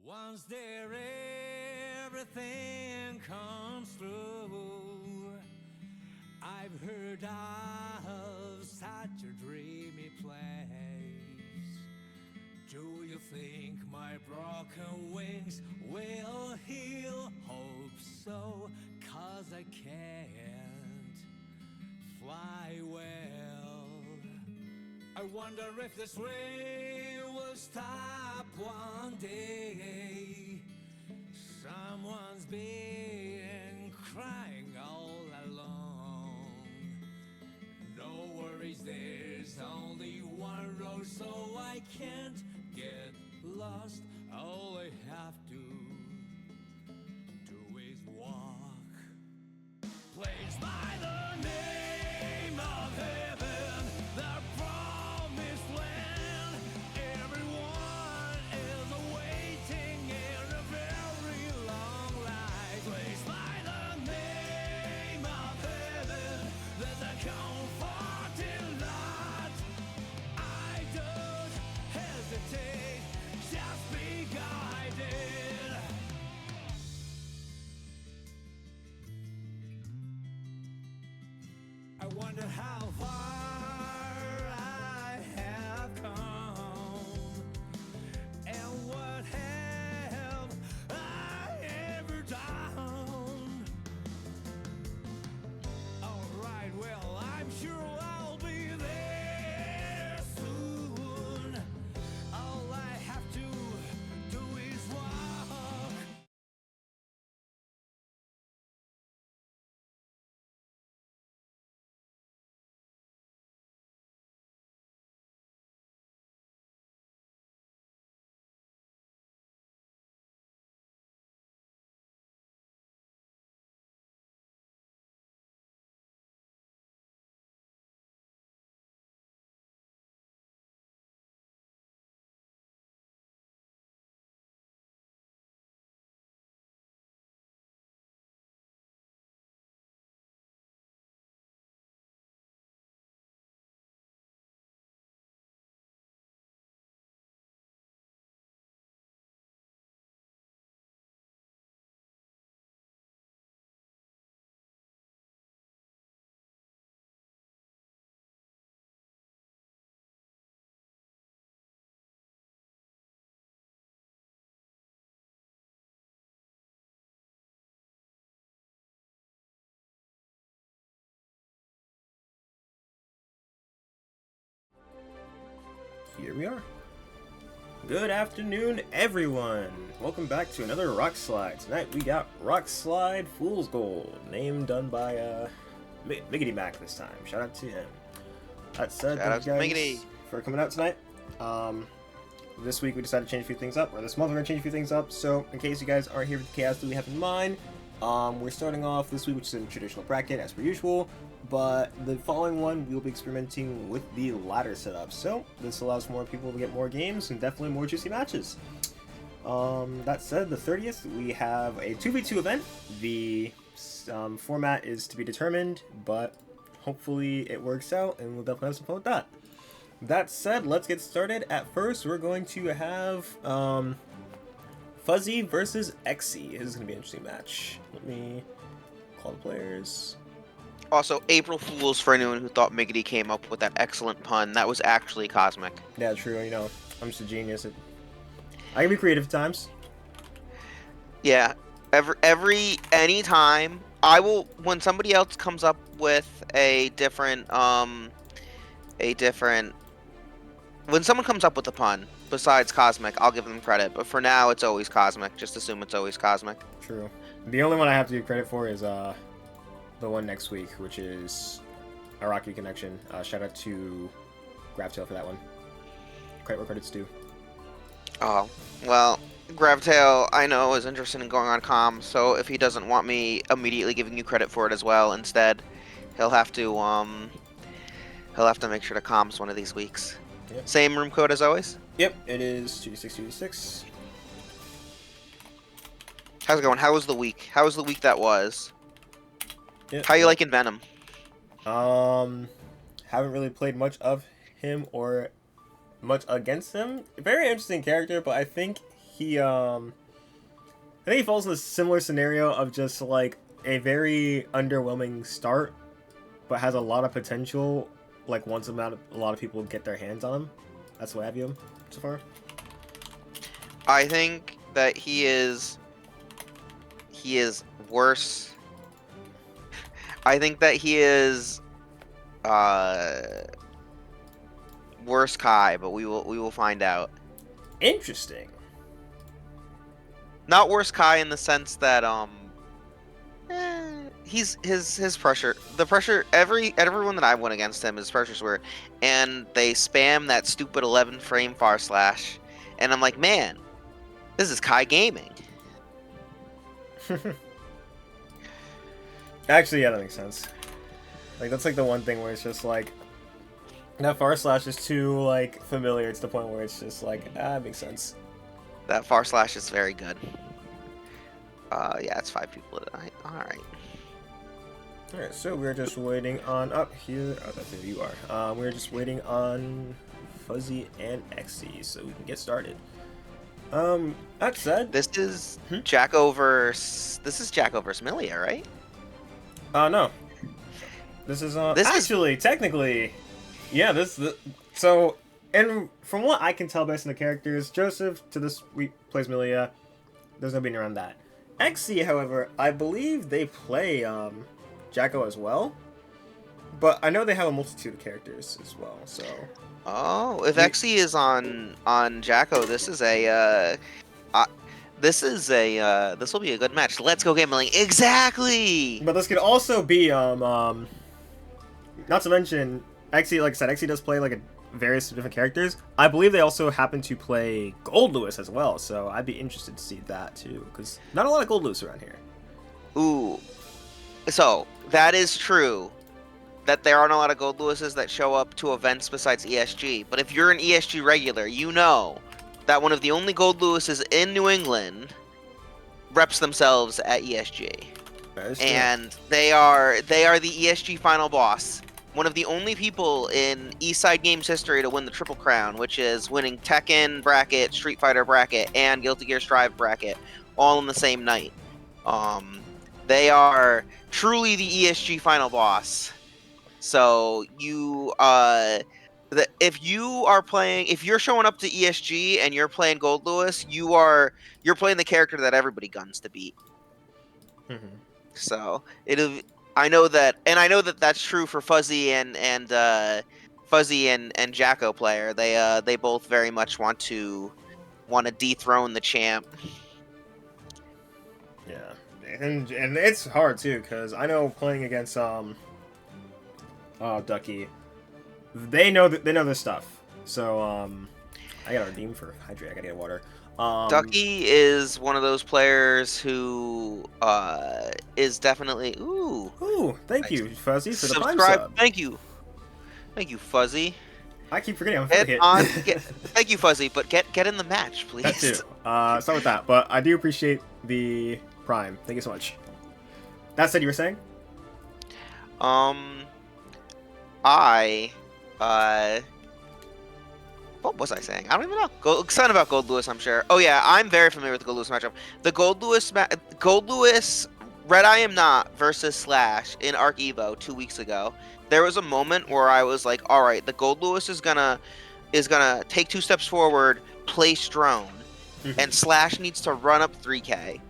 Once there, everything comes through. I've heard of such a dreamy place. Do you think my broken wings will heal? Hope so, 'cause I can't fly well. I wonder if this rain will stop one day. Someone's been crying all along. No worries, there's only one road, so I can't get lost. All I have to do is walk. Placed by the name of heaven, the promised land. Everyone is awaiting in a very long line. Placed by the name of heaven, there's a comforting lot. I don't hesitate, just be guided. I wonder how far I have come, and what have I ever done? Alright, well, I'm sure I'll be there soon. All I have to do is walk. Here we are. Good afternoon, everyone. Welcome back to another Rock Slide. Tonight we got Rock Slide Fool's Gold, name done by Miggity Mac this time. Shout out to him. That said, Shout out thank to you guys Miggity for coming out tonight. This week we decided to change a few things up, or this month we're gonna change a few things up. So in case you guys aren't here with the chaos that we have in mind, we're starting off this week, which is in traditional bracket as per usual. But the following one, we'll be experimenting with the ladder setup. So this allows more people to get more games and definitely more juicy matches. That said, the 30th, we have a 2v2 event. The format is to be determined, but hopefully it works out and we'll definitely have some fun with that. That said, let's get started. At first, we're going to have Fuzzy versus Exy. This is going to be an interesting match. Let me call the players. Also, April Fools for anyone who thought Miggity came up with that excellent pun. That was actually Cosmic. Yeah, true. You know, I'm just a genius. I can be creative at times. Yeah, anytime I will, when somebody else comes up with a different, when someone comes up with a pun besides Cosmic, I'll give them credit. But for now, it's always Cosmic. Just assume it's always Cosmic. True. The only one I have to give credit for is the one next week, which is Araki Connection. Shout out to Gravtail for that one. Credit where credit's due. Oh, well, Gravtail, I know, is interested in going on comms, so if he doesn't want me immediately giving you credit for it as well, instead, he'll have to make sure to comms one of these weeks. Yep. Same room code as always? Yep, it is 2d6, 2d6. How's it going? How was the week? How was the week that was? Yep. How you liking Venom? Haven't really played much of him or much against him. Very interesting character, but I think he think he falls in a similar scenario of just like a very underwhelming start, but has a lot of potential. Like once a lot of people get their hands on him. That's what I view him so far. I think that he is worse. I think that he is worse Kai, but we will find out. Interesting. Not worse Kai in the sense that he's his pressure, the pressure, everyone that I went against him, his pressures were, and they spam that stupid 11 frame far slash, and I'm like, man, this is Kai gaming. Actually, yeah, that makes sense. Like that's like the one thing where it's just like that far slash is too like familiar. It's the point where it's just like it makes sense. That far slash is very good. Yeah, it's 5 people tonight. All right. Alright, so we're just waiting on up here. Oh, that's who you are. We're just waiting on Fuzzy and Xe, so we can get started. That said, This is Jacko versus Milia, right? no. This is actually technically, yeah. So, and from what I can tell based on the characters, Joseph to this week plays Milia. There's no beating around that. Xe, however, I believe they play Jacko as well, but I know they have a multitude of characters as well. So, oh, if Xe is on Jacko, this is a this will be a good match. Let's go get Milling. Exactly. But this could also be not to mention Xe. Like I said, Xe does play like various different characters. I believe they also happen to play Gold Lewis as well. So I'd be interested to see that too, because not a lot of Gold Lewis around here. Ooh, so that is true. That there aren't a lot of Gold Lewises that show up to events besides ESG. But if you're an ESG regular, you know that one of the only Gold Lewises in New England reps themselves at ESG. And they are the ESG final boss. One of the only people in Eastside Games history to win the Triple Crown, which is winning Tekken bracket, Street Fighter bracket, and Guilty Gear Strive bracket, all in the same night. They are truly the ESG final boss. So you, if you're showing up to ESG and you're playing Gold Lewis, you're playing the character that everybody guns to beat. Mm-hmm. So I know that that's true for Fuzzy and Jacko player. They both very much want to dethrone the champ. Yeah, and it's hard too, because I know playing against Ducky, they know their stuff. So I gotta redeem for hydrate. I gotta get water. Ducky is one of those players who is definitely Ooh, thank you, Fuzzy, for the Prime subscribe. sub. Thank you, Fuzzy. I keep forgetting. I'm Thank you, Fuzzy, but get in the match, please. That too. Start with that, but I do appreciate the Prime. Thank you so much. That said, you were saying? What was I saying? I don't even know. Something about Gold Lewis, I'm sure. Oh yeah, I'm very familiar with the Gold Lewis matchup. The Gold Lewis, Red I Am Not versus Slash in Arc Evo 2 weeks ago. There was a moment where I was like, all right, the Gold Lewis is gonna take 2 steps forward, place drone, and Slash needs to run up 3K.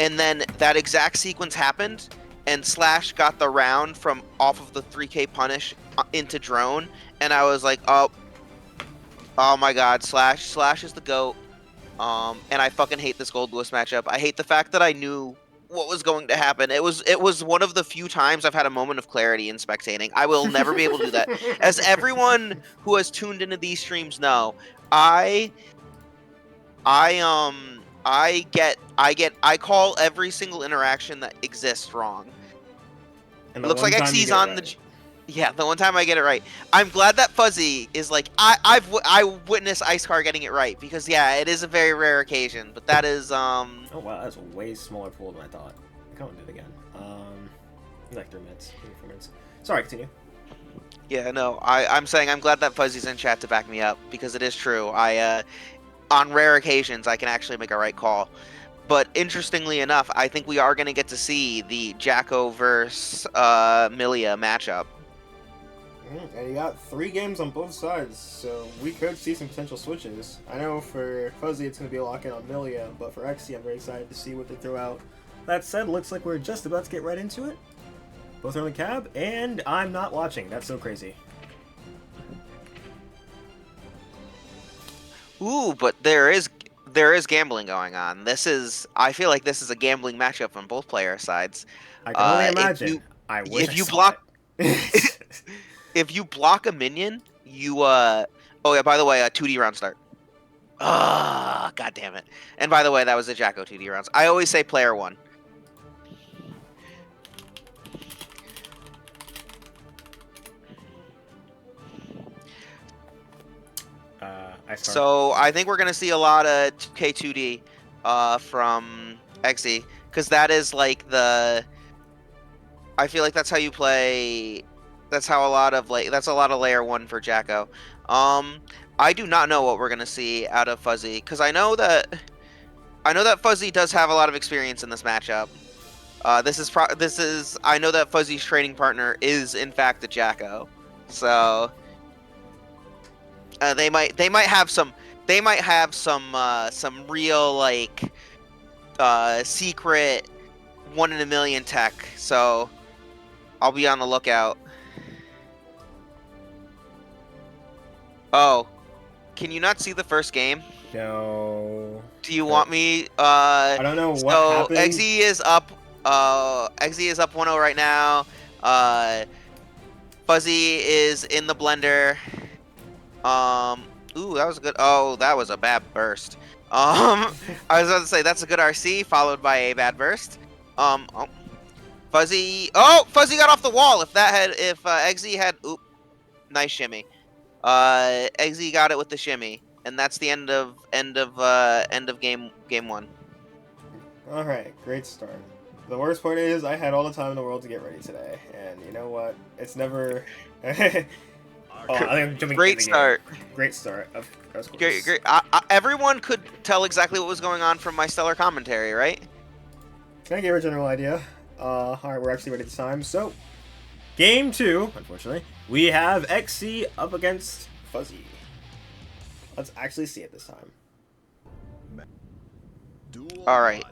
And then that exact sequence happened, and Slash got the round from off of the 3K punish into drone, and I was like, oh my god, Slash is the GOAT. And I fucking hate this Gold Lewis matchup. I hate the fact that I knew what was going to happen. It was one of the few times I've had a moment of clarity in spectating. I will never be able to do that. As everyone who has tuned into these streams know, I call every single interaction that exists wrong. And It looks like Xy's on the. Yeah, the one time I get it right. I'm glad that Fuzzy is like I witnessed Icecar getting it right, because yeah, it is a very rare occasion. But that is Oh wow, that's a way smaller pool than I thought. I can't do it again. Nectar mints. Sorry, continue. Yeah, no, I'm saying I'm glad that Fuzzy's in chat to back me up, because it is true. On rare occasions I can actually make a right call. But interestingly enough, I think we are going to get to see the Jacko versus Milia matchup. And you got 3 games on both sides, so we could see some potential switches. I know for Fuzzy it's going to be a lock-in on Milia, but for Xe I'm very excited to see what they throw out. That said, looks like we're just about to get right into it. Both are in the cab, and I'm not watching. That's so crazy. Ooh, but there is gambling going on. I feel like this is a gambling matchup on both player sides. I can only If imagine. I wish if I you saw block it. if you block a minion, you oh yeah, by the way, a 2D round start. Ah, god damn it. And by the way, that was a Jacko 2D rounds. I always say player 1. So I think we're gonna see a lot of 2K2D from Xe, because that is like I feel like that's how you play. That's how that's a lot of layer 1 for Jacko. I do not know what we're gonna see out of Fuzzy, because I know that Fuzzy does have a lot of experience in this matchup. I know that Fuzzy's training partner is in fact a Jacko, so. They might have some real like secret 1 in a million tech. So I'll be on the lookout. Oh, can you not see the first game? No. Do you want me? I don't know what happened. Xe is up. Xe is up 1-0 right now. Fuzzy is in the blender. Ooh, that was a good. Oh, that was a bad burst. I was about to say that's a good RC followed by a bad burst. Oh, Fuzzy. Oh, Fuzzy got off the wall. If Xe had, oop, nice shimmy. Xe got it with the shimmy, and that's the end of game 1. All right, great start. The worst part is I had all the time in the world to get ready today, and you know what? It's never. Oh, I think I'm jumping Great start. Great start. Of course. Great. Everyone could tell exactly what was going on from my stellar commentary, right? Can I give a general idea? Alright, we're actually ready this time. So, game 2, unfortunately, we have Xe up against Fuzzy. Let's actually see it this time. Alright.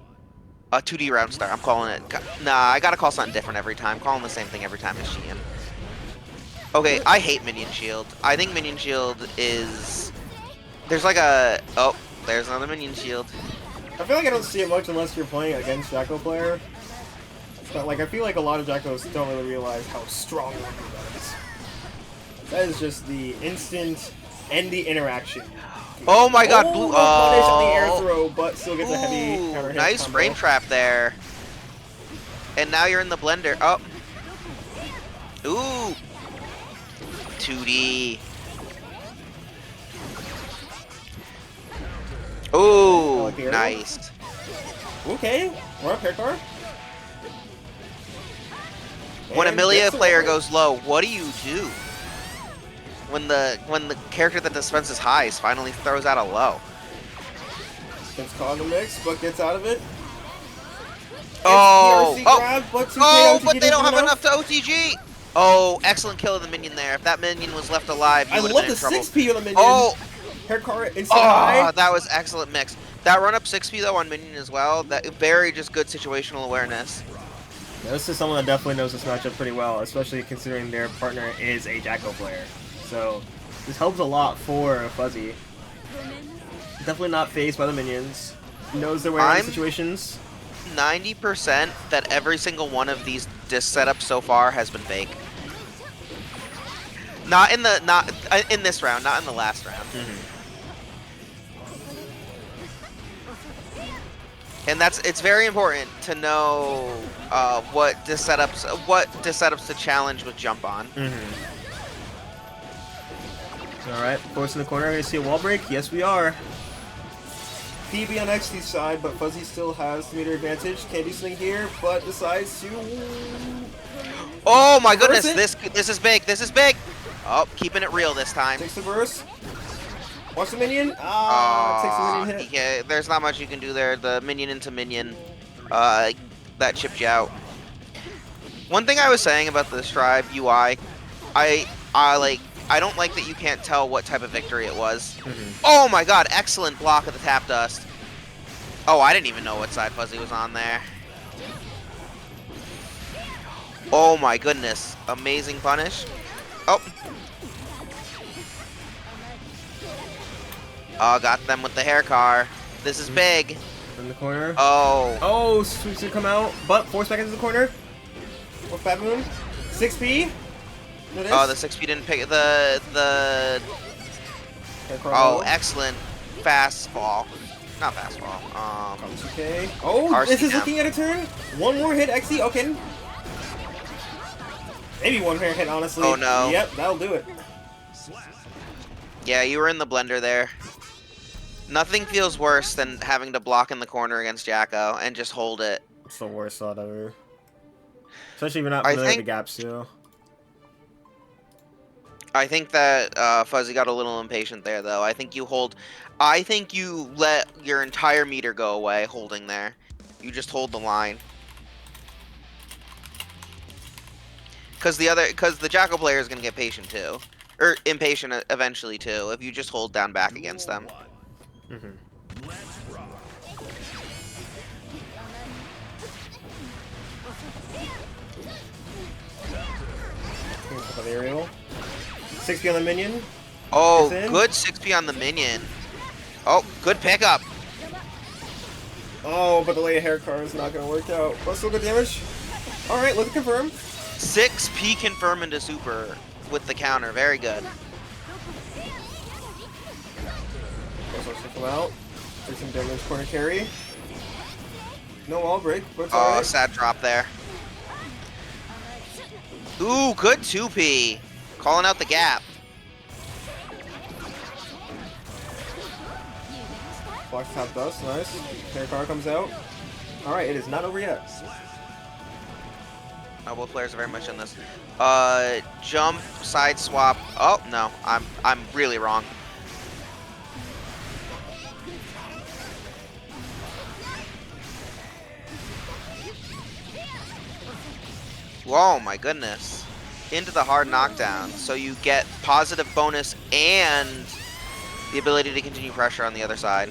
A 2D round start. I'm calling it. Nah, I gotta call something different every time. Calling the same thing every time is Sheehan. Okay, I hate Minion Shield. I think Minion Shield is... There's like a... Oh, there's another Minion Shield. I feel like I don't see it much unless you're playing against Jacko player. But like, I feel like a lot of Jackos don't really realize how strong one that is. That is just the instant and the interaction. Oh my god, blue... Punish on the air throw, but still gets a heavy counter hit nice combo. frame trap there. And now you're in the blender. Oh. Ooh. 2D. Ooh, nice. Okay, we're up here, car. When a Milia player goes low, what do you do? When the character that dispenses highs finally throws out a low. Gets caught in the mix, but gets out of it. Oh, but they don't have enough to OTG. Oh, excellent kill of the minion there. If that minion was left alive, you would have been in trouble. I love the 6P on the minion. Oh, high. That was excellent mix. That run up 6P though on minion as well. That very just good situational awareness. Yeah, this is someone that definitely knows this matchup pretty well, especially considering their partner is a Jacko player. So this helps a lot for Fuzzy. Definitely not phased by the minions. Knows their way out of situations. 90% that every single one of these disc setups so far has been fake. Not in this round, not in the last round. And it's very important to know what disc setups to challenge with jump on. All right, force in the corner. Are we gonna see a wall break? Yes, we are. PB on Xe's side, but Fuzzy still has the meter advantage. Can't do something here, but decides to. Oh my goodness! This is big. This is big. Oh, keeping it real this time. Takes the burst. Watch the minion. Ah, takes a minion hit. yeah, there's not much you can do there. The minion into minion, that chipped you out. One thing I was saying about the Strive UI, I don't like that you can't tell what type of victory it was. Oh my god, excellent block of the tap dust. Oh, I didn't even know what side Fuzzy was on there. Oh my goodness, amazing punish. Oh. Oh, got them with the hair car. This is big. In the corner. Oh. Oh, sweeps to come out, but force back into the corner. Or Fat Moon. 6P. Oh, the 6P didn't pick the. Oh, excellent fastball. Not fastball. Okay. Oh, RC this is now. looking at a turn. One more hit, XE. Okay. Maybe one more hit, honestly. Oh, no. Yep, that'll do it. Yeah, you were in the blender there. Nothing feels worse than having to block in the corner against Jacko and just hold it. It's the worst thought ever. Especially if you're not I familiar with the think- gaps too. I think that Fuzzy got a little impatient there, though. I think you let your entire meter go away holding there. You just hold the line. Because the Jacko player is gonna get patient too, or impatient eventually too. If you just hold down back against them. The aerial. 6P on the minion. Oh, It's in. good 6P on the minion. Oh, good pickup. Oh, but the late hair car is not gonna work out. But still good damage. All right, let's confirm. 6P confirm into super with the counter. Very good. Also come out. Take some damage. Corner carry. No wall break, but it's Oh, alright. sad drop there. Ooh, good 2P. Calling out the gap. Blocks top dust, nice. Hair car comes out. All right, it is not over yet. Oh, both players are very much in this. Jump, side swap. Oh no, I'm really wrong. Whoa, my goodness. Into the hard knockdown. So you get positive bonus and the ability to continue pressure on the other side.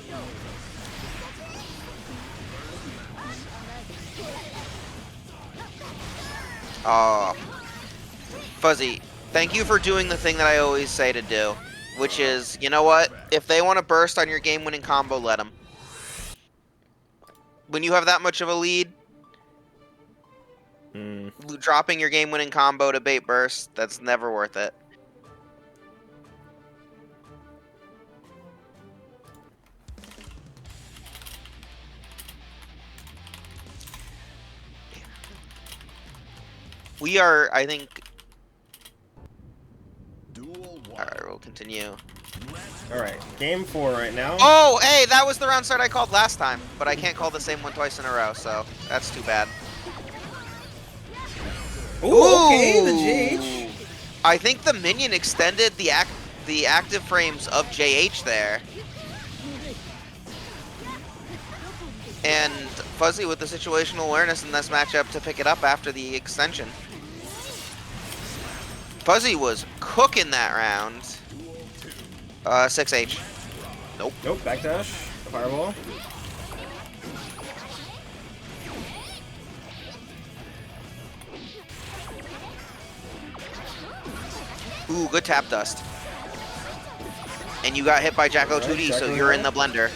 Oh. Fuzzy, thank you for doing the thing that I always say to do, which is, you know what? If they want to burst on your game-winning combo, let them. When you have that much of a lead, dropping your game-winning combo to bait burst, that's never worth it. We are, I think... Alright, we'll continue. All right, game 4 right now. Oh, hey, that was the round start I called last time, but I can't call the same one twice in a row, so that's too bad. Ooh, okay, the JH. I think the minion extended the active frames of JH there. And Fuzzy with the situational awareness in this matchup to pick it up after the extension. Fuzzy was cooking that round. 6H. Nope. Nope, backdash. Fireball. Ooh, good tap dust. And you got hit by Jacko Alright, 2D, so Jacko you're in now. the blender.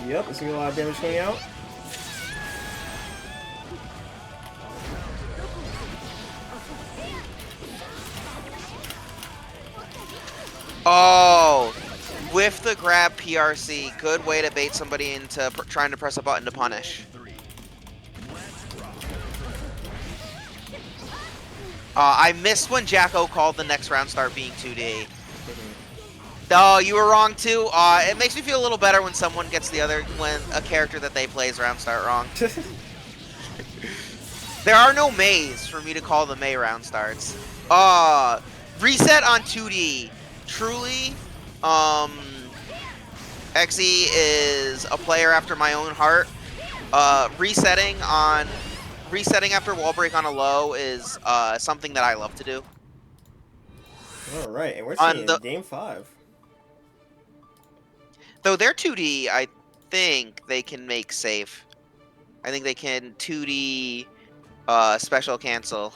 Yep, there's gonna be a lot of damage coming out. Oh, with the grab PRC. Good way to bait somebody into trying to press a button to punish. I missed when Jacko called the next round start being 2D. Oh, you were wrong too. It makes me feel a little better when someone gets when a character that they play is round start wrong. There are no Mays for me to call the May round starts. Reset on 2D. Truly, Xe is a player after my own heart. Resetting after wall break on a low is something that I love to do. All right, and we're On seeing the- game 5. Though they're 2D, I think they can make safe. I think they can 2D special cancel.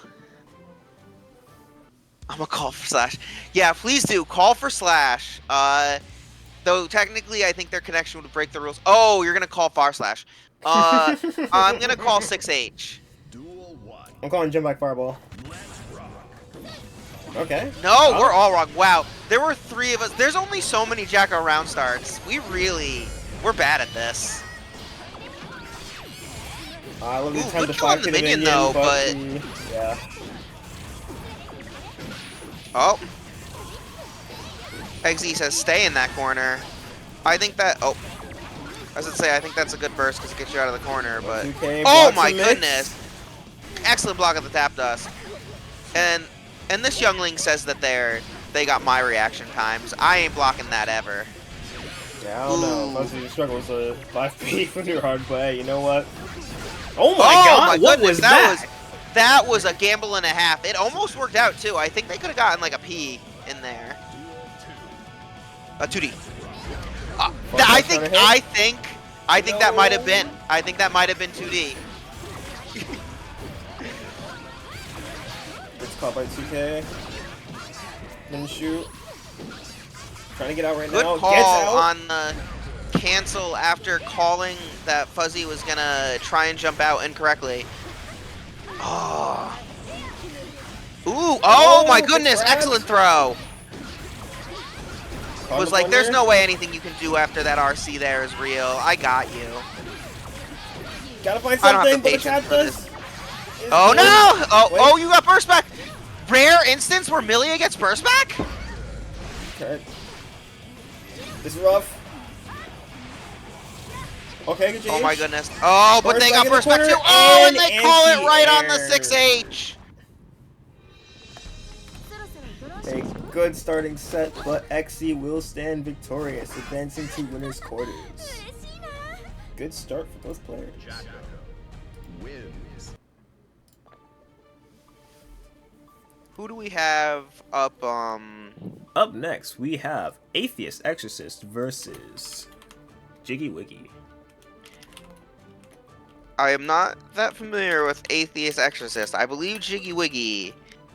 I'm gonna call for Slash. Yeah, please do. Call for Slash. Though technically I think their connection would break the rules. Oh, you're gonna call Far Slash. I'm gonna call 6H. Duel 1. I'm calling Jim back Fireball. Let's rock. Okay. No, Oh. we're all wrong. Wow, there were 3 of us. There's only so many Jacko round starts. We're bad at this. I love the Ooh, time good to kill on 5 the to the minion, minion, though, but but- yeah. Oh. XZ says stay in that corner. I think that. Oh. I was gonna say I think that's a good burst because it gets you out of the corner, but. 2K Oh blocks my the mix. goodness! Excellent block of the tap dust. And this youngling says that they got my reaction times. I ain't blocking that ever. Yeah, I don't know. Ooh. Fuzzy struggles to 5P when you're hard play. You know what? Oh my Oh god! my What goodness, was that? that was a gamble and a half. It almost worked out too. I think they could have gotten like a P in there. A 2D. I think that might have been. I think that might have been 2D. It's caught by 2K. Then shoot. Trying to get out right Good now. Gets call out. on the cancel after calling that Fuzzy was gonna try and jump out incorrectly. Oh. Ooh, oh my good goodness, grab. excellent throw. Caught Was the like, there's thunder. no way anything you can do after that RC there is real. I got you. Gotta find I don't have something, the but the patience for cactus. this. is Oh good. no! Oh, Wait. oh, you got burst back. Rare instance where Millia gets burst back? Okay. This is rough. Okay, good Oh change. my goodness. Oh, but Burst they back got in the burst back corner too. Oh, and and they call it right on the anti-air. 6H. A good starting set, but Xe will stand victorious, advancing to winners' quarters. Good start for both players. Jacko wins. Who do we have up, Up next, we have Atheist Exorcist versus Jiggy Wiggy. I am not that familiar with Atheist Exorcist. I believe Jiggy Wiggy,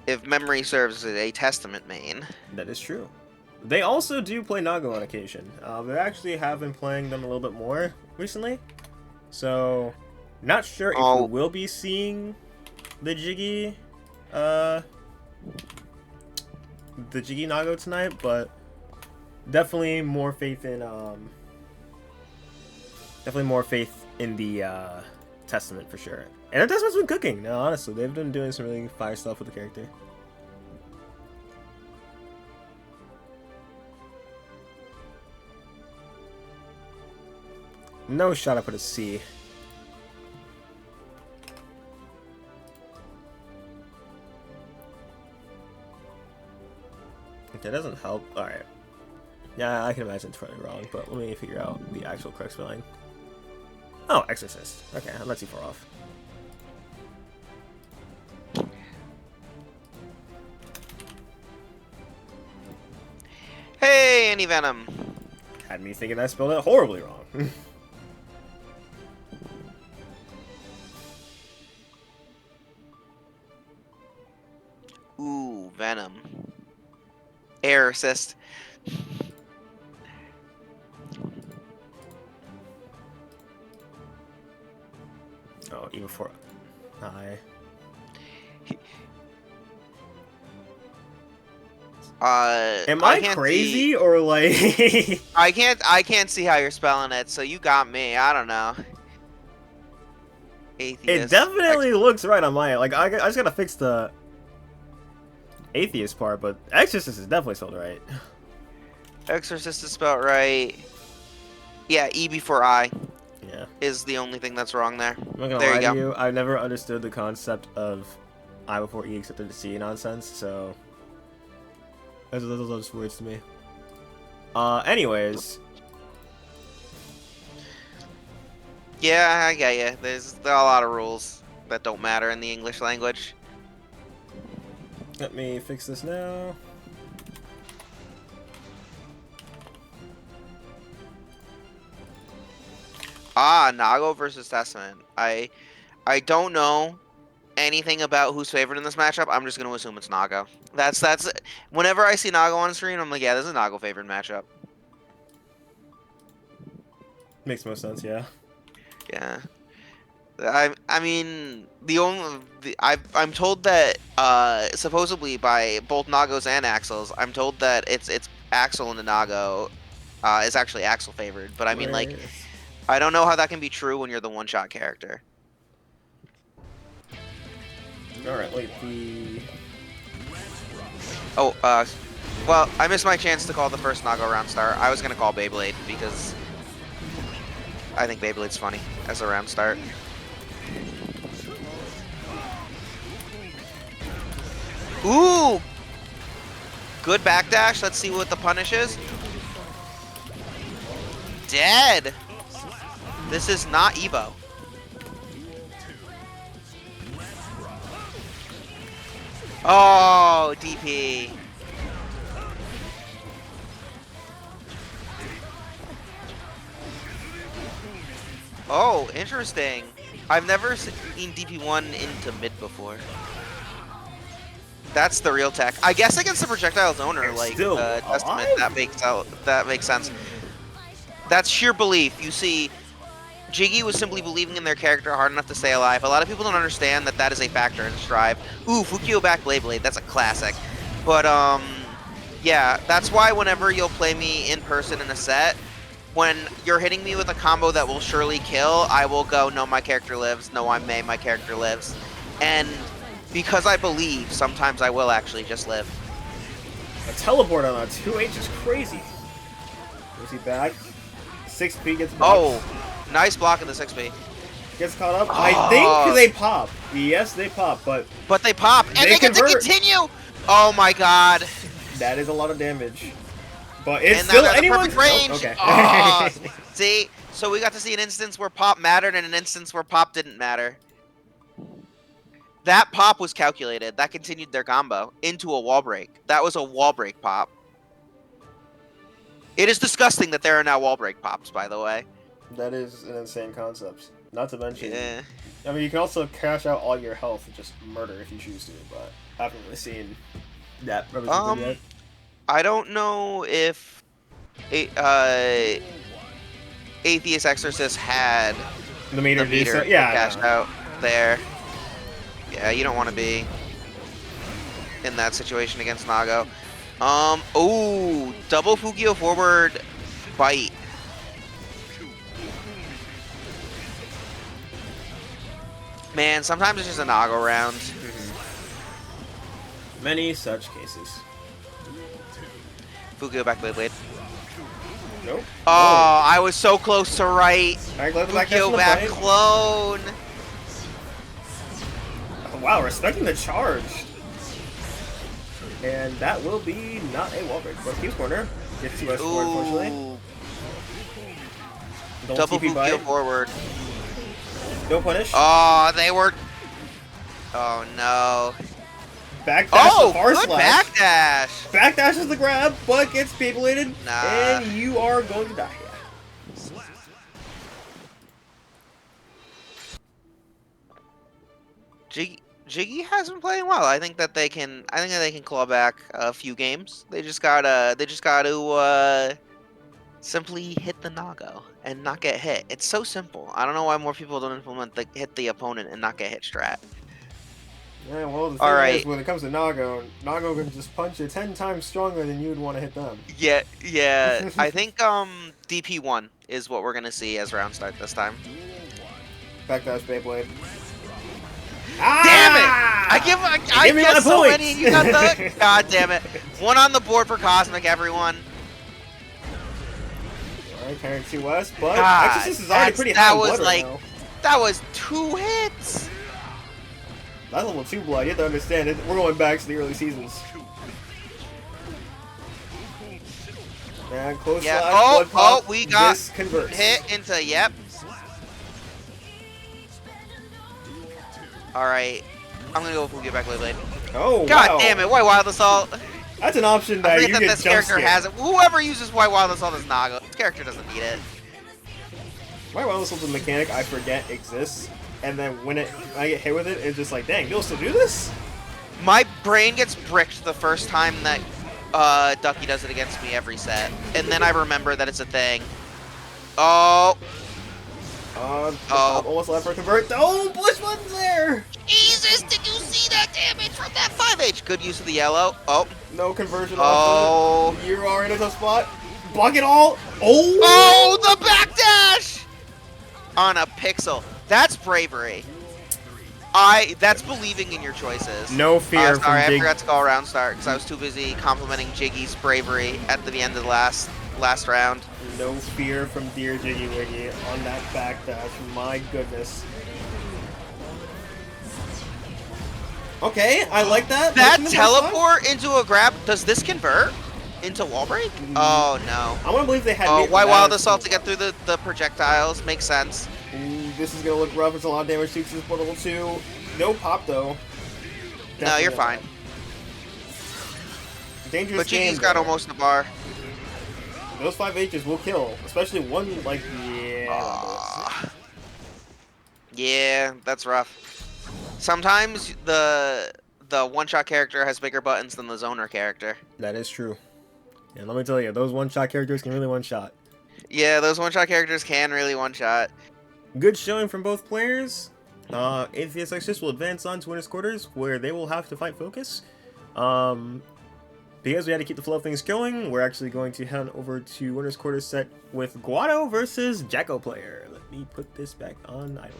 if memory serves, is a Testament main. That is true. They also do play Nago on occasion. They actually have been playing them a little bit more recently. So, not sure if Oh. we will be seeing the Jiggy Nago tonight, but definitely more faith in the Testament for sure. And the Testament's been cooking. No, honestly, they've been doing some really fire stuff with the character. No shot I put a C. If that doesn't help, alright. Yeah, I can imagine it's probably wrong, but let me figure out the actual correct spelling. Oh, Exorcist. Okay, I'm not too far off. Hey, Anti-Venom. Had me thinking I spelled it horribly wrong. Ooh, Venom. Air assist. Oh, even for... Hi. Am I can't crazy see- or like... I can't see how you're spelling it, so you got me. I don't know. Atheist. It definitely looks right on my end. Like, I just gotta fix the atheist part, but Exorcist is definitely spelled right. Exorcist is spelled right. Yeah, E before I Yeah. is the only thing that's wrong there. I'm not gonna There lie you to go. you, I never understood the concept of I before E except the C nonsense, so... Those are just words to me. Anyways... Yeah, I get you. There are a lot of rules that don't matter in the English language. Let me fix this now. Ah, Nago versus Testament. I don't know anything about who's favored in this matchup. I'm just gonna assume it's Nago. That's whenever I see Nago on screen, I'm like, yeah, this is a Nago favored matchup. Makes most sense, yeah. Yeah. I mean I'm told that supposedly by both Nagos and Axels, I'm told that it's Axel and the Nago is actually Axel favored, but I mean like I don't know how that can be true when you're the one-shot character. Alright, wait, the... Oh, well, I missed my chance to call the first Nago round start. I was gonna call Beyblade because I think Beyblade's funny as a round start. Ooh! Good backdash. Let's see what the punish is. Dead! This is not Evo. Oh, DP. Oh, interesting. I've never seen DP1 into mid before. That's the real tech. I guess against the projectile zoner, like Testament, that makes sense. That's sheer belief. You see, Jiggy was simply believing in their character hard enough to stay alive. A lot of people don't understand that that is a factor in Strive. Ooh, Fukio back Beyblade, that's a classic. But yeah, that's why whenever you'll play me in person in a set, when you're hitting me with a combo that will surely kill, I will go, no, my character lives. No, I'm May, my character lives. And because I believe, sometimes I will actually just live. A teleport on a 2H is crazy. Is he back? 6P gets blocked. Oh, nice block in the 6P. Gets caught up. I think they pop. Yes, they pop, but they pop, and they get to continue! Oh my god. That is a lot of damage. But it's and still now anyone's range. Oh, okay. Oh, see? So we got to see an instance where pop mattered and an instance where pop didn't matter. That pop was calculated. That continued their combo into a wall break. That was a wall break pop. It is disgusting that there are now wall break pops, by the way. That is an insane concept. Not to mention, yeah. I mean, you can also cash out all your health and just murder if you choose to, but I haven't really seen that represented yet. I don't know if Atheist Exorcist had the meter yeah, cashed out there. Yeah, you don't want to be in that situation against Nago. Oh, double Fukio forward bite. Man, sometimes it's just a Nago round. Many such cases. Fukio back Beyblade. Nope. Oh, I was so close to right. Fukio back clone. Oh, wow, respecting the charge. And that will be not a wall break, but Q's corner. Gets to us forward, unfortunately. Double Fukio forward. No punish. Oh, they were... Oh, no. Backdash the far good slash. Backdash. Backdash is the grab, but gets Beybladed. Nah. And you are going to die. Jiggy has been playing well. I think that they can. I think that they can claw back a few games. They just gotta. Simply hit the Nago and not get hit. It's so simple. I don't know why more people don't implement the hit the opponent and not get hit strat. Yeah, well, the thing is, when it comes to Nago can just punch you 10 times stronger than you would want to hit them. Yeah. I think DP1 is what we're gonna see as round start this time. Backdash Beyblade. Damn it! I guess so many. You got the. God damn it! One on the board for Cosmic, everyone. Alright, carrying 2 West, but Exorcist is already pretty high blood right now. That was 2 hits. That's level 2 blood. You have to understand it. We're going back to the early seasons. And close slash, blood pop, we got converts. hit into, yep. Alright. I'm gonna go with Fugia back Blade. Oh, God wow. damn it, White Wild Assault! That's an option I that forget you that get this jump character scared. has it. Whoever uses White Wild Assault is Naga. This character doesn't need it. My Wild Assault's a mechanic I forget exists, and then when I get hit with it, it's just like, dang, you'll still do this? My brain gets bricked the first time that Ducky does it against me every set. And then I remember that it's a thing. Oh. Almost left for convert. Oh, push button's there! Jesus, did you see that damage from that 5H? Good use of the yellow. Oh. No conversion Oh. off the... You are in a tough spot. Block it all. Oh! Oh, the backdash! On a pixel. That's bravery. That's believing in your choices. No fear from sorry, I Jig. forgot to call round start because I was too busy complimenting Jiggy's bravery at the end of the last round. No fear from Dear Jiggy Wiggy on that backdash. My goodness. Okay, I like that. That Pushing the first time. teleport into a grab, does this convert into wall break? Oh no. I want to believe they had. Oh, made White that Wild as- Assault to get through the projectiles makes sense. Ooh, this is gonna look rough. It's a lot of damage too. This is level 2. No pop though. No, you're fine. Dangerous But game. Jiggy's got though. almost a bar. Those 5Hs will kill, especially one like Yeah, that's rough. Sometimes the one-shot character has bigger buttons than the zoner character. That is true. And let me tell you, those one-shot characters can really one-shot. Yeah, those one-shot characters can really one-shot. Good showing from both players. Atheist Exorcist will advance on to winners quarters, where they will have to fight Focus. Because we had to keep the flow of things going, we're actually going to head on over to winners quarters set with Guado versus Jacko player. Let me put this back on idle.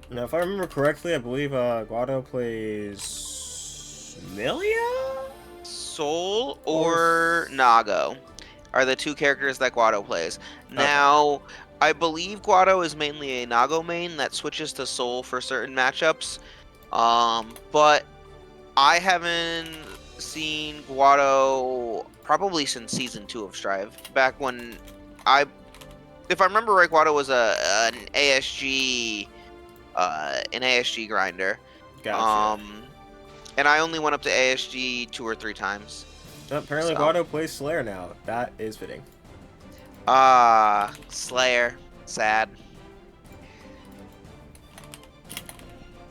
Now, if I remember correctly, I believe Guado plays Milia? Soul or Nago are the two characters that Guado plays. Now, I believe Guado is mainly a Nago main that switches to Soul for certain matchups. But I haven't seen Guado probably since Season 2 of Strive. Back when if I remember right, Guado was an ASG grinder. Gotcha. And I only went up to ASG 2 or 3 times. Apparently, so. Guado plays Slayer now. That is fitting. Slayer. Sad.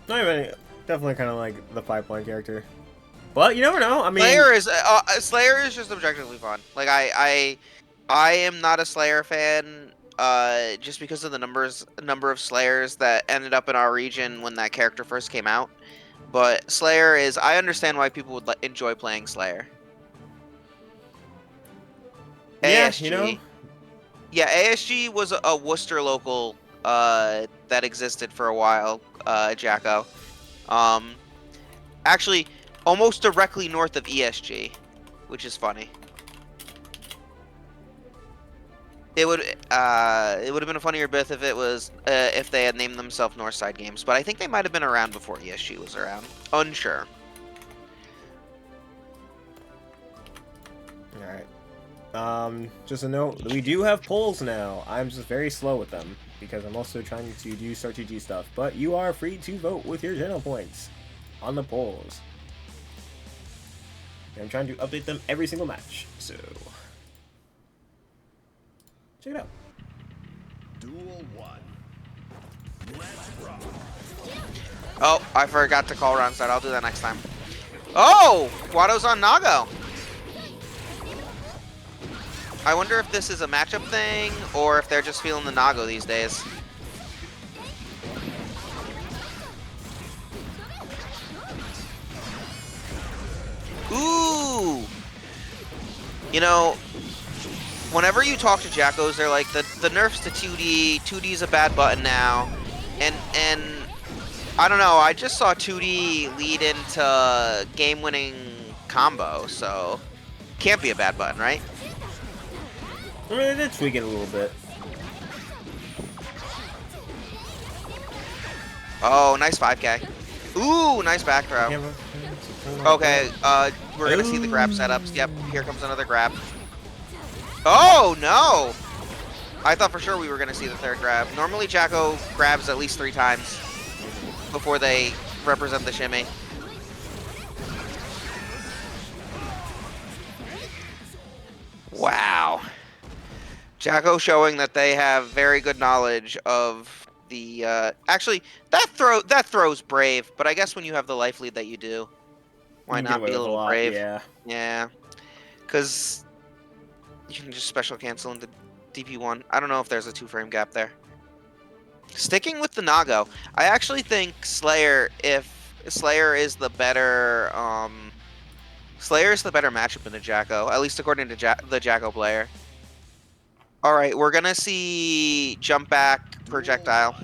Not even definitely kind of like the 5-point character, but you never know. I mean, Slayer is just objectively fun. Like I am not a Slayer fan. Just because of the number of Slayers that ended up in our region when that character first came out. But Slayer is. I understand why people would enjoy playing Slayer. yeah, ASG. you know, Yeah, ASG was a Worcester local that existed for a while, Jacko. Actually, almost directly north of ESG, which is funny. It would have been a funnier bit if it was if they had named themselves Northside Games, but I think they might have been around before ESG was around. Unsure. all right. Just a note, we do have polls now. I'm just very slow with them because I'm also trying to do Star 2G stuff. But you are free to vote with your general points on the polls. And I'm trying to update them every single match, so check it out. Duel 1. Let's rock. Oh, I forgot to call round start. I'll do that next time. Oh, Guado's on Nago. I wonder if this is a matchup thing or if they're just feeling the Nago these days. Ooh! You know, whenever you talk to Jackos, they're like, the nerfs to 2D, 2D is a bad button now. And I don't know, I just saw 2D lead into game-winning combo, so can't be a bad button, right? I mean, they did tweak it a little bit. Oh, nice 5K. Ooh, nice back throw. Okay, we're gonna see the grab setups. Yep, here comes another grab. Oh no! I thought for sure we were gonna see the third grab. Normally Jacko grabs at least 3 times before they represent the shimmy. Wow. Jacko showing that they have very good knowledge of the actually that throw's brave, but I guess when you have the life lead that you do, why You get not away be a with little lot, brave? Yeah. Yeah. Cause you can just special cancel into DP1. I don't know if there's a 2-frame gap there. Sticking with the Nago, I actually think Slayer, if Slayer is the better matchup in the Jacko, at least according to the Jacko player. All right, we're gonna see jump back projectile.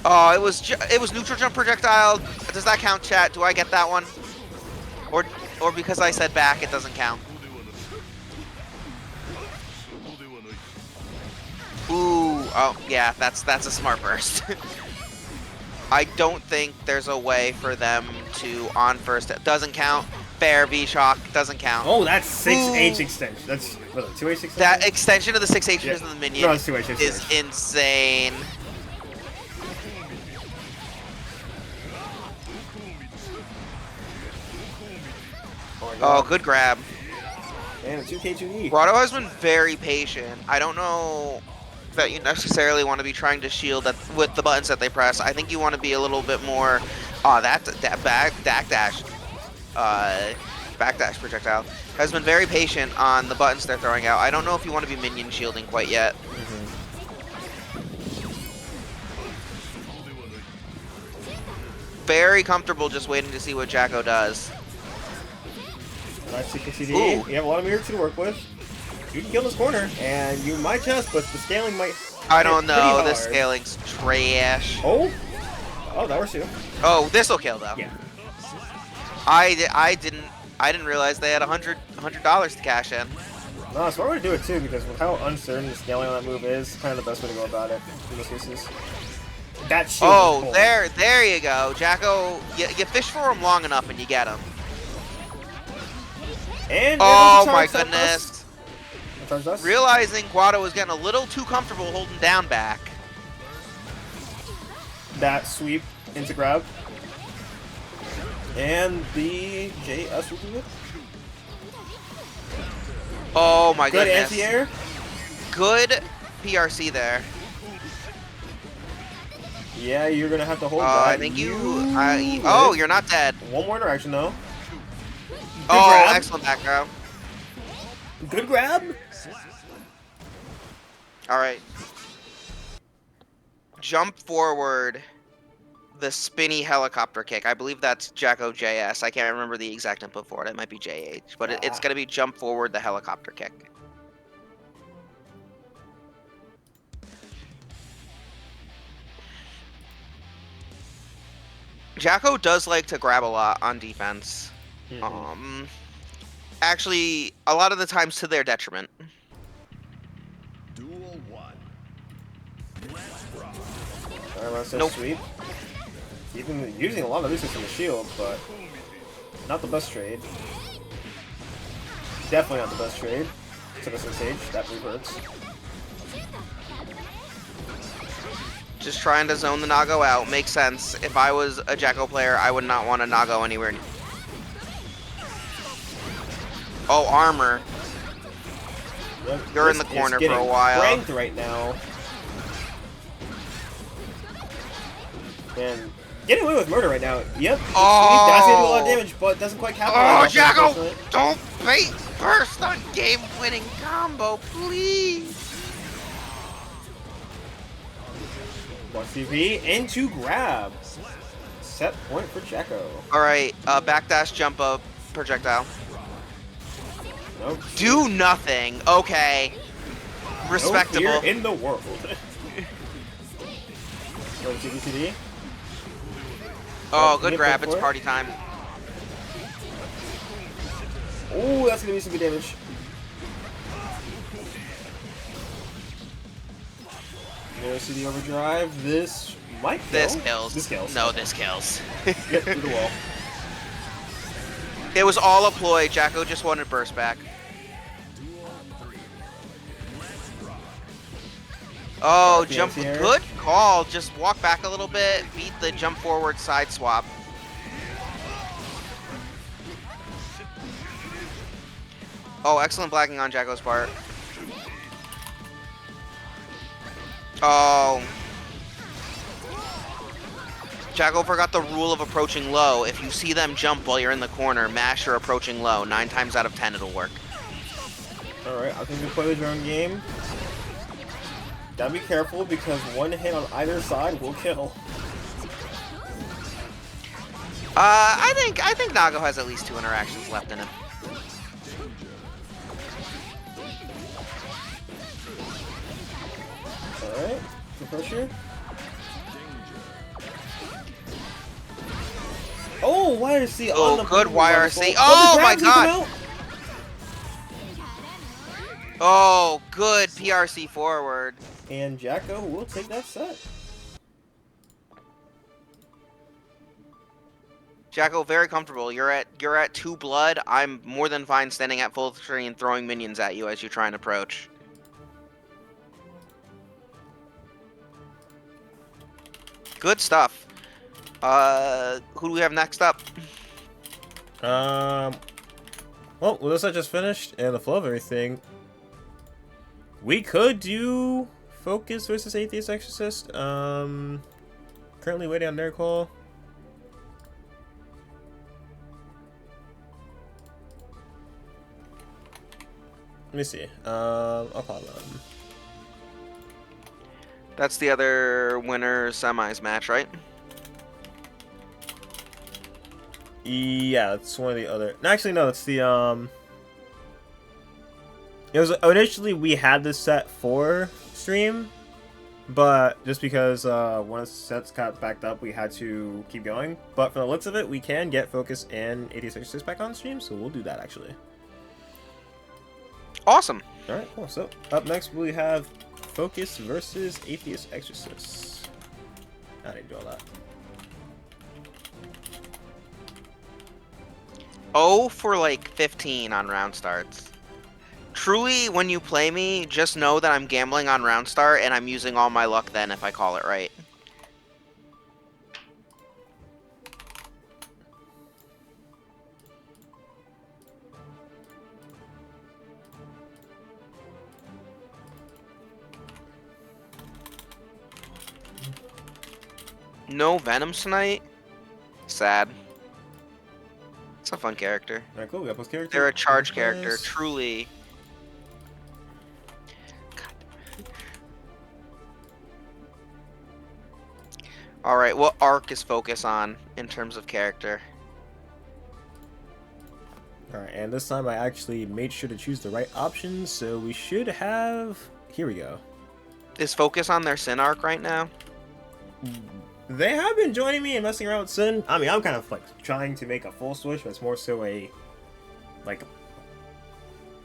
Oh, it was neutral jump projectile. Does that count, chat? Do I get that one? Or because I said back, it doesn't count. Ooh, oh yeah, that's a smart burst. I don't think there's a way for them to on first. It doesn't count. Fair V-Shock doesn't count. Oh, that's 6H Ooh. extension. That's what, 2H extension? That extension of the 6H Yeah. into the minion No, it's 2H. It's is 2H. insane. Oh, good grab. And a 2K2E. Grotto has been very patient. I don't know that you necessarily want to be trying to shield with the buttons that they press. I think you want to be a little bit more. Oh, that backdash projectile has been very patient on the buttons they're throwing out. I don't know if you want to be minion shielding quite yet. Very comfortable just waiting to see what Jacko does. Nice CKCD. Ooh. You have a lot of mirror to work with. You can kill this corner, and you might just, but the scaling might. I don't hit pretty know. hard. This scaling's trash. Oh, that works too. Oh, this will kill though. Yeah. I didn't realize they had $100 to cash in. No, smart way to do it too, because with how uncertain the scaling on that move is, kind of the best way to go about it in most cases. That shield. Oh, is cool. there you go, Jacko. You fish for him long enough and you get him. And Oh there's a my charge goodness! Charge dust. Realizing Guado was getting a little too comfortable holding down back. That sweep into grab. And the JS will do it. Oh my Good goodness! anti-air. Good PRC there. Yeah, you're gonna have to hold that. I think oh, you're not dead. One more interaction though. Good Oh, grab. excellent back throw. Good grab. All right. Jump forward. The spinny helicopter kick. I believe that's Jacko JS. I can't remember the exact input for it. It might be JH, but it's going to be jump forward the helicopter kick. Jacko does like to grab a lot on defense. Actually, a lot of the times to their detriment. Duel 1. Let's rock. Alright, let's Nope. sweep. Even using a lot of resources from the shield, but not the best trade. Definitely not the best trade. To the stage, that move hurts. Just trying to zone the Nago out makes sense. If I was a Jacko player, I would not want a Nago anywhere near. Oh, armor. Yep, You're in this the corner is for a getting while. pranked right now. And getting away with murder right now. Yep. Oh. That's gonna do a lot of damage, but doesn't quite capitalize. Oh, off it, Jacko! unfortunately. Don't bait first on game-winning combo, please. 1 CP into grab. Set point for Jacko. All right, backdash jump up projectile. Nope. Do nothing. Okay. Respectable. No fear in the world. CDCD. Oh, good Yep, grab. go It's for it. party time. Oh, that's gonna be some good damage. There's CD overdrive. This might kill. This kills. This kills. No, this kills. Yep, through the wall. It was all a ploy. Jacko just wanted burst back. Oh, Rocky jump. anti-air. Good call. Just walk back a little bit. Beat the jump forward side swap. Oh, excellent blacking on Jacko's part. Oh. Jacko forgot the rule of approaching low. If you see them jump while you're in the corner, mash your approaching low. 9 times out of 10 it'll work. Alright, I think we play the drone game. Gotta be careful because one hit on either side will kill. I think Nago has at least 2 interactions left in him. Alright, the pressure. Oh, YRC Oh, on the good blue YRC. waterfall. Oh the my grabs come god. out. Oh, good PRC forward. And Jacko will take that set. Jacko, very comfortable. You're at 2 blood. I'm more than fine standing at full screen throwing minions at you as you try and approach. Good stuff. Who do we have next up? Well, with this I just finished and the flow of everything, we could do Focus versus Atheist Exorcist. Currently waiting on their call. Let me see. I'll call them. That's the other winner semis match, right? Yeah, it's one of the other. Actually, no, it's the It was initially we had this set for stream, but just because one of the sets got backed up, we had to keep going. But for the looks of it, we can get Focus and 86 back on stream, so we'll do that actually. Awesome. All right, cool. So up next we have Focus versus Atheist Exorcist. I didn't do all that. 0 for like 15 on round starts. Truly, when you play me, just know that I'm gambling on round start and I'm using all my luck then if I call it right. No Venom tonight? Sad. It's a fun character. All right, cool. We got both characters. They're a charge Nice. character, truly. Alright, what arc is Focus on in terms of character? Alright, and this time I actually made sure to choose the right options, so we should have... Here we go. Is Focus on their Sin arc right now? They have been joining me and messing around with Sin. I mean, I'm kind of like trying to make a full switch, but it's more so a... Like...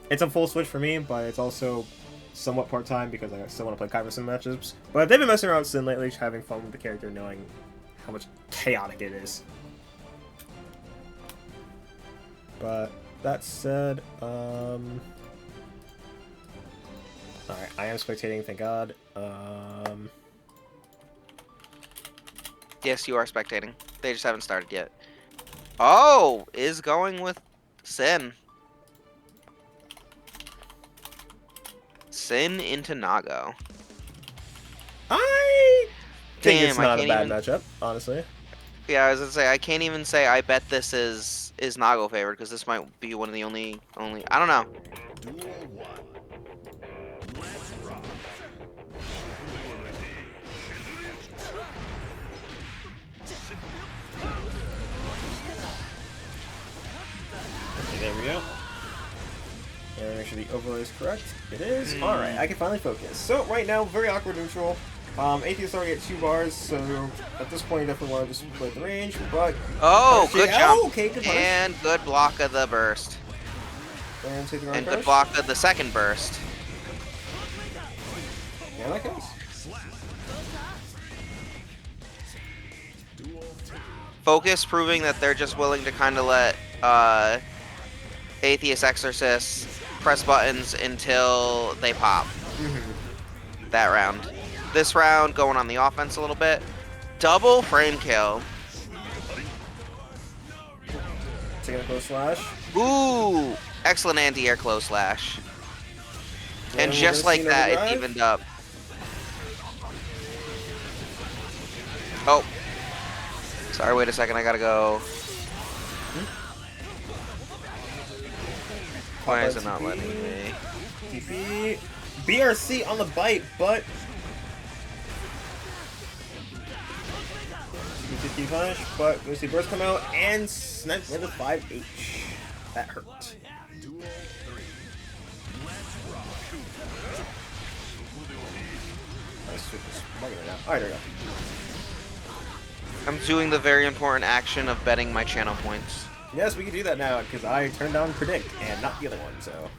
It's a full switch for me, but it's also somewhat part-time because I still want to play Kyber Sin matchups. But they've been messing around with Sin lately, just having fun with the character, knowing how much chaotic it is. But that said, alright, I am spectating, thank God. Yes, you are spectating. They just haven't started yet. Oh, is going with Sin. Sin into Nago. I think Damn, it's I not a can't bad even- matchup, honestly. Yeah, I was gonna say I can't even say I bet this is Nago favored because this might be one of the only I don't know. Duel 1. Let's rock. Okay, there we go. And make sure the overlay is correct. It is. Alright, I can finally focus. So right now, very awkward neutral. Atheist already at 2 bars, so at this point, you definitely want to just play the range, but... Oh, good jump. Oh, okay, good punish. And good block of the burst. And take the round And good crush. block of the second burst. Yeah, that counts. Focus proving that they're just willing to kind of let Atheist Exorcist, press buttons until they pop. That round. This round, going on the offense a little bit. Double frame kill. Taking a close slash. Ooh! Excellent anti-air close slash. And we're just gonna like see an that, it's overdrive. evened up. Oh. Sorry, wait a second, I gotta go. Why is it not letting me? TP. BRC on the bite, but... TP punish, but we see burst come out and snipe with a 5H. That hurt. Duel 3. Let's rock. Nice, just bugging it out. Alright, there we go. I'm doing the very important action of betting my channel points. Yes, we can do that now, because I turned down Predict, and not the other one, so...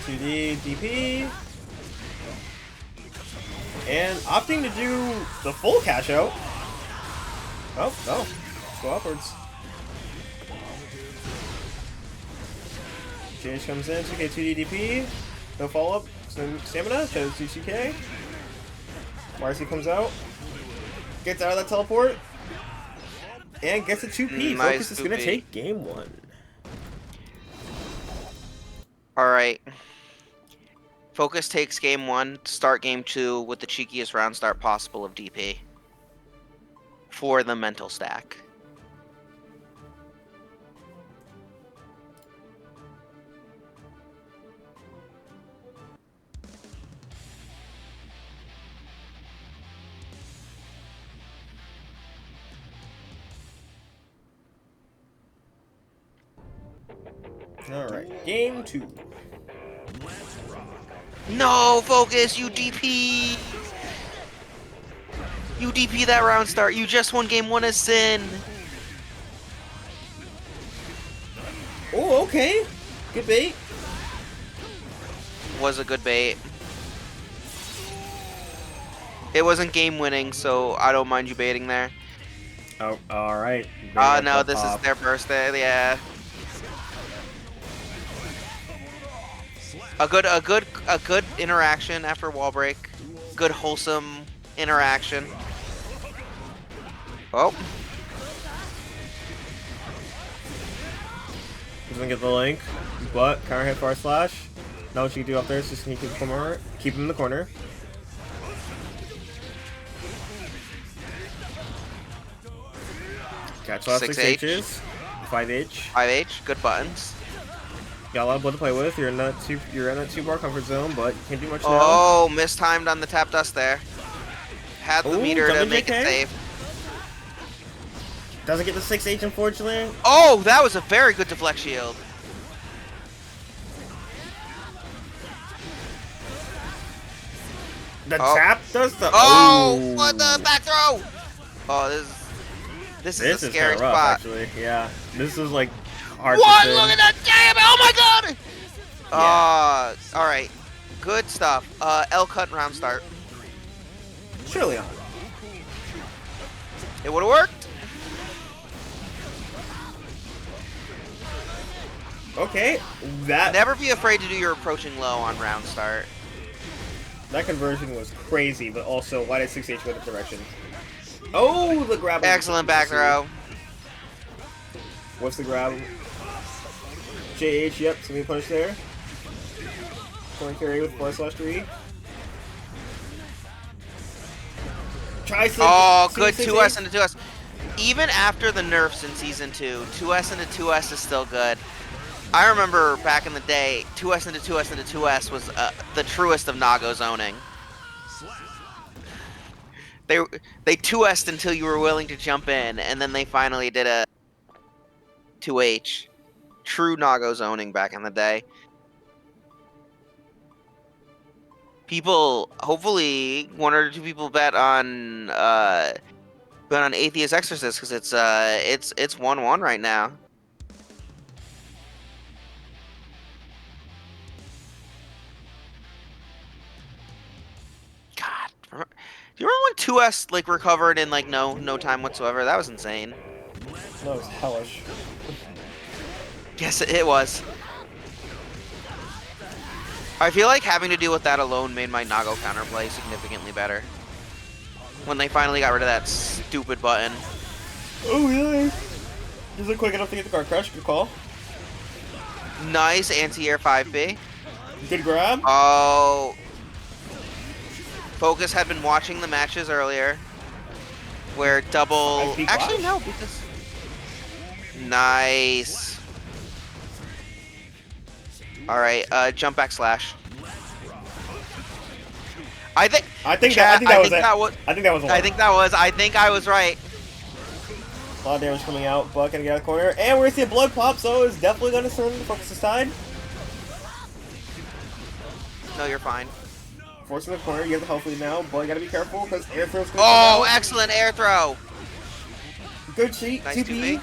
TD, DP... And opting to do the full cash out. Oh, no. Let's go upwards. JH comes in, 2k 2D DP. No follow up. Stamina, shows 2k. Marcy comes out. Gets out of that teleport. And gets a 2P. Nice Focus is going to 2P. take game 1. Alright. Focus takes game 1, start game 2 with the cheekiest round start possible of DP. For the mental stack. Alright, game 2. Let's rock. No, Focus, you DP! You DP that round start. You just won game 1 as Sin. Oh, okay. Good bait. Was a good bait. It wasn't game winning, so I don't mind you baiting there. Oh, alright. No, this is their birthday, yeah. A good interaction after wall break. Good wholesome interaction. Oh. Doesn't get the link, but counter hit forward slash. Now what you can do up there is just sneak in the corner, keep him in the corner. Catch lost 6 6H. H's, 5H. 5H, good buttons. Got a lot of blood to play with. You're in that 2-bar comfort zone, but you can't do much now. Oh, mistimed on the tap dust there. Had the Ooh, meter to jumping make JK. it safe. Doesn't get the 6H unfortunately. Oh, that was a very good deflect shield. The Oh. tap does the. Oh, what the back throw? Oh, this is a scary kinda rough, spot. actually. Yeah, this is like hard. What? To Look say. at that! Damn it! Oh my god! All right, good stuff. L cut round start. Surely on. It would have worked. Okay, that Never be afraid to do your approaching low on round start. that conversion was crazy, but also why did 6H go that direction? Oh, the grab. Excellent back throw. What's the grab? JH, yep, so we punish there. Corner carry with 4/3. Try some. Oh, good 2S into 2S. Even after the nerfs in Season 2, 2S into 2S is still good. I remember back in the day, 2S into 2S into 2S was the truest of Nago zoning. They 2S'd until you were willing to jump in, and then they finally did a 2H. True Nago zoning back in the day. People, hopefully, 1 or 2 people bet on Atheist Exorcist because it's 1-1 right now. God, Do you remember when 2S like recovered in like no time whatsoever? That was insane. That was hellish. Yes, it was. I feel like having to deal with that alone made my Nago counterplay significantly better. When they finally got rid of that stupid button. Oh, really? Is it quick enough to get the card crush? Good call. Nice anti-air 5B. Good grab. Oh. Focus had been watching the matches earlier. Where double... IP Actually, clash? no, because... Nice. Alright, jump back slash. I think that was it. I think I was right. A lot of damage coming out. Buck gonna get out of the corner. And we're gonna see a blood pop, so it's definitely gonna turn the focus aside. No, you're fine. Forcing the corner, you have the health lead now, but you gotta be careful because air throw's gonna Oh, come out. excellent air throw. Good cheat, Nice 2P. 2P.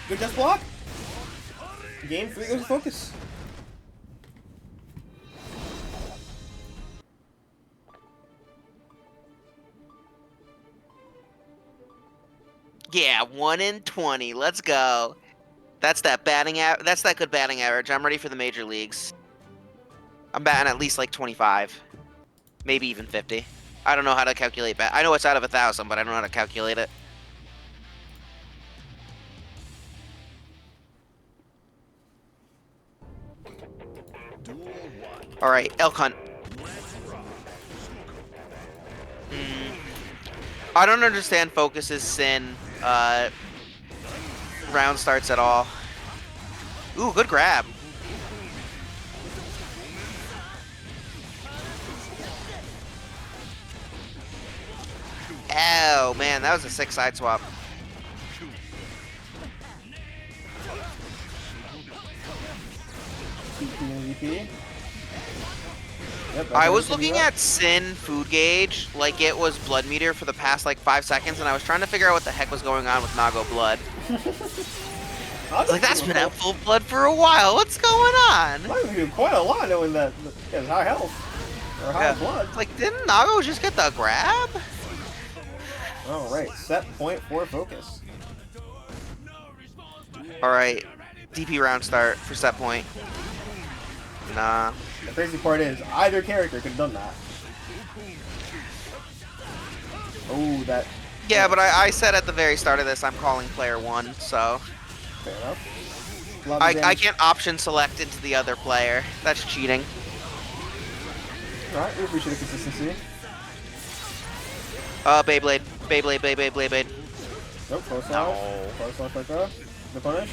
Good just block. Game 3 goes to focus. Yeah, 1 in 20. Let's go. That's that That's that good batting average. I'm ready for the major leagues. I'm batting at least like 25, maybe even 50. I don't know how to calculate bat. I know it's out of 1,000, but I don't know how to calculate it. Duel 1. All right, elk hunt. I don't understand Focus's Sin round starts at all. Ooh, good grab. Oh man, that was a sick side swap. MVP. Yep, I was looking at Sin food gauge like it was blood meter for the past like 5 seconds, and I was trying to figure out what the heck was going on with Nago blood. Like, that's been at full blood for a while. What's going on? I was doing quite a lot knowing that he has high health. Or high blood. It's like, didn't Nago just get the grab? Alright, set point for focus. Alright, DP round start for set point. Nah. The crazy part is, either character could have done that. Oh, that... Yeah, but I said at the very start of this I'm calling player 1, so... Fair enough. A lot of I damage. can't option select into the other player. That's cheating. Alright, we appreciate the consistency. Beyblade. Beyblade. Nope, close No. off. Close off like that. The punish.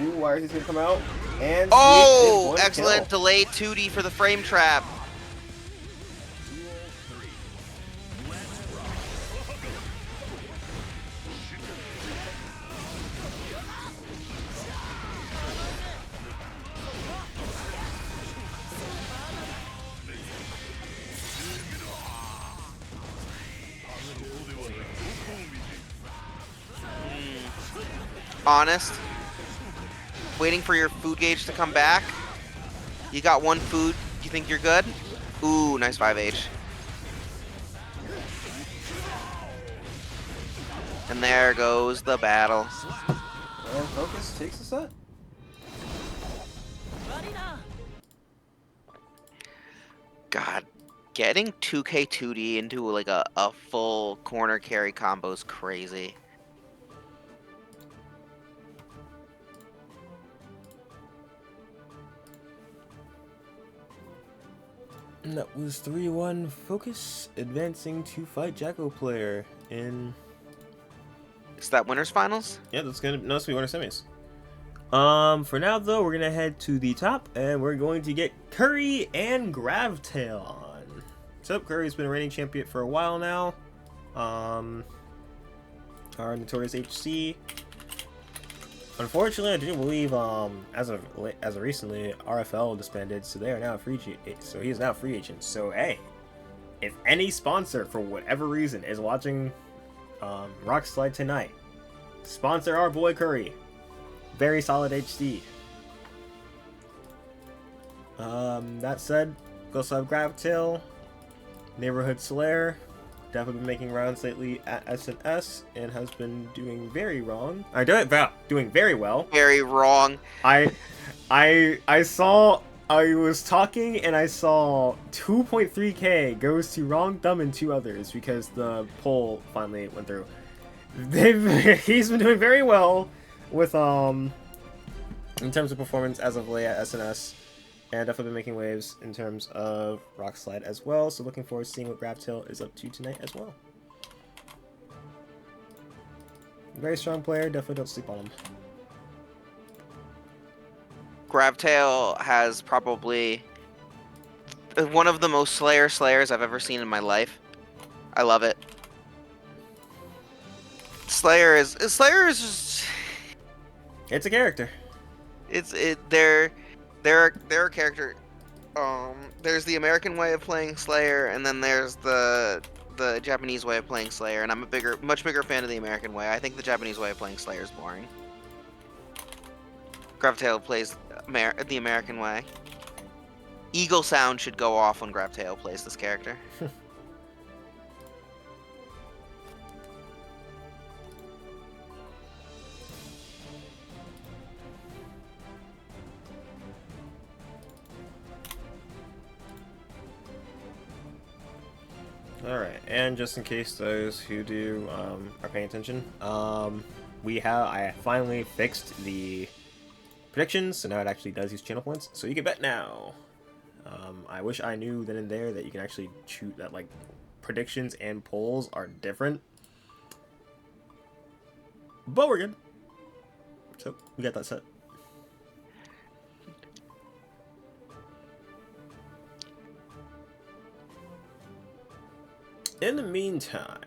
Ooh, wire is gonna come out. And Oh! Sweep is going to Excellent kill. delayed 2D for the frame trap. Honest. Waiting for your food gauge to come back. You got one food. You think you're good? Ooh, nice 5H. And there goes the battle. And focus takes the set. God, getting 2K2D into like a full corner carry combo is crazy. And that was 3-1 focus, advancing to fight Jacko player in... Is that winners finals? Yeah, that's gonna be winner semis. For now though, we're gonna head to the top and we're going to get Curry and Gravtail on. So Curry's been a reigning champion for a while now. Our notorious HC. Unfortunately, I do believe as of recently, RFL disbanded, so they are now so he is now a free agent. So hey, if any sponsor for whatever reason is watching Rock Slide tonight, sponsor our boy Curry. Very solid HC. That said, we also have Gravtail. Neighborhood Slayer. Definitely been making rounds lately at SNS and has been doing very wrong. I doing very well. Very wrong. I was talking and I saw 2.3k goes to Wrong Thumb and 2 others because the poll finally went through. He's been doing very well with in terms of performance as of late at SNS, and definitely been making waves in terms of Rock Slide as well. So looking forward to seeing what Gravtail is up to tonight as well. Very strong player. Definitely don't sleep on him. Gravtail has probably one of the most Slayers I've ever seen in my life. I love it. Slayer is just... It's a character. They're a character. There's the American way of playing Slayer, and then there's the Japanese way of playing Slayer, and I'm a much bigger fan of the American way. I think the Japanese way of playing Slayer is boring. Gravtail plays the American way. Eagle sound should go off when Gravtail plays this character. Alright, and just in case those who do are paying attention, I finally fixed the predictions, so now it actually does use channel points, so you can bet now. I wish I knew then and there that you can actually choose that, like, predictions and polls are different. But we're good. So, we got that set. In the meantime,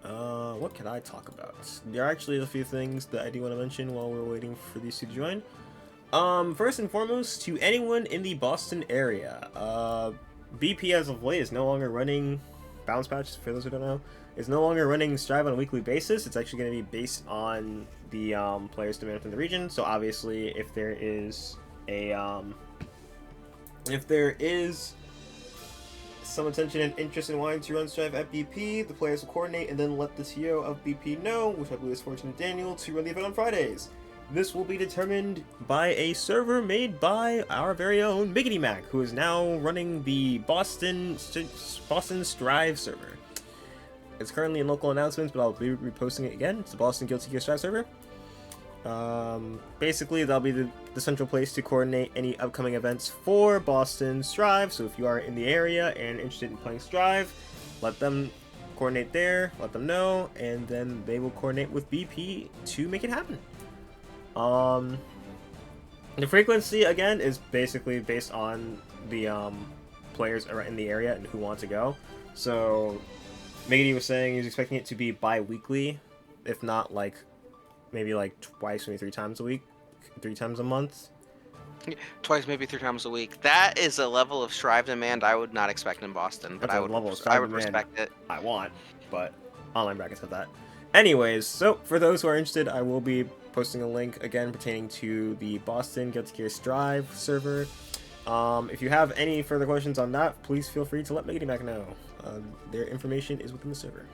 what can I talk about? There are actually a few things that I do want to mention while we're waiting for these to join. First and foremost, to anyone in the Boston area, BP as of late is no longer running Bounce Patch, for those who don't know, is no longer running Strive on a weekly basis. It's actually going to be based on the players' demand from the region. So obviously, if there is some attention and interest in wanting to run Strive at BP, the players will coordinate and then let the TO of BP know, which I believe is Fortune Daniel, to run the event on Fridays. This will be determined by a server made by our very own Miggity Mac, who is now running the Boston Strive server. It's currently in local announcements, but I'll be reposting it again. It's the Boston Guilty Gear Strive server. Basically, that'll be the central place to coordinate any upcoming events for Boston Strive. So if you are in the area and interested in playing Strive, let them coordinate there, let them know, and then they will coordinate with BP to make it happen. The frequency, again, is basically based on the players in the area and who want to go. So Miggity was saying he was expecting it to be bi-weekly, if not like maybe like twice, maybe 3 times a week, 3 times a month. Twice, maybe 3 times a week. That is a level of Strive demand I would not expect in Boston, but I would respect it. I want, but online brackets have that. Anyways, so for those who are interested, I will be posting a link again pertaining to the Boston Guilty Gear Strive server. If you have any further questions on that, please feel free to let Miggity Mac know. Their information is within the server.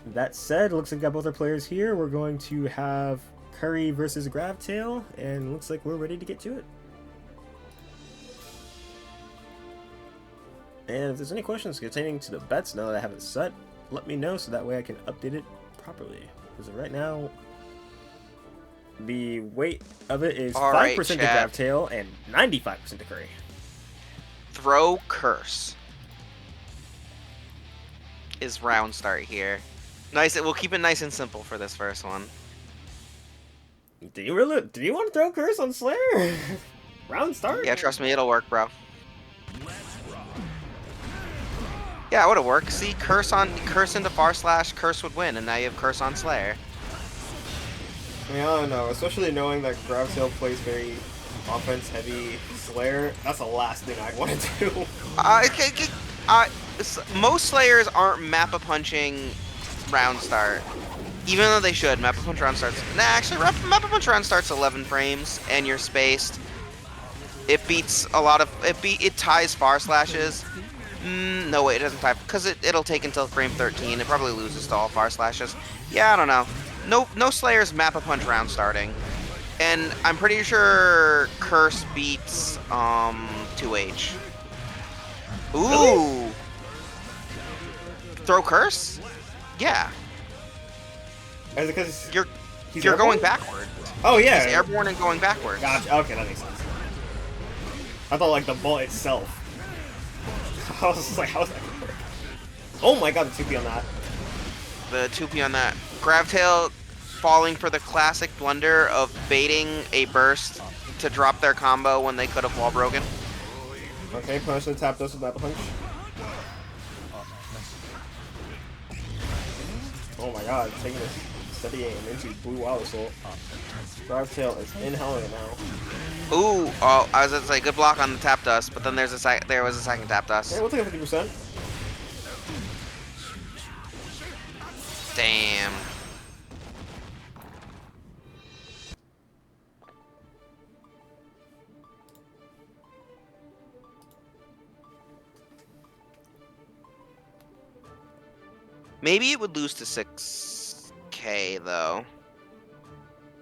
That said, looks like we got both our players here. We're going to have Curry versus Gravtail, and looks like we're ready to get to it. And if there's any questions pertaining to the bets now that I have it set, let me know so that way I can update it properly. Because right now, the weight of it is 5% to Gravtail and 95% to Curry. Throw Curse is round start here. Nice. We'll keep it nice and simple for this first one. Do you want to throw Curse on Slayer? Round start? Yeah, trust me, it'll work, bro. Yeah, it would've worked. See, Curse into Far Slash, Curse would win, and now you have Curse on Slayer. I mean, I don't know, especially knowing that Gravtail plays very offense-heavy Slayer, that's the last thing I want to do. Most Slayers aren't Mappa-punching round start. Even though they should. Mappa-punch round starts... Nah, actually, Mappa-punch round starts 11 frames, and you're spaced. It beats a lot of... It ties Far Slashes. No, wait, it doesn't type because it'll take until frame 13. It probably loses to all far slashes. Yeah, I don't know. No Slayers map a punch round starting, and I'm pretty sure Curse beats 2H. Ooh. Really? Throw Curse? Yeah. Is it because You're he's you're airborne? going backward. Oh yeah. He's airborne and going backwards. Gotcha. Okay, that makes sense. I thought like the bullet itself. I was just like, how's that gonna work? Oh my god, the 2P on that. The 2P on that. Gravtail falling for the classic blunder of baiting a burst to drop their combo when they could have wall broken. Okay, punish the tap dose with Map Punch. Oh my god, taking a steady aim into Blue Wild Soul. Gravtail is inhaling it now. Ooh, oh, I was gonna say good block on the tap dust, but then there was a second tap dust. Yeah, we'll take a 50%. Damn. Maybe it would lose to 6k though.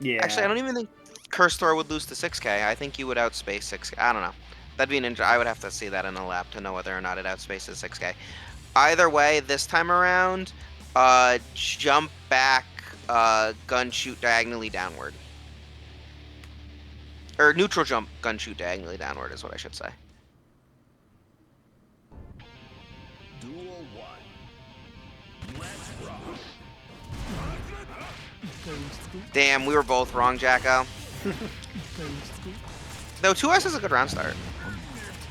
Yeah. Actually, I don't even think Curse Throw would lose to 6k. I think you would outspace 6k. I don't know. That'd be an I would have to see that in a lab to know whether or not it outspaces 6k. Either way, this time around, jump back, gun shoot diagonally downward. Or neutral jump, gun shoot diagonally downward is what I should say. Duel 1. Let's rock. Damn, we were both wrong, Jacko. Though 2S is a good round start.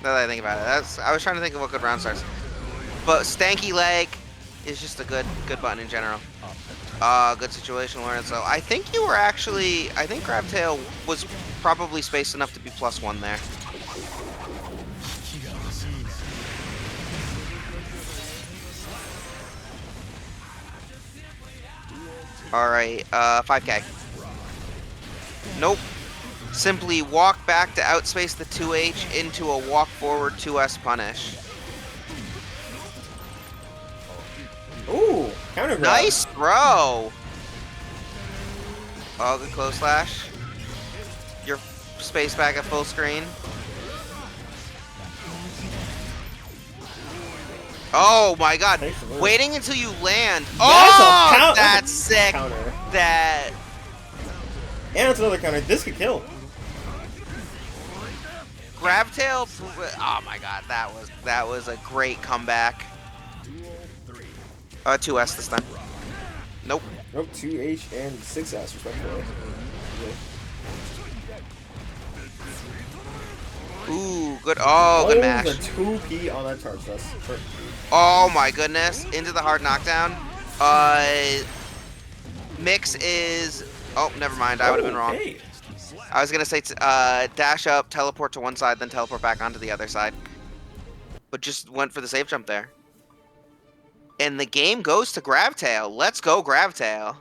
Now that I think about it, I was trying to think of what good round starts. But Stanky Leg is just a good button in general. Good situational awareness. So I think you were actually, I think Gravtail was probably spaced enough to be +1 there. All right, 5k. Nope. Simply walk back to outspace the 2H into a walk forward 2S punish. Ooh, counter grab. Nice throw. Oh, good close slash. Your space back at full screen. Oh my god. Thanks for that. Waiting until you land. That's Oh, a that's sick. Counter. That. And it's another counter. This could kill. Gravtail. Oh my god, that was a great comeback. 2S this time. Nope. Nope, 2H and 6S respectively. Ooh, good. Oh, good mash. The 2P on that charge dust. Oh my goodness. Into the hard knockdown. Mix is... Oh, never mind. I would have been wrong. Okay. I was going to say dash up, teleport to one side, then teleport back onto the other side. But just went for the safe jump there. And the game goes to Gravtail. Let's go, Gravtail.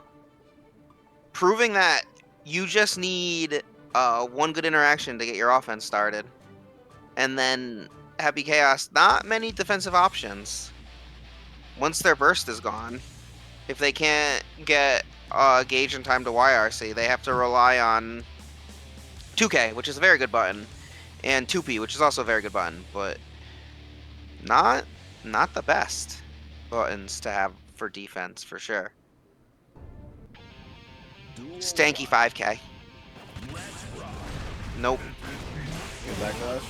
Proving that you just need one good interaction to get your offense started. And then Happy Chaos, not many defensive options. Once their burst is gone, if they can't get Gauge in time to YRC, they have to rely on 2K, which is a very good button, and 2P, which is also a very good button, but not the best buttons to have for defense, for sure. Stanky 5K. Nope. Good backlash.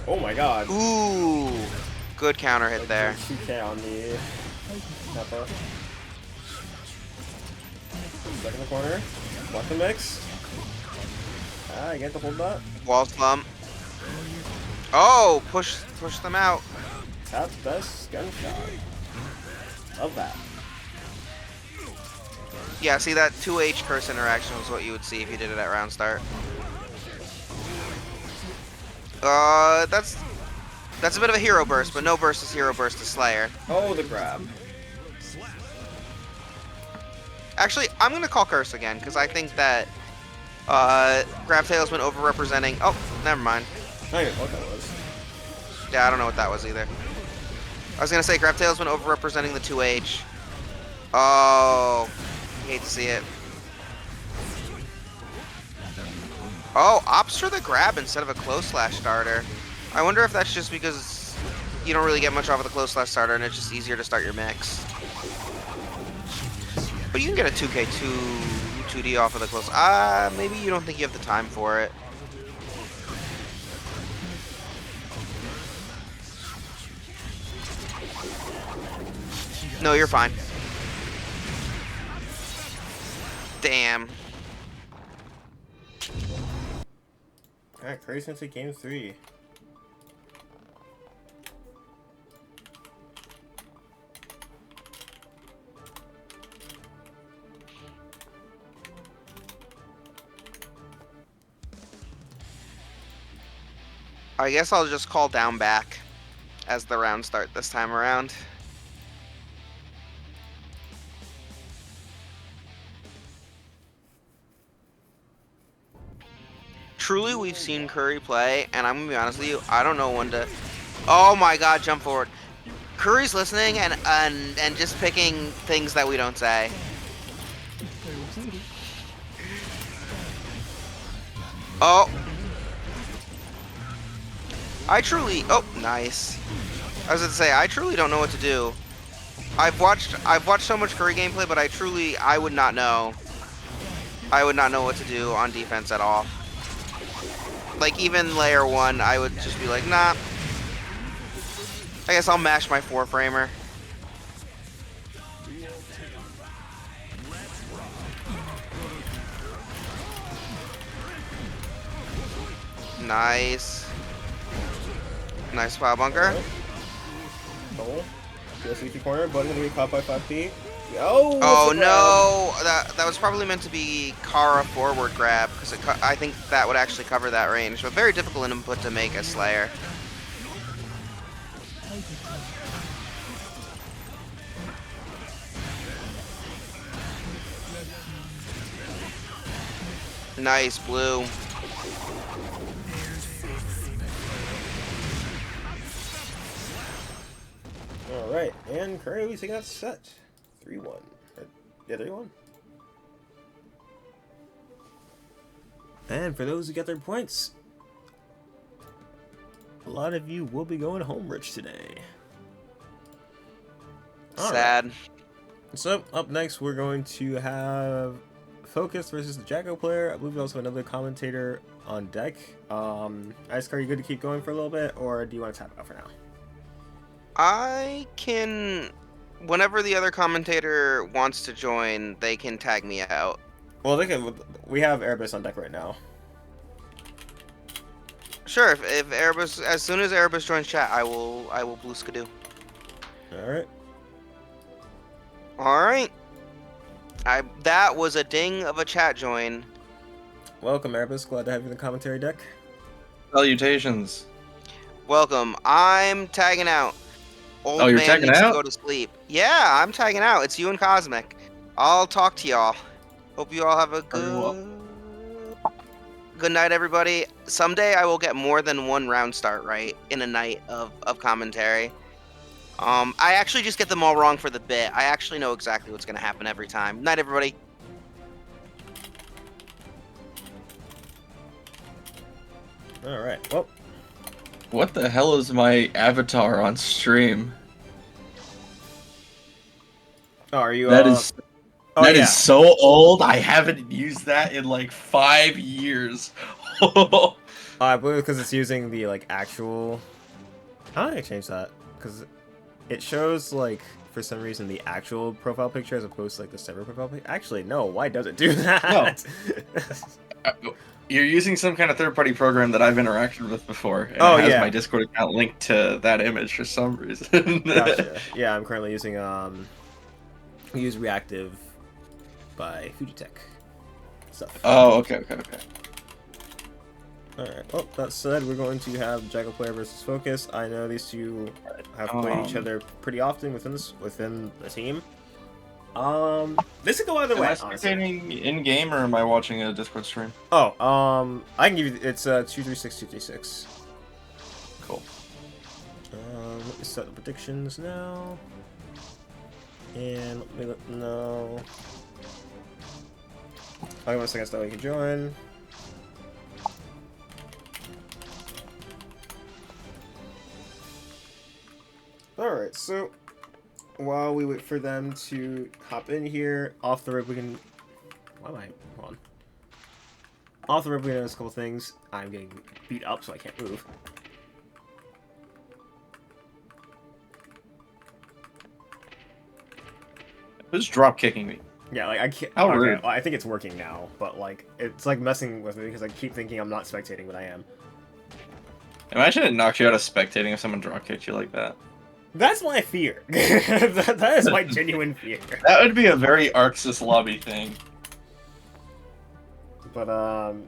Oh my god. Ooh, good counter hit there. 2K on the Nappa. Stuck in the corner. Block the mix. Ah, I get to hold that. Wall slump. Oh, push them out. Tap best gunshot. Love that. Yeah, see that 2H curse interaction was what you would see if you did it at round start. That's a bit of a hero burst, but no burst is hero burst to Slayer. Oh, the grab. Actually, I'm gonna call curse again because I think that Gravtail's been overrepresenting. Oh, never mind. I don't know what that was. Yeah, I don't know what that was either. I was gonna say Grabtail's been overrepresenting the 2H. Oh, hate to see it. Oh, opts for the grab instead of a close slash starter. I wonder if that's just because you don't really get much off of the close slash starter and it's just easier to start your mix. But you can get a 2D off of the close. Maybe you don't think you have the time for it. No, you're fine. Damn. Alright, Crazy into game 3. I guess I'll just call down back as the round start this time around. Truly, we've seen Curry play, and I'm gonna be honest with you, I don't know when to. Oh my God, jump forward! Curry's listening and just picking things that we don't say. Oh, Oh, nice. I was gonna say I truly don't know what to do. I've watched so much Curry gameplay, but I would not know. I would not know what to do on defense at all. Like, even layer 1, I would just be like, nah. I guess I'll mash my 4-framer. Nice. Nice pile bunker. Cool. PSVP corner, but gonna be caught by 5P. Oh! Oh no! That was probably meant to be Kara forward grab, because I think that would actually cover that range. But very difficult input to make a Slayer. Nice blue. Alright, and Curry we taking that set. 3-1. Yeah, 3-1. And for those who get their points, a lot of you will be going home rich today. Sad. Right. So, up next, we're going to have Focus versus the Jacko player. I believe we also have another commentator on deck. Ice, are you good to keep going for a little bit, or do you want to tap out for now? I can... Whenever the other commentator wants to join, they can tag me out. Well, they can. We have Erebus on deck right now. Sure, if Erebus, as soon as Erebus joins chat, I will blue skidoo. Alright. Alright. That was a ding of a chat join. Welcome, Erebus. Glad to have you in the commentary deck. Salutations. Welcome. I'm tagging out. Old you're man tagging needs out? to go to sleep. Yeah, I'm tagging out. It's you and Cosmic. I'll talk to y'all. Hope you all have a good night, everybody. Someday I will get more than one round start right in a night of commentary. I actually just get them all wrong for the bit. I actually know exactly what's going to happen every time. Night, everybody. Alright, well. What the hell is my avatar on stream? Oh, are you, That is Oh, that yeah. is so old. I haven't used that in like 5 years. I believe because it's using the, like, actual... How did I change that? Because it shows, like, for some reason, the actual profile picture as opposed to, like, the server profile picture. Actually, no. Why does it do that? No. You're using some kind of third-party program that I've interacted with before, and Oh, it has yeah. my Discord account linked to that image for some reason. Gotcha. Yeah, I'm currently using, we use Reactive by Fujitech stuff. Oh, okay. Alright, well, that said, we're going to have Jacko player versus Focus. I know these two have played each other pretty often within the team. This could go either Am way, I honestly. spectating in-game, or am I watching a Discord stream? Oh, I can give you, it's 236236. Cool. Let me set the predictions now. And let me let them know. I want a second so you can join. Alright, so while we wait for them to hop in here, off the rip we can... Why am I... Hold on. Off the rip we can notice a couple things. I'm getting beat up so I can't move. Who's drop kicking me? Yeah, like I can't... How okay, rude. well, I think it's working now, but like, it's like messing with me because I keep thinking I'm not spectating, but I am. Imagine it knocks you out of spectating if someone drop kicked you like that. That's my fear. that is my genuine fear. That would be a very Arxis lobby thing. But,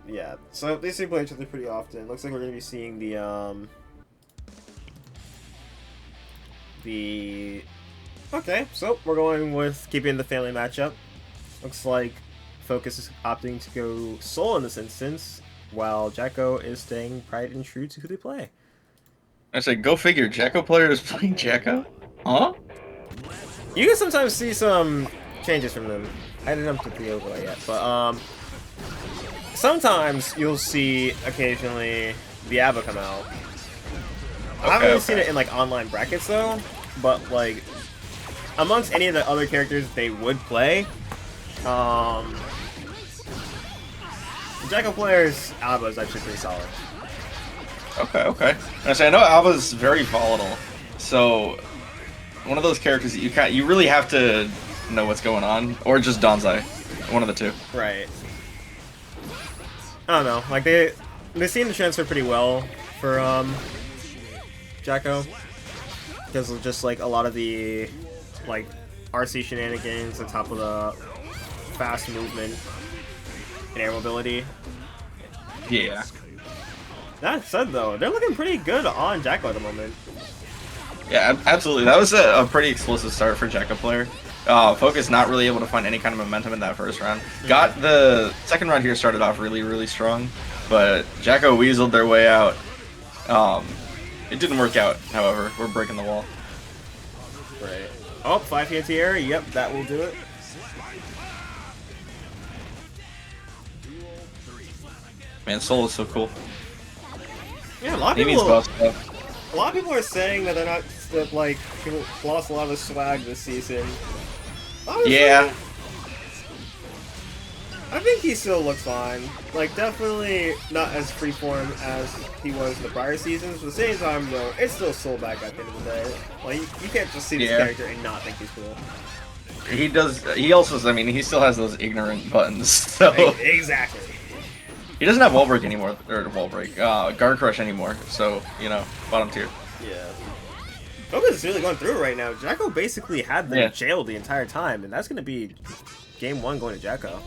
yeah. So, they see play each other pretty often. Looks like we're going to be seeing the... Okay, so we're going with keeping the family matchup. Looks like Focus is opting to go Soul in this instance, while Jacko is staying tried and true to who they play. I said, go figure. Jacko player is playing Jacko? Huh? You can sometimes see some changes from them. I didn't update the overlay yet, but, sometimes you'll see occasionally the Abba come out. I haven't really seen it in like online brackets though, but like amongst any of the other characters they would play, the Jacko player's Abba is actually pretty solid. Okay. And I say, I know Alba's very volatile, so one of those characters that you really have to know what's going on, or just Danzai, one of the two. Right. I don't know, like they seem to transfer pretty well for Jacko, because of just like a lot of the like RC shenanigans on top of the fast movement and air mobility. Yeah. That said though, they're looking pretty good on Jacko at the moment. Yeah, absolutely. That was a pretty explosive start for Jacko player. Focus not really able to find any kind of momentum in that first round. Got the second round here started off really, really strong, but Jacko weaseled their way out. It didn't work out, however. We're breaking the wall. Right. Oh, 5 anti-air. Yep, that will do it. Man, Soul is so cool. Yeah, a lot of He means people. buff stuff. A lot of people are saying that they're not that like people lost a lot of the swag this season. Honestly, Yeah. I think he still looks fine. Like, definitely not as freeform as he was in the prior seasons. But at the same time, though, it's still Soulback at the end of the day. Like, you can't just see this Yeah. character and not think he's cool. He does. He also, I mean, he still has those ignorant buttons. So Exactly. he doesn't have wall break anymore, or wall break, guard crush anymore. So you know, bottom tier. Yeah. Focus is really going through it right now. Jacko basically had them Yeah. jailed the entire time, and that's going to be game 1 going to Jacko.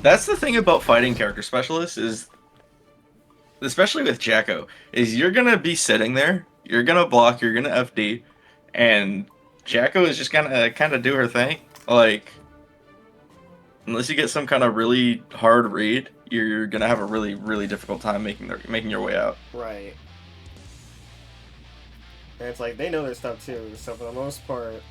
That's the thing about fighting character specialists is, especially with Jacko, is you're gonna be sitting there, you're gonna block, you're gonna FD, and Jacko is just gonna kind of do her thing. Like, unless you get some kind of really hard read, you're gonna have a really, really difficult time making your way out. Right. And it's like, they know their stuff too, so for the most part,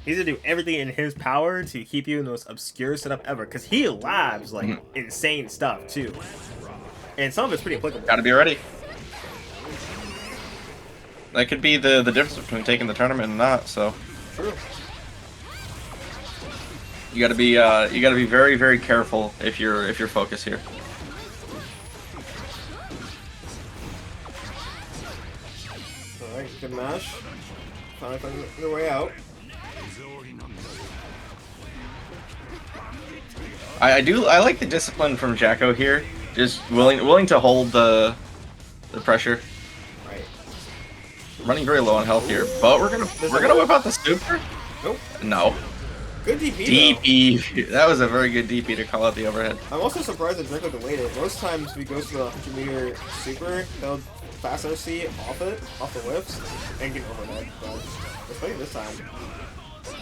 he's gonna do everything in his power to keep you in the most obscure setup ever, because he labs, like, insane stuff too. And some of it's pretty applicable. Gotta be ready. That could be the difference between taking the tournament and not. So True. you gotta be very, very careful if you're focused here. Alright, good mash. Finally finding their way out. I like the discipline from Jacko here. Just willing to hold the pressure. Right. Running very low on health here, but we're gonna whip out the super. Nope. No. Good DP, though. DP. That was a very good DP to call out the overhead. I'm also surprised that Jacko delayed it. Most times if he goes to the 100-meter super, they'll fast RC off the whips, and get overhead. But especially this time.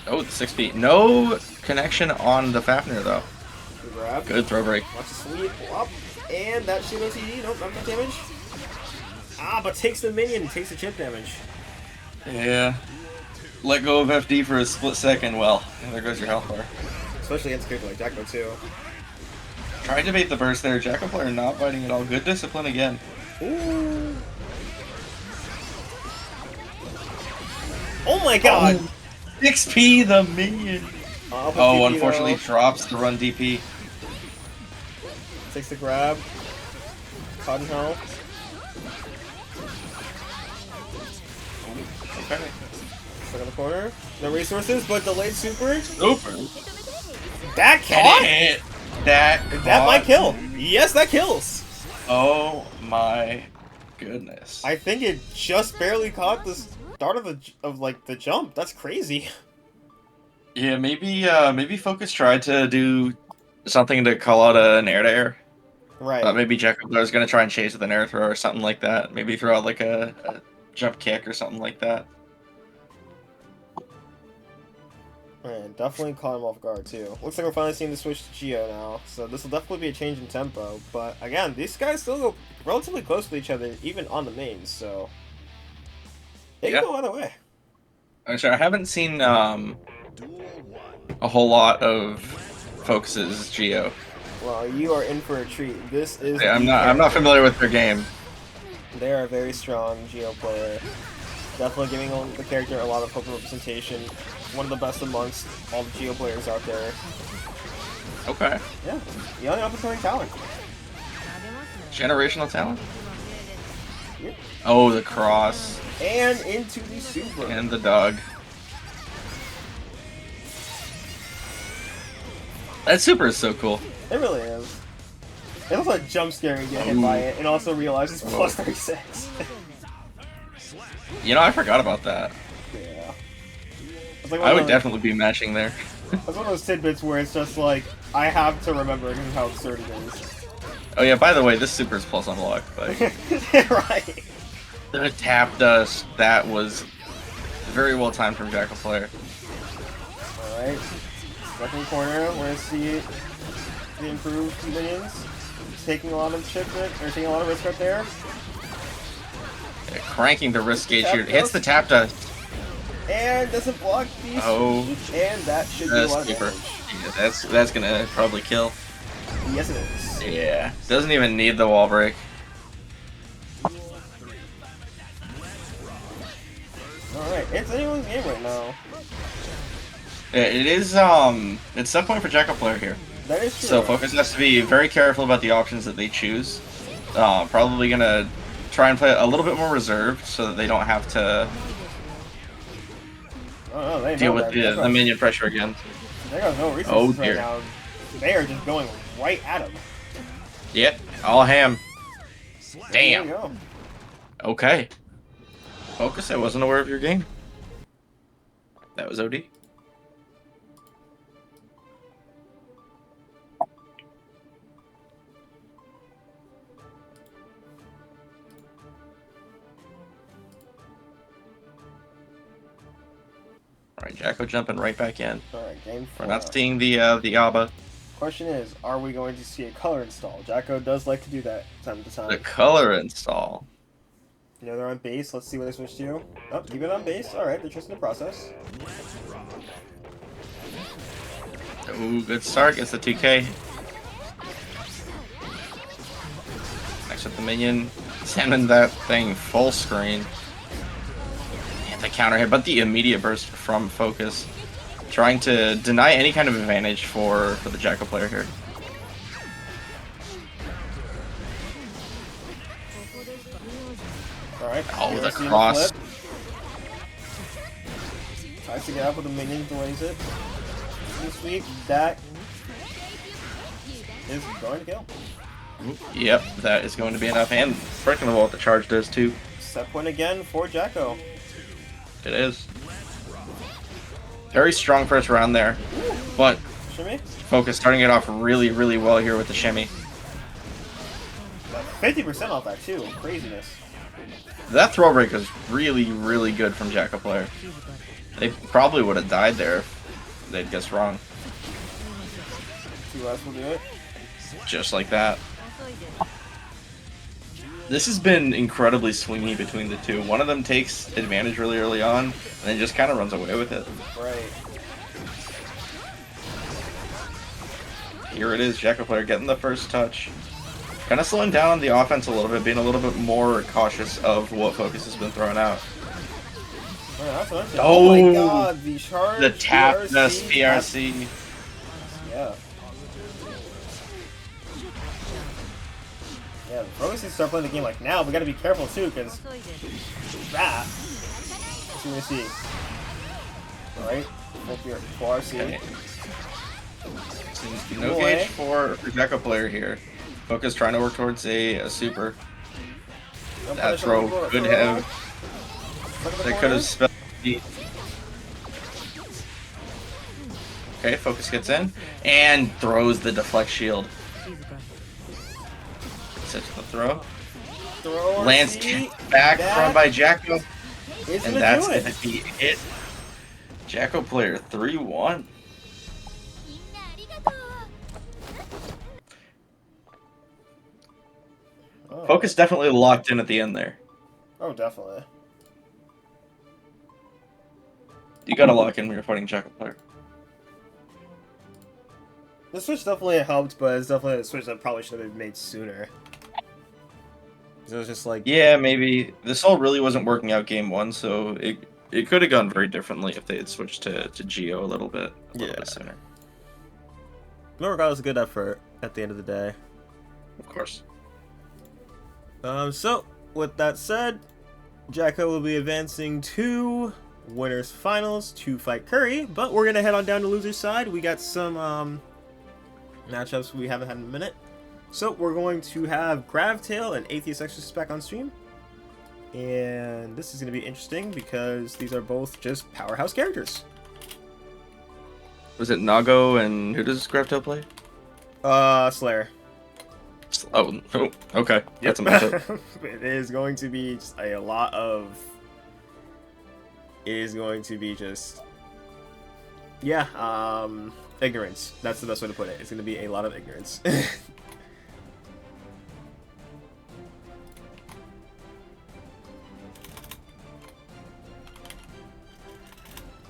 Oh, the 6 feet. No connection on the Fafnir though. Good grab. Good throw break. Watch the sweep up, and that shield OTD. Nope, not enough damage. Ah, but takes the minion, takes the chip damage. Yeah. Let go of FD for a split second. Well, there goes your health bar. Especially against a character like Jacko too. Tried to bait the burst there. Jacko player not biting at all. Good discipline again. Ooh. Oh my god! 6p the minion. Up with Oh, DP unfortunately though. drops the run DP. Takes the grab. Cotton health. Okay. Stuck in the corner. No resources, but delayed super. Super. That caught? That That might caught. kill. Yes, that kills. Oh my goodness. I think it just barely caught the start of the jump. That's crazy. Yeah, maybe Focus tried to do something to call out an air to air. Right. Maybe Jacko was gonna try and chase with an air throw or something like that. Maybe throw out like a jump kick or something like that. Man, definitely caught him off guard too. Looks like we're finally seeing the switch to Geo now, so this will definitely be a change in tempo. But again, these guys still go relatively close to each other, even on the mains, so they Yeah. can go either way. I'm sorry, I haven't seen Duel 1. a whole lot of Focus's Geo. Well, you are in for a treat. This is. Yeah, I'm the not character. familiar with their game. They are a very strong Geo player. Definitely giving the character a lot of Pokemon representation. One of the best amongst all the Geo players out there. Okay. Yeah, young up-and-coming talent. Generational talent. Yep. Oh, the cross And into the super. and the dog. That super is so cool. It really is. It also a jump scare when you get hit by it, and also realize it's plus 36. You know, I forgot about that. Yeah. It's like I one would of definitely be matching there. It's one of those tidbits where it's just like, I have to remember because of how absurd it is. Oh yeah, by the way, this super is plus unlock. Like, Right. the tap dust, that was very well timed from Jackal player. Alright. Second corner, where see the improved minions. Taking a lot of taking a lot of risk right there. Yeah, cranking the risk gauge Tap here. Hits dust. the tap dust. And doesn't block the Oh. and that should be a That's lot of super. damage. Yeah, that's gonna probably kill. Yes it is. Yeah. Doesn't even need the wall break. Alright, it's anyone's game right now. Yeah, it is it's some point for Jackal player here. That is true. So Focus has to be very careful about the options that they choose. Probably gonna try and play a little bit more reserved so that they don't have to Oh, they deal know with that. the minion pressure again. They got no resources Oh, right dear. now. They are just going right at him. Yep, all ham. There you Damn. go. Okay. Focus, I wasn't aware of your game. That was OD. Alright, Jacko jumping right back in. Alright, game We're 4. not seeing the ABBA. Question is, are we going to see a color install? Jacko does like to do that time to time. The color install. You know, they're on base. Let's see what they switch to. Oh, keep it on base. Alright, they're trusting the process. Ooh, good start. Gets the 2K. Next with the minion. Sending that thing full screen. And the counter hit, but the immediate burst from Focus. Trying to deny any kind of advantage for the Jacko player here. Alright. Oh, here the we see cross. flip. Tries to get up with the minion, delays it. This week, that is going to kill. Yep, that is going to be enough. And breaking the wall with the charge does too. Set point again for Jacko. It is. Very strong first round there. But Shimmy? Focus starting it off really, really well here with the shimmy. 50% off that too. Craziness. That throw break was really, really good from Jacko player. They probably would have died there if they'd guessed wrong. 2S will do it. Just like that. This has been incredibly swingy between the two. One of them takes advantage really early on, and then just kind of runs away with it. Right. Here it is, Jacko player getting the first touch. Kind of slowing down on the offense a little bit, being a little bit more cautious of what Focus has been throwing out. Oh, that's what I'm saying. Oh, Oh my god, the charge. The tap, the PRC. PRC. Yeah. Yeah, Focus needs to start playing the game like now. We gotta be careful too, because that. Let's see what we see. Alright, full RC. Okay. No gauge for Jacko player here. Focus trying to work towards a super. No That punish throw on the floor. could Throw have. Look at the That could corner. have spelled the. Okay, Focus gets in and throws the deflect shield. Sets the throw. Throw Lance RC. back That from by Jacko. is And gonna that's do going it. to be it. Jacko player 3-1. Oh. Focus definitely locked in at the end there. Oh, definitely. You gotta lock in when you're fighting Jacko player. The switch definitely helped, but it's definitely a switch that probably should have been made sooner. It was just like, Yeah, maybe. This all really wasn't working out game one, so it could have gone very differently if they had switched to Geo a little bit sooner. no, regardless, a good effort at the end of the day. Of course. So, with that said, Jacko will be advancing to winners finals to fight Curry, but we're gonna head on down to loser's side. We got some matchups we haven't had in a minute. So we're going to have Gravtail and Atheist Exorcist back on stream. And this is going to be interesting because these are both just powerhouse characters. Was it Nago and who does Gravtail play? Slayer. Oh, okay. That's a matchup. It is going to be just a lot of... It is going to be just... Yeah, ignorance. That's the best way to put it. It's going to be a lot of ignorance.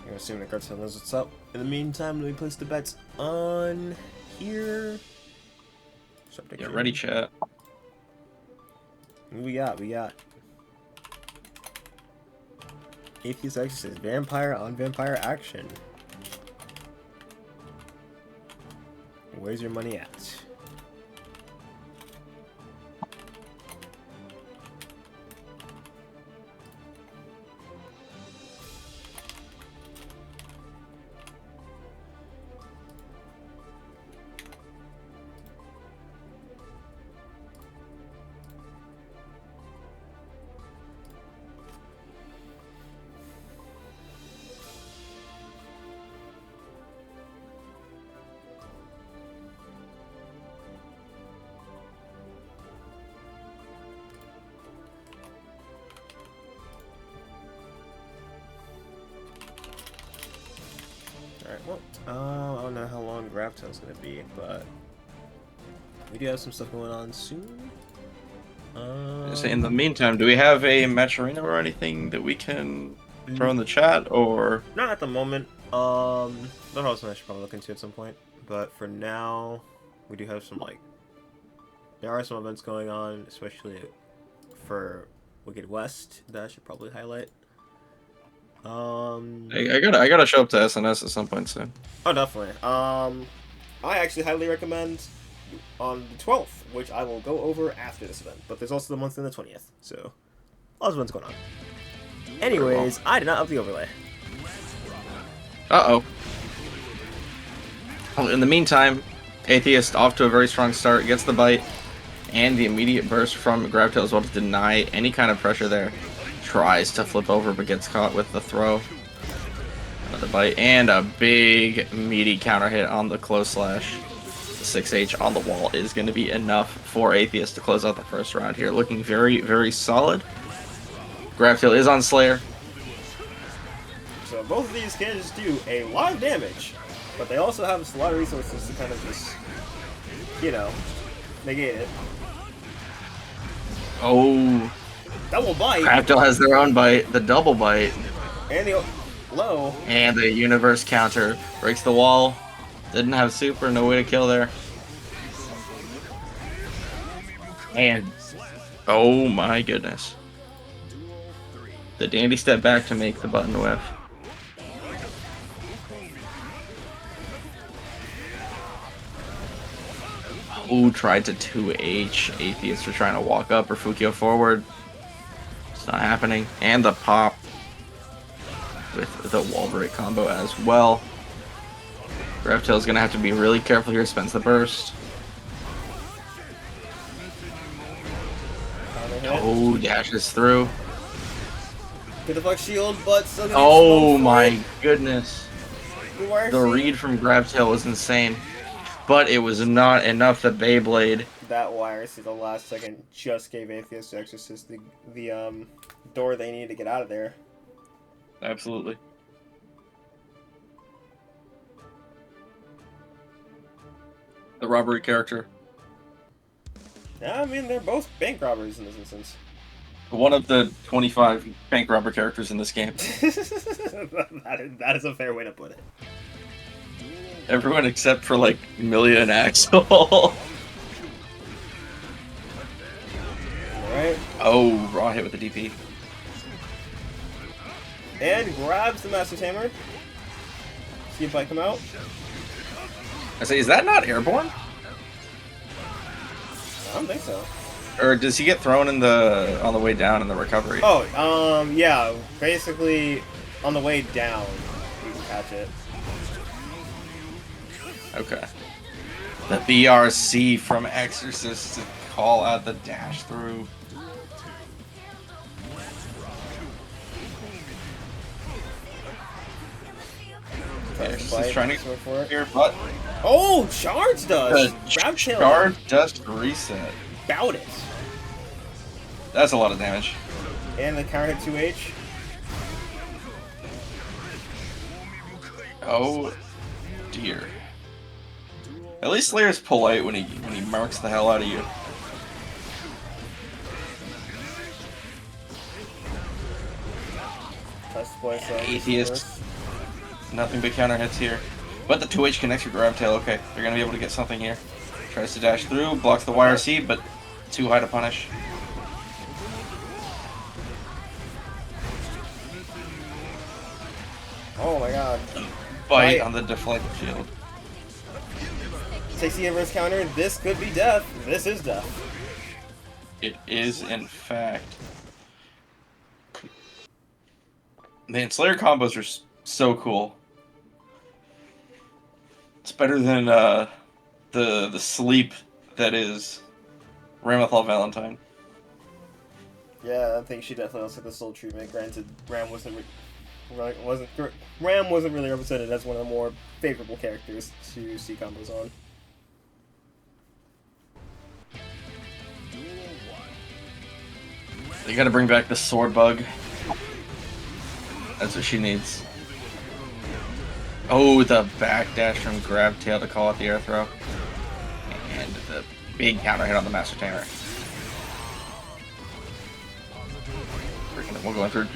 I'm assuming that Gravtail knows what's up. In the meantime, let me place the bets on here. Get ready, chat. What we got? Atheist Exorcist, vampire on vampire action. Where's your money at? Alright, well, I don't know how long Gravtail's gonna be, but we do have some stuff going on soon. So in the meantime, do we have a match arena or anything that we can throw in the chat, or? Not at the moment. That also I should probably look into at some point. But for now, we do have some, like, there are some events going on, especially for Wicked West that I should probably highlight. I gotta show up to SNS at some point soon. Oh, definitely. I actually highly recommend on the 12th, which I will go over after this event. But there's also the month in the 20th, so lots of events going on. Anyways, I did not up the overlay. Uh-oh. Well, in the meantime, Atheist off to a very strong start, gets the bite, and the immediate burst from Gravtail as well to deny any kind of pressure there. Tries to flip over, but gets caught with the throw. Another bite, and a big, meaty counter hit on the close slash. The 6H on the wall is going to be enough for Atheist to close out the first round here. Looking very, very solid. Gravtail is on Slayer. So both of these can just do a lot of damage, but they also have a lot of resources to kind of just, you know, negate it. Oh, Double bite. Graptail has their own bite, the double bite, And the low. and the universe counter breaks the wall. Didn't have super, no way to kill there. And oh my goodness, the dandy step back to make the button whiff. Ooh, tried to 2H. Atheist for trying to walk up or Fukio forward. It's not happening. And the pop with the wall break combo as well. Graptail's gonna have to be really careful here. Spends the burst. Oh, dashes through. Good deflect shield, but still gonna Oh explode for my it. goodness. Blue wire The seed. read from Graptail was insane. But it was not enough that Beyblade. That wire seed, the last second, just gave Atheist Exorcist the door they needed to get out of there. Absolutely. The robbery character. Yeah, I mean, they're both bank robbers in this instance. One of the 25 bank robber characters in this game. that is a fair way to put it. Everyone except for like Milia and Axel. Alright. Oh, raw hit with the DP. And grabs the Master's Hammer. See if I come out. I say, is that not airborne? I don't think so. Or does he get thrown in on the way down in the recovery? Oh, yeah. Basically, on the way down, you can catch it. Okay. The BRC from Exorcist to call out the dash through. Okay, she's trying to Go for it. here, but Oh, charge does. the Grab tail. charge just reset. Bout it. That's a lot of damage. And the counter hit 2H. Oh dear. At least Slayer's polite when he marks the hell out of you. Touch place. Atheist. Nothing but counter hits here. But the 2H connects your grab tail. Okay, they're gonna be able to get something here. Tries to dash through, blocks the wire seed, but too high to punish. Oh my god. Bite Right. on the deflect shield. Takes the inverse counter. This could be death. This is death. It is, in fact. Man, Slayer combos are so cool. It's better than the sleep that is Ramethal Valentine. Yeah, I think she definitely also took the soul treatment. Granted, Ram wasn't really represented as one of the more favorable characters to see combos on. They gotta bring back the sword bug. That's what she needs. Oh, the backdash from Grab Tail to call out the air throw. And the big counter hit on the Master Tamer. We're going through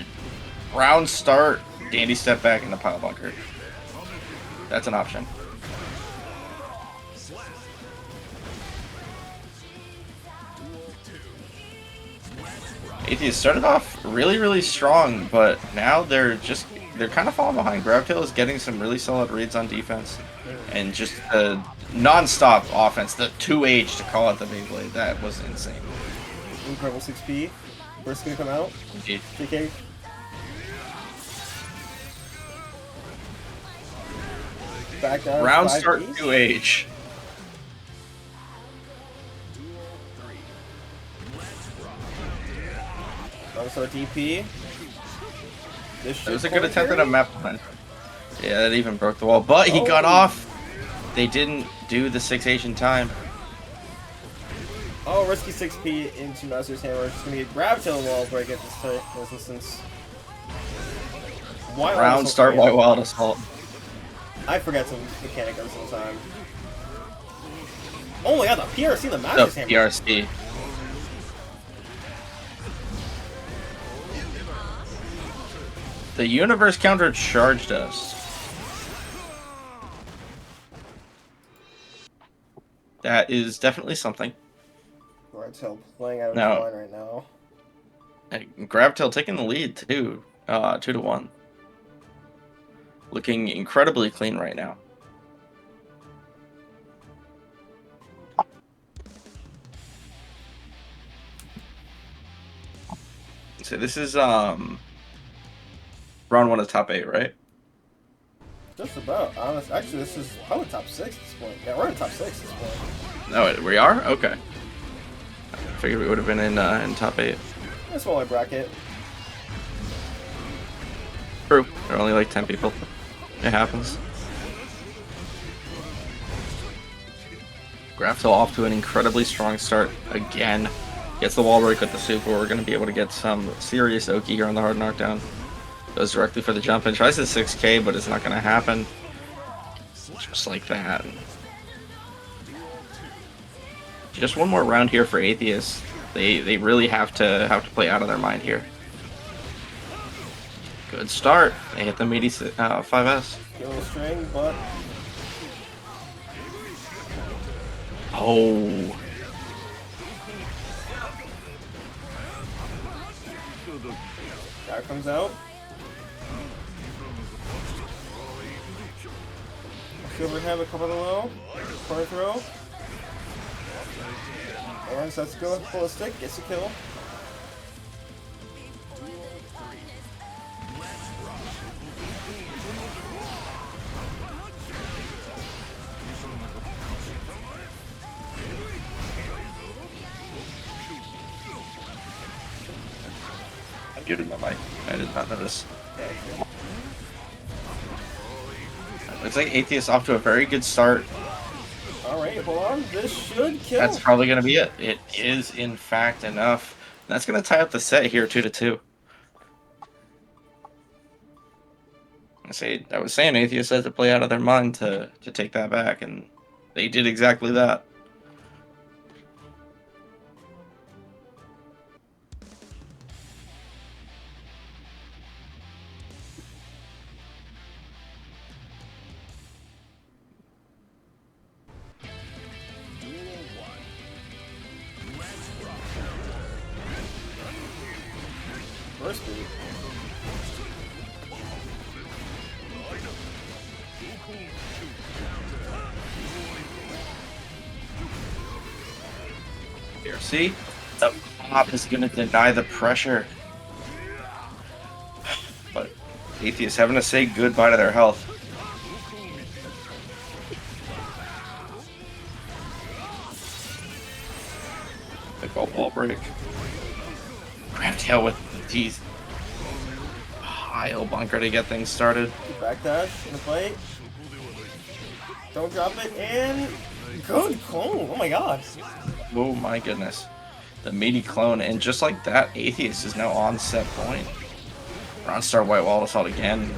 round start. Dandy step back in the pile bunker. That's an option. Atheist started off really strong, but now they're kind of falling behind. Grabtail is getting some really solid reads on defense, and just a non-stop offense. The 2H to call out the Beyblade, that was insane. Incredible 6P. Burst gonna come out. Indeed. JK. Back down. Round 5 start Ps. 2H. Round start DP. This That was a should good point attempt at here. a map plan. Yeah, that even broke the wall, but he got Oh. off. They didn't do the 6H in time. Oh, risky 6P into Master's Hammer. It's gonna be a grab tail wall break at this instance. Wild Round Assault start Command. by Wild Assault. I forgot some mechanic every single time. Oh my god, the PRC, the The Master's Hammer. PRC. The universe counter charged us. That is definitely something. Grabtail playing out of No. his line right now. And Grabtail taking the lead too. 2-1. Looking incredibly clean right now. So this is round 1 of top 8, right? Just about. Honest. Actually, this is probably top 6 at this point. Yeah, we're in top 6 at this point. No, we are? Okay. I figured we would have been in top 8. That's smaller bracket. True. There are only like 10 people. It happens. Grabtail off to an incredibly strong start again. Gets the wall break with the super. We're going to be able to get some serious Oki here on the hard knockdown. Goes directly for the jump and tries the 6K, but it's not going to happen. Just like that. Just one more round here for Atheist. They really have to play out of their mind here. Good start. They hit the meaty 5S. Yellow string, but Oh. guy comes out. Overhead, a couple of low. Corner throw. And so that's go pull a stick, gets a kill. I muted my mic. I did not notice. Looks like Atheist off to a very good start. Alright, hold on. This should kill. That's probably going to be it. It is, in fact, enough. That's going to tie up the set here, 2-2. I was saying Atheist had to play out of their mind to take that back, and they did exactly that. First beat. Here, see? The pop is going to deny the pressure. But Atheist having to say goodbye to their health. Big old ball break. Grabtail with the teeth. I'll bunker to get things started. Back dash in the plate. Don't drop it, and good clone. Oh my god. Oh my goodness. The meaty clone, and just like that, Atheist is now on set point. Ronstar White Wall Assault again.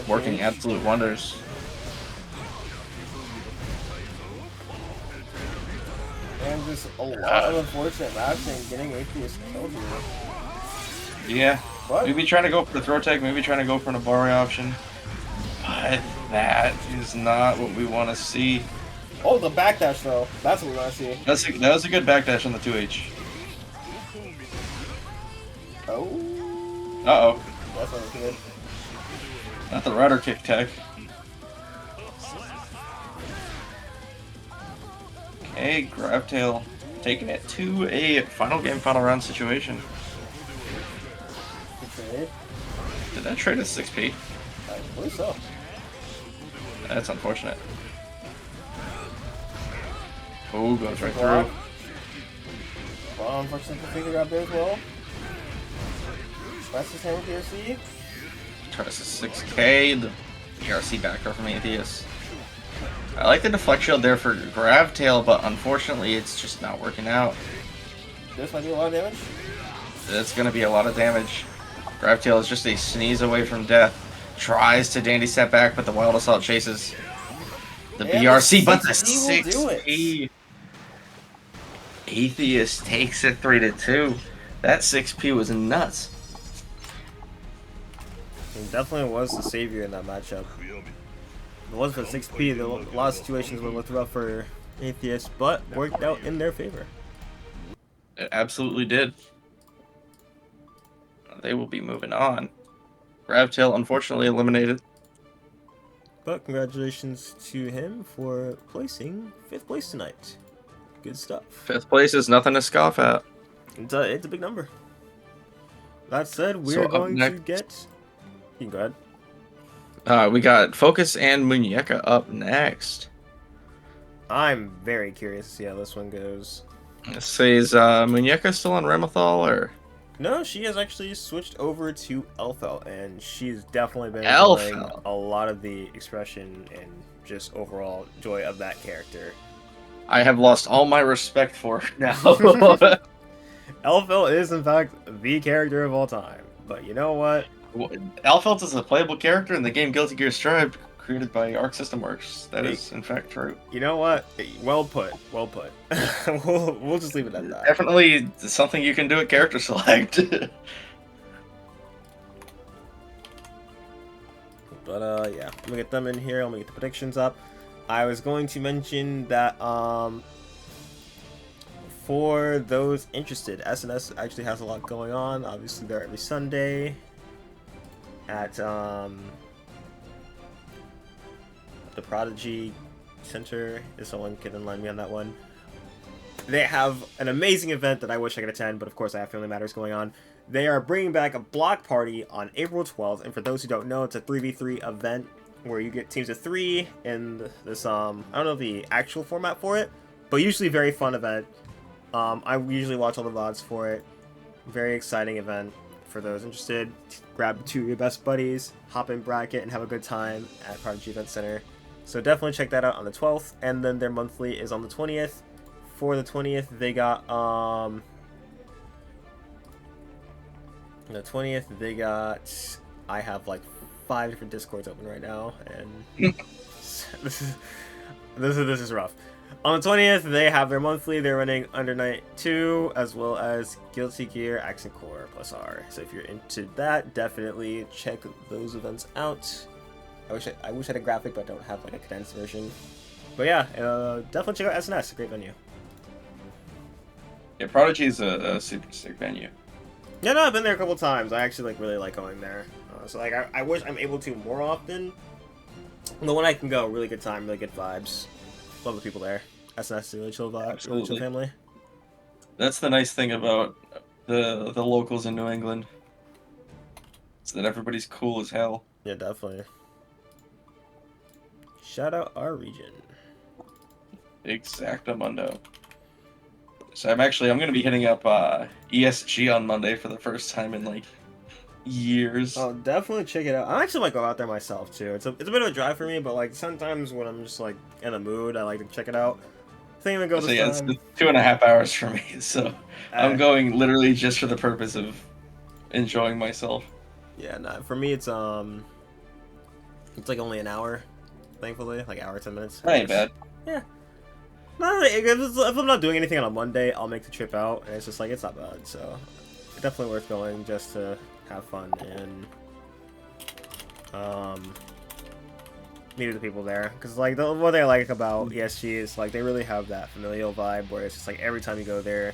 Working absolute wonders. And just a lot of unfortunate matching getting Atheist killed here. Yeah. What? Maybe trying to go for the throw tech, maybe trying to go for an Abari option. But that is not what we want to see. Oh, the backdash though. That's what we want to see. That was a good backdash on the 2H. Oh. Uh-oh. That's not good. Not the rudder kick tech. Okay, Grabtail taking it to a final game, final round situation. Good trade. Did that trade a 6P? I believe so. That's unfortunate. Oh, goes right Block. through. Well, unfortunately, the figure got bit as well. That's the same with PRC. Tries a 6K. The PRC backer from Atheist. I like the deflect shield there for Grabtail, but unfortunately, it's just not working out. This might do a lot of damage. It's going to be a lot of damage. Grabtail is just a sneeze away from death. Tries to dandy step back, but the Wild Assault chases the And BRC, the but the 6P will do it. 6P. Atheist takes it 3-2. That 6P was nuts. He definitely was the savior in that matchup. If it wasn't for 6P, a lot of situations would look rough for Atheist, but worked out in their favor. It absolutely did. They will be moving on. Gravtail unfortunately eliminated. But congratulations to him for placing 5th place tonight. Good stuff. 5th place is nothing to scoff at. It's a big number. That said, we're So up going to next- get... You can go ahead. We got Focus and Muñeca up next. I'm very curious to see how this one goes. It says Muñeca still on Ramethal or No, she has actually switched over to Elfel, and she's definitely been Elfel. enjoying a lot of the expression and just overall joy of that character. I have lost all my respect for her now. Elfel is, in fact, the character of all time. But you know what? Alfeld is a playable character in the game Guilty Gear Strive, created by Arc System Works. That is, in fact, true. You know what? Well put. Well put. we'll just leave it at that. Definitely something you can do at character select. But yeah, I'm gonna get them in here. I'm gonna get the predictions up. I was going to mention that for those interested, SNS actually has a lot going on. Obviously, they're every Sunday at the Prodigy Center. If someone can enlighten me on that one. They have an amazing event that I wish I could attend, but of course I have Family Matters going on. They are bringing back a block party on April 12th, and for those who don't know, it's a 3v3 event where you get teams of 3 in this, I don't know the actual format for it, but usually very fun event. I usually watch all the VODs for it. Very exciting event for those interested. Grab 2 of your best buddies, hop in bracket, and have a good time at Prodigy Event Center. So definitely check that out on the 12th, and then their monthly is on the 20th. For the 20th, they got, I have like 5 different Discords open right now, and this is rough. On the 20th, they have their monthly. They're running Under Night 2, as well as Guilty Gear Accent Core plus R. So if you're into that, definitely check those events out. I wish I had a graphic, but I don't have like a condensed version. But yeah, definitely check out SNS. Great venue. Yeah, Prodigy is a super sick venue. Yeah, no, I've been there a couple times. I actually really like going there. So like, I wish I'm able to more often. But when I can go, really good time, really good vibes. Love the people there. SNS, really chill vibe, really chill Absolutely. family. That's the nice thing about the locals in New England. Is that everybody's cool as hell. Yeah, definitely. Shout out our region. Exactamundo. So I'm gonna be hitting up ESG on Monday for the first time in like years. Oh, definitely check it out. I actually might go out there myself too. It's a bit of a drive for me, but like sometimes when I'm just like in a mood, I like to check it out. I think I'm gonna go So this yeah, it's time. 2.5 hours for me. So I'm going literally just for the purpose of enjoying myself. Yeah, nah, for me it's like only an hour, thankfully, like hour 10 minutes. That ain't bad. Yeah. No, if I'm not doing anything on a Monday, I'll make the trip out, and it's just like it's not bad. So it's definitely worth going just to have fun and meet the people there. Because like what I like about ESG is like they really have that familial vibe where it's just like every time you go there,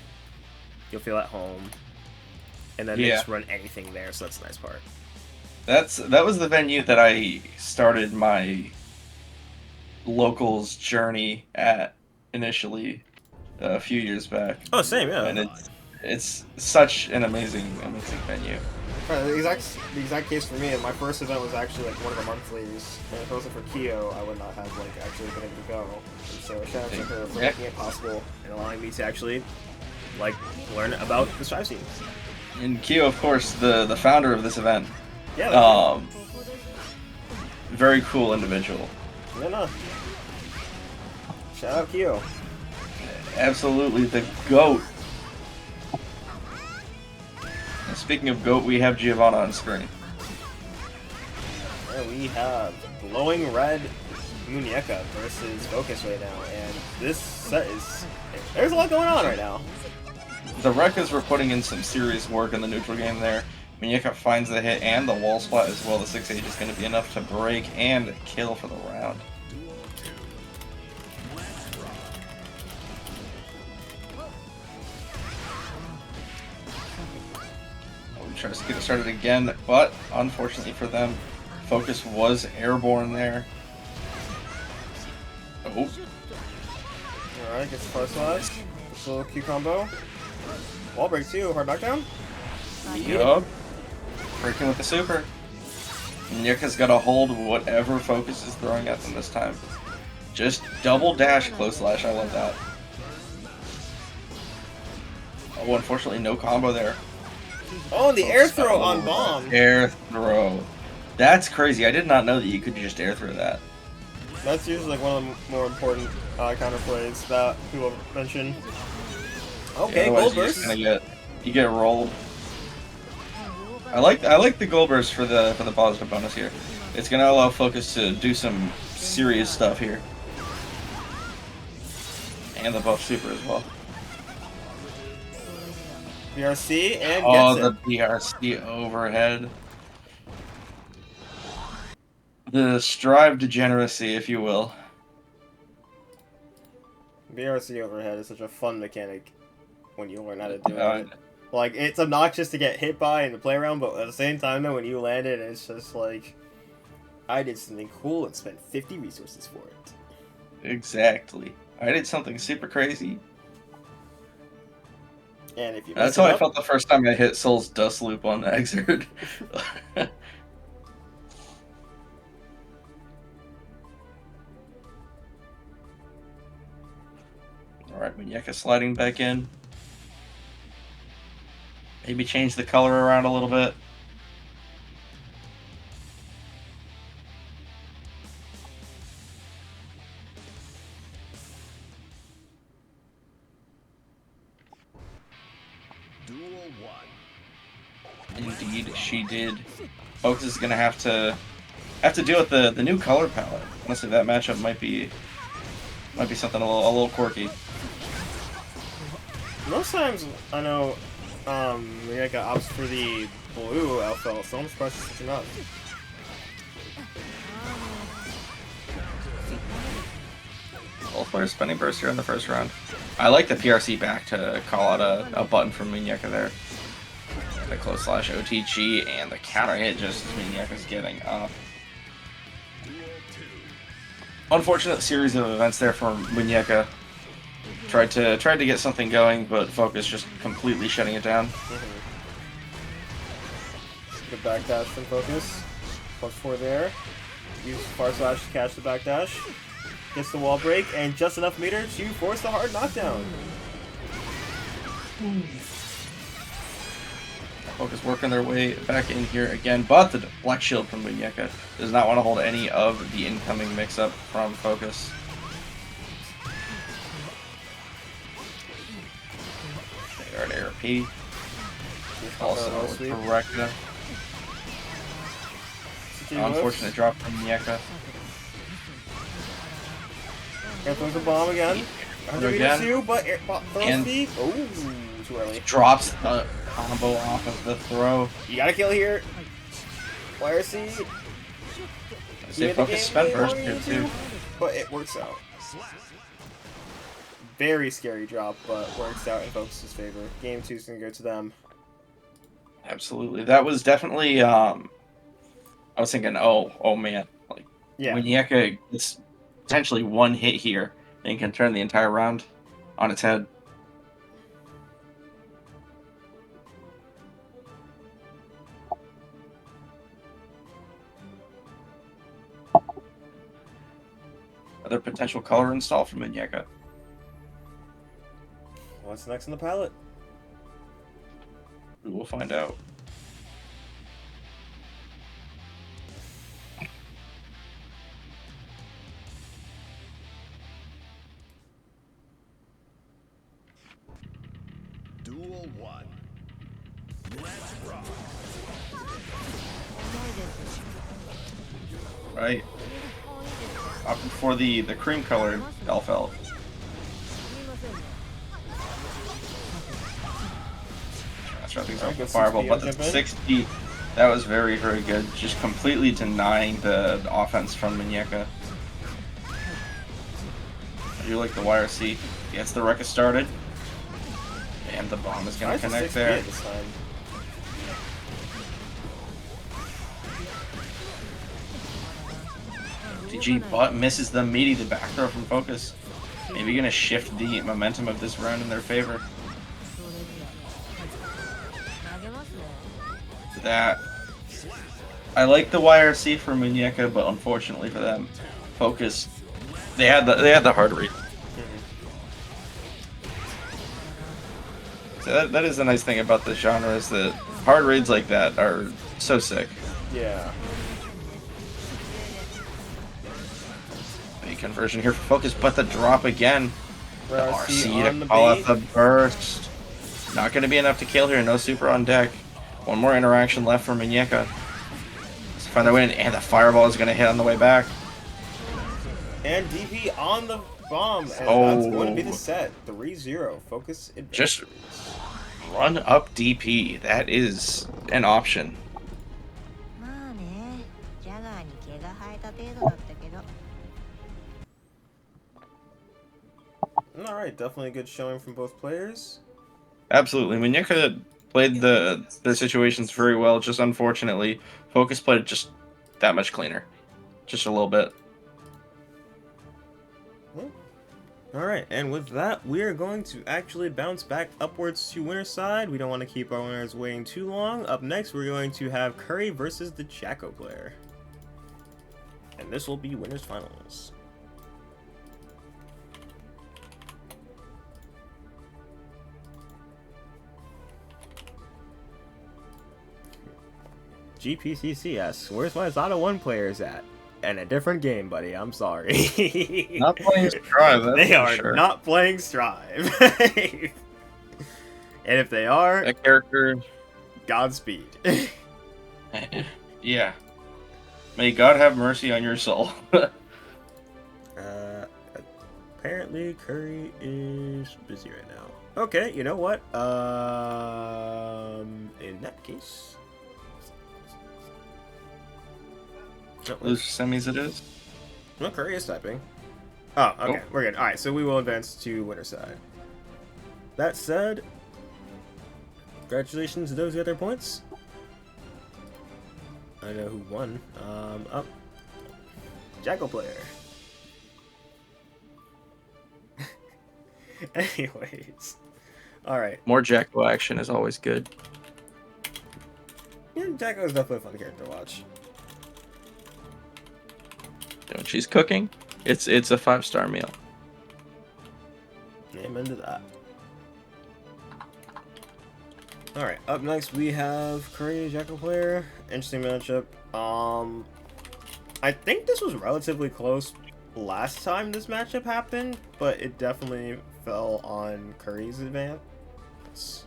you'll feel at home, and then they Yeah. just run anything there. So that's the nice part. That was the venue that I started my locals journey at initially a few years back. Oh, same, yeah. And it's such an amazing venue. The exact case for me. My first event was actually like one of the monthlies, and if it wasn't for Kyo, I would not have like actually been able to go. And so shout out to her for Yeah. making it possible and allowing me to actually like learn about the strive scene. And Kyo, of course, the founder of this event. Yeah. Very cool individual. No. Shout out Kyo. Absolutely the GOAT. And speaking of GOAT, we have Giovanna on screen. And we have Glowing Red Muñeca versus Focus right now, and this set is there's a lot going on right now. The Rekkas were putting in some serious work in the neutral game there, Muñeca finds the hit and the wall splat as well. The 6H is going to be enough to break and kill for the round. Tries to get it started again, but unfortunately for them, Focus was airborne there. Oh. Alright, gets the far slash. This little Q combo. Wall break too, hard knockdown. Yup. Breaking with the super. Muñeca's got to hold whatever Focus is throwing at them this time. Just double dash close slash, I love that. Oh, unfortunately no combo there. Oh, the air throw on bomb. Air throw. That's crazy. I did not know that you could just air throw that. That's usually like one of the more important counter plays that people mention. Okay, Otherwise gold you're just burst. gonna get rolled. I like the gold burst for the positive bonus here. It's gonna allow Focus to do some serious stuff here. And the buff super as well. BRC and Oh, gets the it. BRC overhead. The strive degeneracy, if you will. BRC overhead is such a fun mechanic when you learn how to do Uh, it. Like, it's obnoxious to get hit by in the play around, but at the same time, though, when you land it, it's just like, I did something cool and spent 50 resources for it. Exactly. I did something super crazy. And if you That's mess how it I up, felt the first time I hit Soul's Dust Loop on Exert. Alright, Muñeca sliding back in. Maybe change the color around a little bit. Duel 1. Indeed, she did. Focus is gonna have to deal with the new color palette. Honestly, that matchup might be something a little quirky. most times, I know, Miyaka opts for the blue alpha, so I'm surprised it's switching up. Both players spending burst here in the first round. I like the PRC back to call out a button from Muñeca there. The close slash OTG and the counter hit just as Muñeca's getting up. Unfortunate series of events there for Muñeca. Tried to get something going, but Focus just completely shutting it down. Good backdash from Focus. +4 there. Use far slash to catch the backdash. Gets the wall break, and just enough meter to force the hard knockdown. Focus working their way back in here again, but the Black Shield from Muñeca does not want to hold any of the incoming mix-up from Focus. They are at ARP. Also correct. Unfortunate drop from Muñeca. Air throws a bomb again. 100 Again. meters too, but air throw And- speed. Ooh, too early. Drops the combo off of the throw. You gotta kill here. Flare seed. I say Focus spent burst here too. But it works out. Very scary drop, but works out in Focus's favor. Game 2's gonna go to them. Absolutely. That was definitely I was thinking, oh man. Like Yeah. Muñeca gets potentially one hit here and can turn the entire round on its head. Other potential color install from Muñeca. What's next on the palette? We will find out. Duel 1. Let's rock. Right. Opting for the cream colored Elfeld. start things Alright, off with good Fireball, 6P but the jump in. 60, that was very, very good. Just completely denying the offense from Muñeca. I do like the YRC. Gets the Rekka started. And the bomb is going to Nice connect 6P there. this time. DG but misses the meaty, the back throw from Focus. Maybe going to shift the momentum of this round in their favor. That I like the YRC for Muñeca, but unfortunately for them, Focus they had the hard read. So that is the nice thing about this genre is that hard reads like that are so sick. Yeah. The conversion here for Focus, but the drop again. The RC on to the call out bait. the burst. Not going to be enough to kill here. No super on deck. One more interaction left for Muñeca. Let's find their way in, and the fireball is going to hit on the way back. And DP on the bomb. And that's Oh. going to be the set. 3-0. Focus Adventures. Just run up DP. That is an option. まあね、ジャガーに毛が生えた程度だったけど。 Alright, definitely a good showing from both players. Absolutely. Muñeca played the situations very well. Just unfortunately, Focus played it just that much cleaner. Just a little bit. Alright, and with that, we are going to actually bounce back upwards to winner's side. We don't want to keep our winners waiting too long. Up next, we're going to have Curry versus the Jacko player. And this will be winner's finals. GPCC asks, where's my Zada 1 players at? And a different game, buddy. I'm sorry. Not playing Strive. That's They for are sure. not playing Strive. And if they are, That character. Godspeed. Yeah. May God have mercy on your soul. Apparently Curry is busy right now. Okay, you know what? In that case, Those semis it is. no, Curry is typing. Oh, okay, Oh. we're good. All right, so we will advance to winner side. That said, congratulations to those who got their points. I know who won. Up, Jackal player. Anyways, all right. More Jacko action is always good. Yeah, Jacko is definitely a fun character to watch. When she's cooking, it's a 5-star meal. Amen to that. Alright, up next we have Curry, Jacko player. Interesting matchup. I think this was relatively close last time this matchup happened, but it definitely fell on Curry's advance.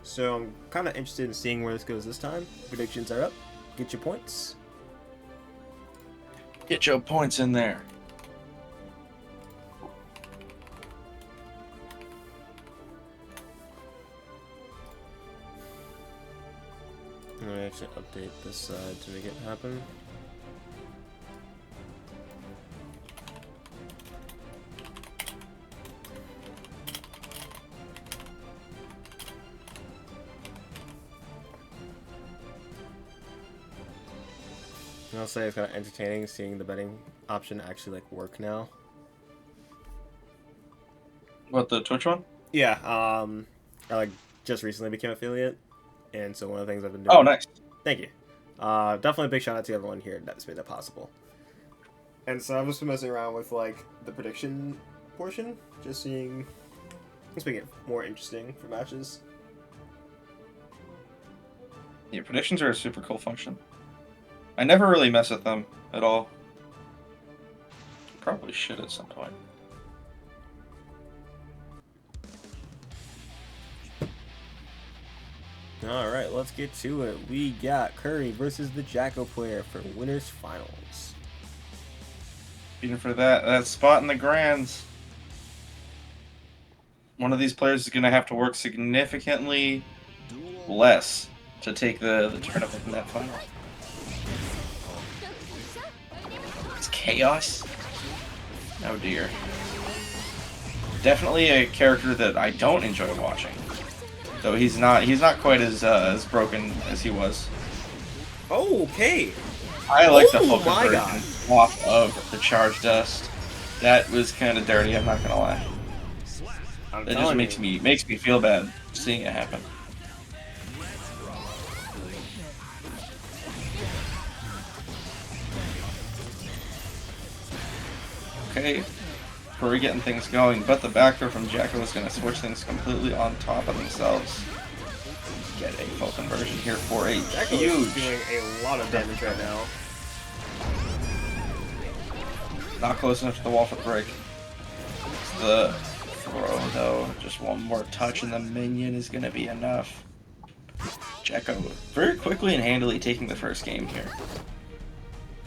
So I'm kind of interested in seeing where this goes this time. Predictions are up. Get your points. Get your points in there. I'm gonna actually update this side to make it happen. I'll say it's kind of entertaining seeing the betting option actually like work now. What, the Twitch one? Yeah, I like just recently became affiliate, and so one of the things I've been doing. Oh, nice. Thank you. Definitely a big shout out to everyone here that's made that possible. And so I've just been messing around with like the prediction portion, just seeing, just making it more interesting for matches. Yeah, predictions are a super cool function. I never really mess with them at all. Probably should at some point. Alright, let's get to it. We got Curry versus the Jacko player for winners finals. Even for that spot in the grands. One of these players is going to have to work significantly Duel Bless to take the tournament in that final. It's Chaos. Oh dear. Definitely a character that I don't enjoy watching. Though he's not quite as broken as he was. Oh, okay. I like the Oh full my conversion off of the Charge Dust. That was kind of dirty, I'm not gonna lie. I'm It just telling makes you. me feel bad seeing it happen. Okay, Curry getting things going, but the back throw from Jacko is going to switch things completely on top of themselves. Get a full conversion here for a Jacko is huge, doing a lot of damage right now. not close enough to the wall for the break. It's the throw though, just one more touch and the minion is going to be enough. Jacko very quickly and handily taking the first game here.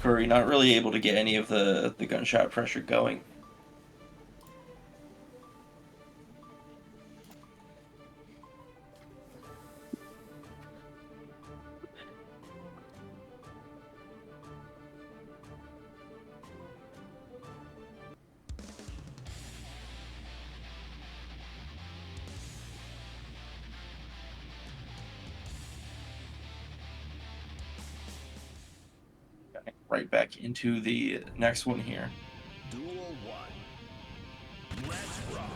Curry not really able to get any of the gunshot pressure going. Right back into the next one here. Duel 1. Let's rock.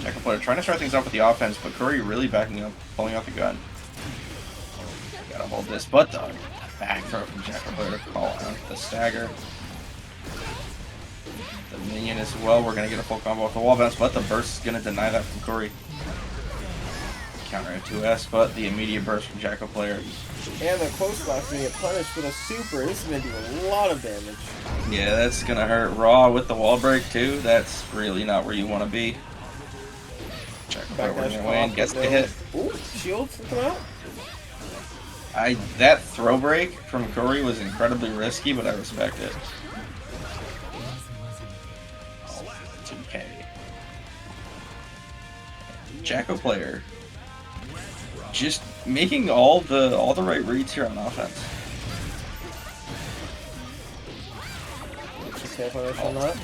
Jacko player trying to start things off with the offense, but Curry really backing up, pulling out the gun. Gotta hold this, but the back throw from Jacko player to call out the stagger. The minion as well. We're gonna get a full combo off the wall bounce, but the burst is gonna deny that from Curry. Counter at 2S, but the immediate burst from Jacko player. And the close slash is going to get punished with a super. This is going to do a lot of damage. Yeah, that's gonna hurt. Raw with the wall break too. That's really not where you want to be. Jacko player working away and gets the hit. Ooh, shields to come out. That throw break from Curry was incredibly risky, but I respect it. Oh, 2K. Jacko player just making all the right reads here on offense. Just can't punish on that.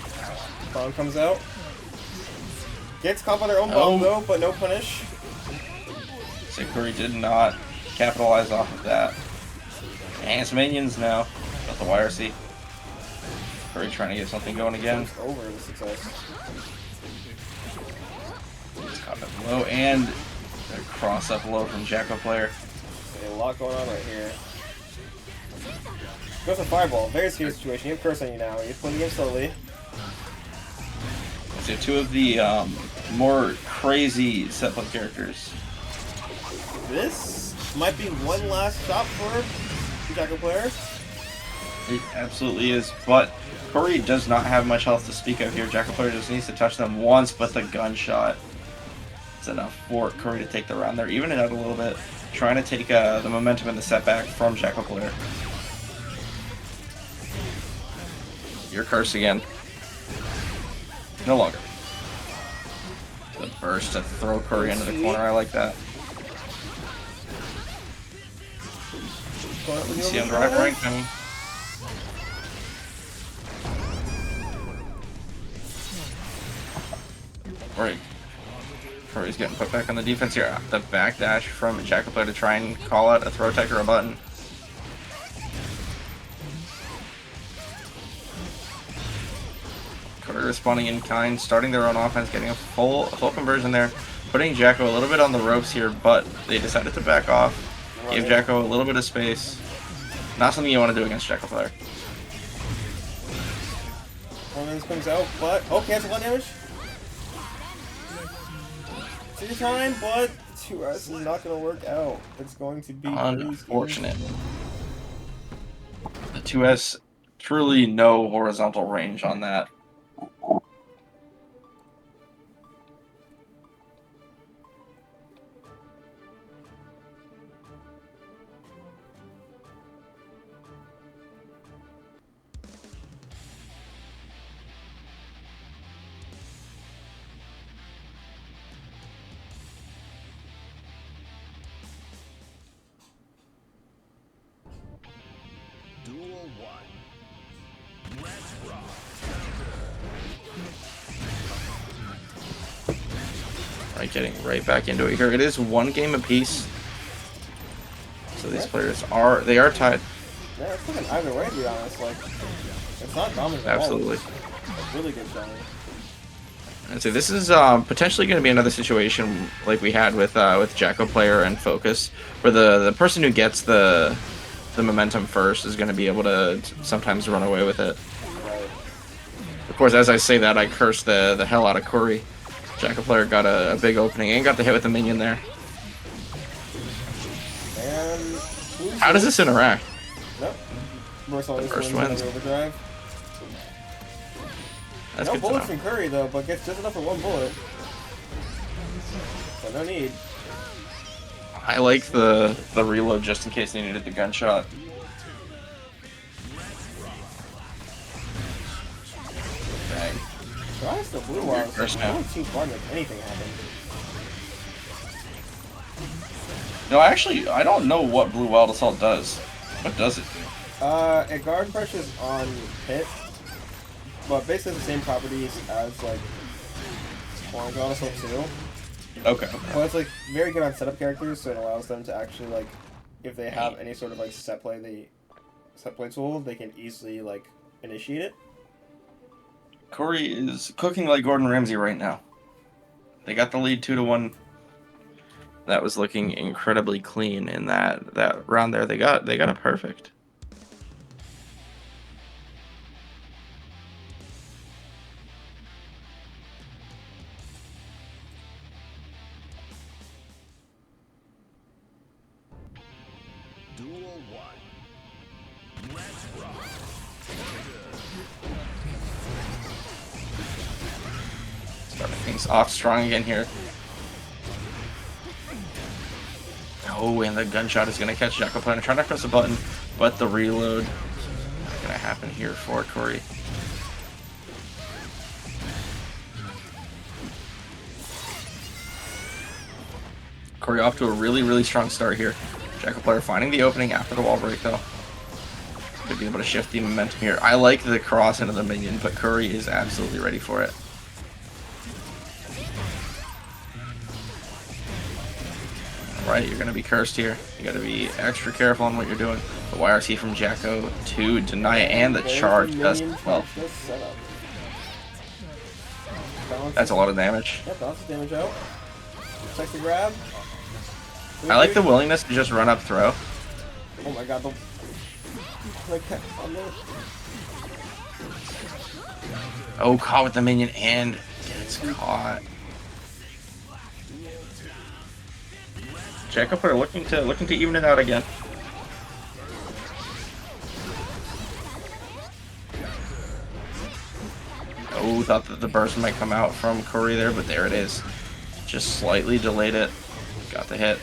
Bomb comes out. Gets caught by their own bomb though, but no punish. So Curry did not capitalize off of that. And it's minions now. Got the YRC. Curry trying to get something going again. It's over the success. He's caught up low and a cross up low from Jacko player. A lot going on right here. Goes to Fireball. Very serious situation. You have Curse on you now. You're playing the game slowly. So two of the more crazy set play characters. This might be one last stop for the Jacko player. It absolutely is, but Curry does not have much health to speak of here. Jacko player just needs to touch them once, but the gunshot is enough for Curry to take the round there, even it out a little bit, trying to take the momentum and the setback from Jacko player. Your curse again. No longer. The burst to throw Curry into the corner, I like that. You see him drive right coming. Right. Curry's getting put back on the defense here. The backdash from Jacko player to try and call out a throw tech or a button. Curry responding in kind, starting their own offense, getting a full conversion there, putting Jacko a little bit on the ropes here, but they decided to back off. Gave Jacko a little bit of space. Not something you want to do against Jacko player. One comes out, but okay, that's a lot of damage. 2 time, but 2S is not going to work out. It's going to be Unfortunate. The 2S, truly no horizontal range on that. one. Let's rock. Right, getting right back into it here. It is one game apiece. So these players are tied. Yeah, it's looking either way, to be honest. Like, it's not dominant at all. Absolutely. It's really good showing. And so this is potentially going to be another situation like we had with Jacko player and Focus, where the person who gets the momentum first is going to be able to sometimes run away with it. Right. Of course, as I say that, I curse the hell out of Corey. Jacko player got a big opening and got the hit with the minion there. And How does this interact? Nope. Merciless First wins wins. another overdrive. That's No good to bullets know. from Curry though, but gets just enough for one bullet. So no need. I like the reload just in case they needed the gunshot. Bang. Tries the blue wall. First I down. don't see fun if anything happen. No, actually, I don't know what Blue Wild Assault does. What does it do? It guard pressures on hit, but basically the same properties as like Orange Wild Assault 2. Okay. Well, it's like very good on setup characters, so it allows them to actually like, if they have any sort of like set play tool, they can easily like initiate it. Corey is cooking like Gordon Ramsay right now. They got the lead 2-1. That was looking incredibly clean in that round there. They got it perfect. Duel one. Let's rock. Starting things off strong again here. Oh, and the gunshot is going to catch Jacko Player. Trying to press the button, but the reload is going to happen here for Corey. Corey off to a really, really strong start here. Jacko Player finding the opening after the wall break, though. Could be able to shift the momentum here. I like the cross into the minion, but Curry is absolutely ready for it. Right, you're going to be cursed here. You got to be extra careful on what you're doing. The YRC from Jacko to deny it, and the There's charge the does minion well. charge does setup. Balances- That's a lot of damage. Yeah, balances damage out. Checks the grab. I like the willingness to just run up throw. Oh my god, the... Like, on the... Oh, caught with the minion and gets caught. Jacko Player looking to even it out again. Oh, thought that the burst might come out from Corey there, but there it is. Just slightly delayed it. Got the hit.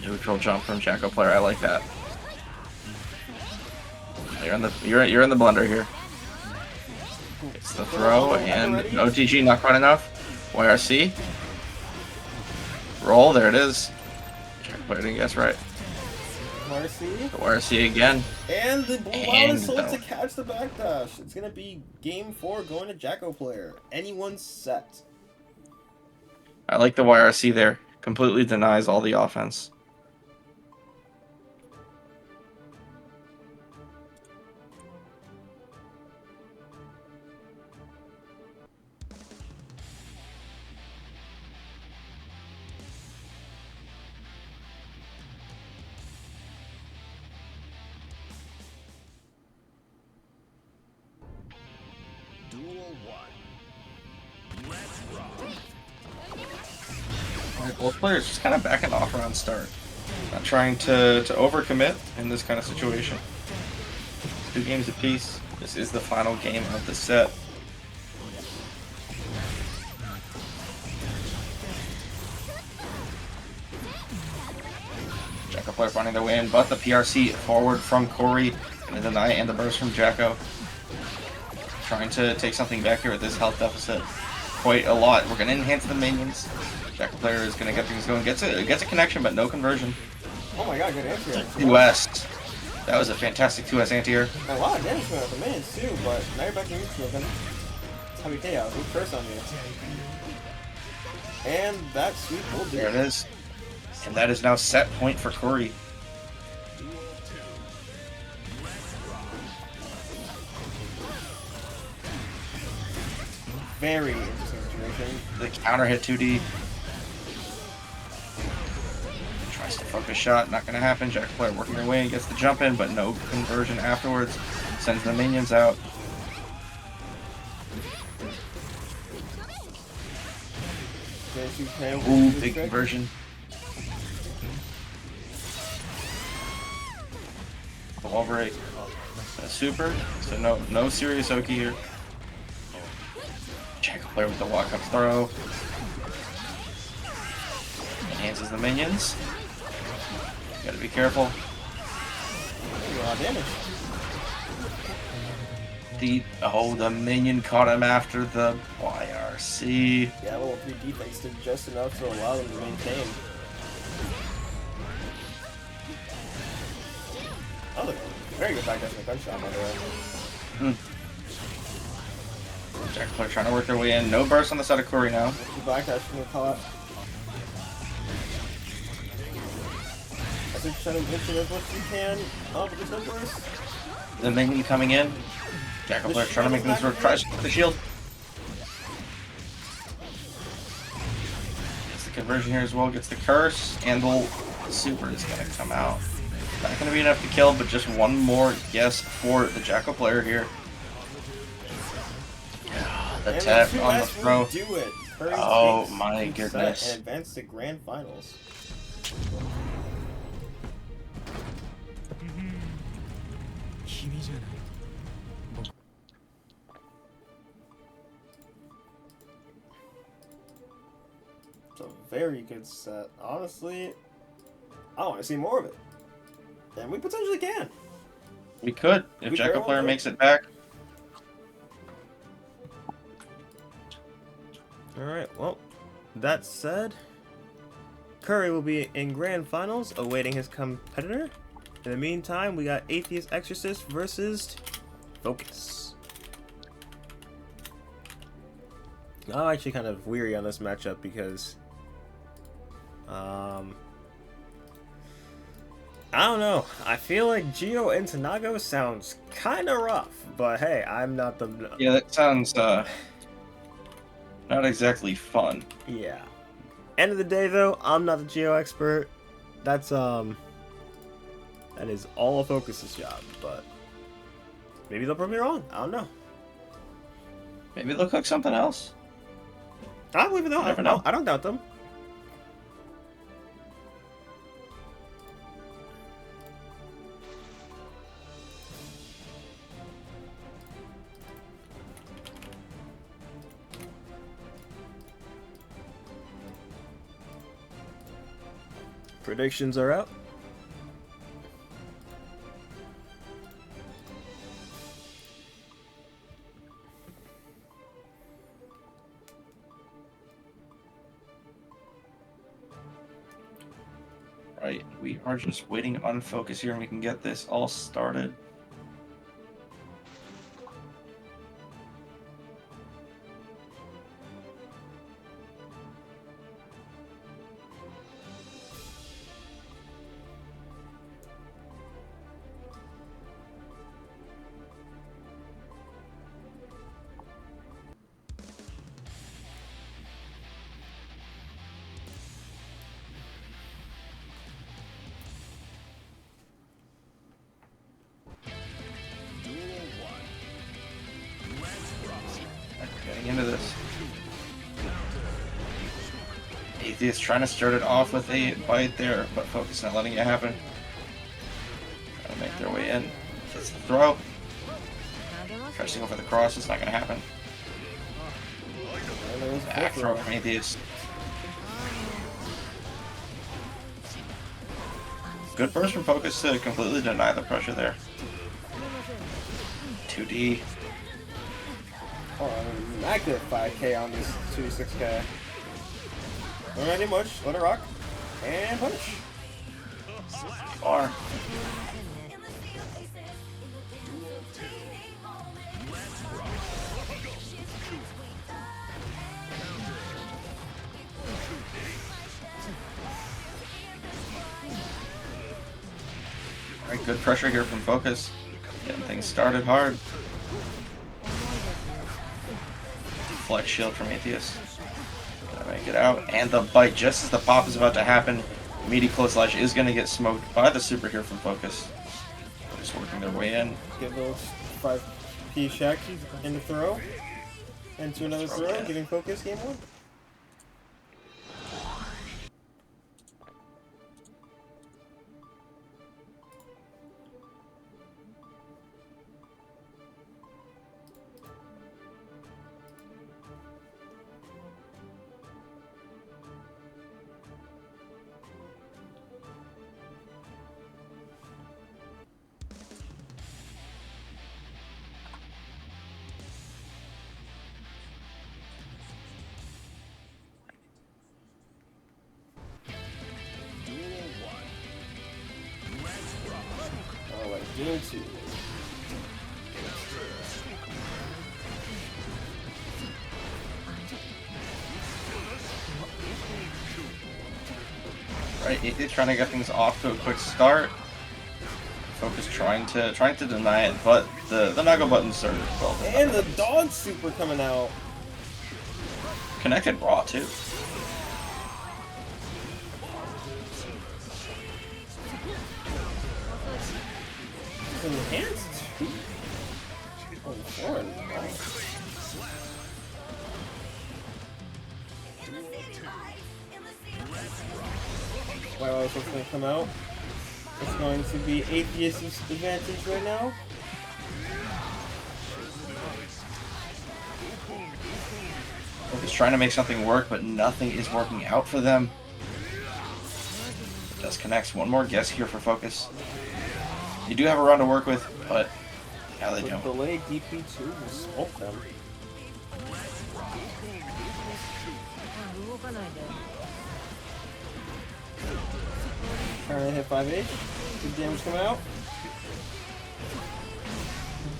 Neutral jump from Jacko Player. I like that. You're in the blender here. It's the throw and OTG not quite enough. YRC. Roll, there it is. Jacko Player didn't guess right. YRC. The YRC again. And the Blue Wild And is sold the- to catch the backdash. It's gonna be game 4 going to Jacko Player. Anyone's set. I like the YRC there. Completely denies all the offense. Duel one. Let's rock. Alright, both players just kind of backing off around start. Not trying to overcommit in this kind of situation. 2 games apiece. This is the final game of the set. Jacko Player finding their way in, but the PRC forward from Corey, and the deny and the burst from Jacko. Trying to take something back here with this health deficit. quite a lot. We're gonna enhance the minions. Jackal player is gonna get things going. Gets a connection, but no conversion. Oh my god, good answer. 2S. That was a fantastic 2S anti-air. A lot of damage from the minions too, but now you're back in neutral again. It's heavy chaos. We curse on you. And that sweep will do There it is. And that is now set point for Corey. Very interesting situation. The counter hit 2D. Tries to focus shot, not gonna happen. Jack player working their way and gets the jump in, but no conversion afterwards. Sends the minions out. Ooh, big conversion. Over 8. Super. So no serious Oki here. Jackal player with the walk up throw. Enhances the minions. Gotta be careful. A lot of damage. The minion caught him after the YRC. Yeah, level 3 defense did just enough to allow them to maintain. That was a very good backdash and gunshot, by the way. Jackal player trying to work their way in. No burst on the side of Corey now. The backdash from the call out. I think trying to hit as much as you can. Oh, but there's no burst. The minion coming in. Jackal player trying to make things work. Tries to get the shield. Gets the conversion here as well. Gets the curse. And the super is going to come out. Not going to be enough to kill, but just one more guess for the Jackal player here. The tap on the throw. Do it. Curry Oh takes my each set goodness. And advance to grand finals. It's a very good set. Honestly, I want to see more of it. And we potentially can. We could, if We Jackal very player well makes it back. Alright, well, that said, Curry will be in grand finals awaiting his competitor. In the meantime, we got Atheist Exorcist versus Focus. I'm actually kind of weary on this matchup because I don't know. I feel like Gio and Tanago sounds kind of rough, but hey, I'm not the... Yeah, that sounds not exactly fun. Yeah. End of the day, though, I'm not the Geo expert. That is all Focus's job, but maybe they'll prove me wrong. I don't know. Maybe they'll cook something else. I believe it though. Never know. I don't doubt them. Predictions are out. Right, we are just waiting on Focus here and we can get this all started. Getting into this. Atheist trying to start it off with a bite there, but Focus not letting it happen. Trying to make their way in. Gets the throw. Tries to go for the cross, it's not going to happen. Back throw from Atheist. Good burst from Focus to completely deny the pressure there. 2D. Oh, immaculate 5k on this 2d6k. Don't gotta do much. Let it rock. And punch. Or Alright, good pressure here from Focus. Getting things started hard. Flex shield from Atheist. Gonna make it out. And the bite just as the pop is about to happen. Meaty Close Slash is gonna get smoked by the super here from Focus. Just working their way in. Get those 5p shack into throw. Into another throw, Yeah. getting focus game 1. Alright, duel 2. Right, Atheist trying to get things off to a quick start. Focus trying to deny it, but the Naga button started well. And the dog super coming out. Connected raw too. Enhanced 2. Oh, 4. Nice. Wow, what's going to come out? It's going to be Atheist's advantage right now. Focus trying to make something work, but nothing is working out for them. Just connects. One more guess here for Focus. You do have a round to work with, but now they With don't. delay DP2 will smoke them. 動かないで Trying to hit 5H. Good damage coming out.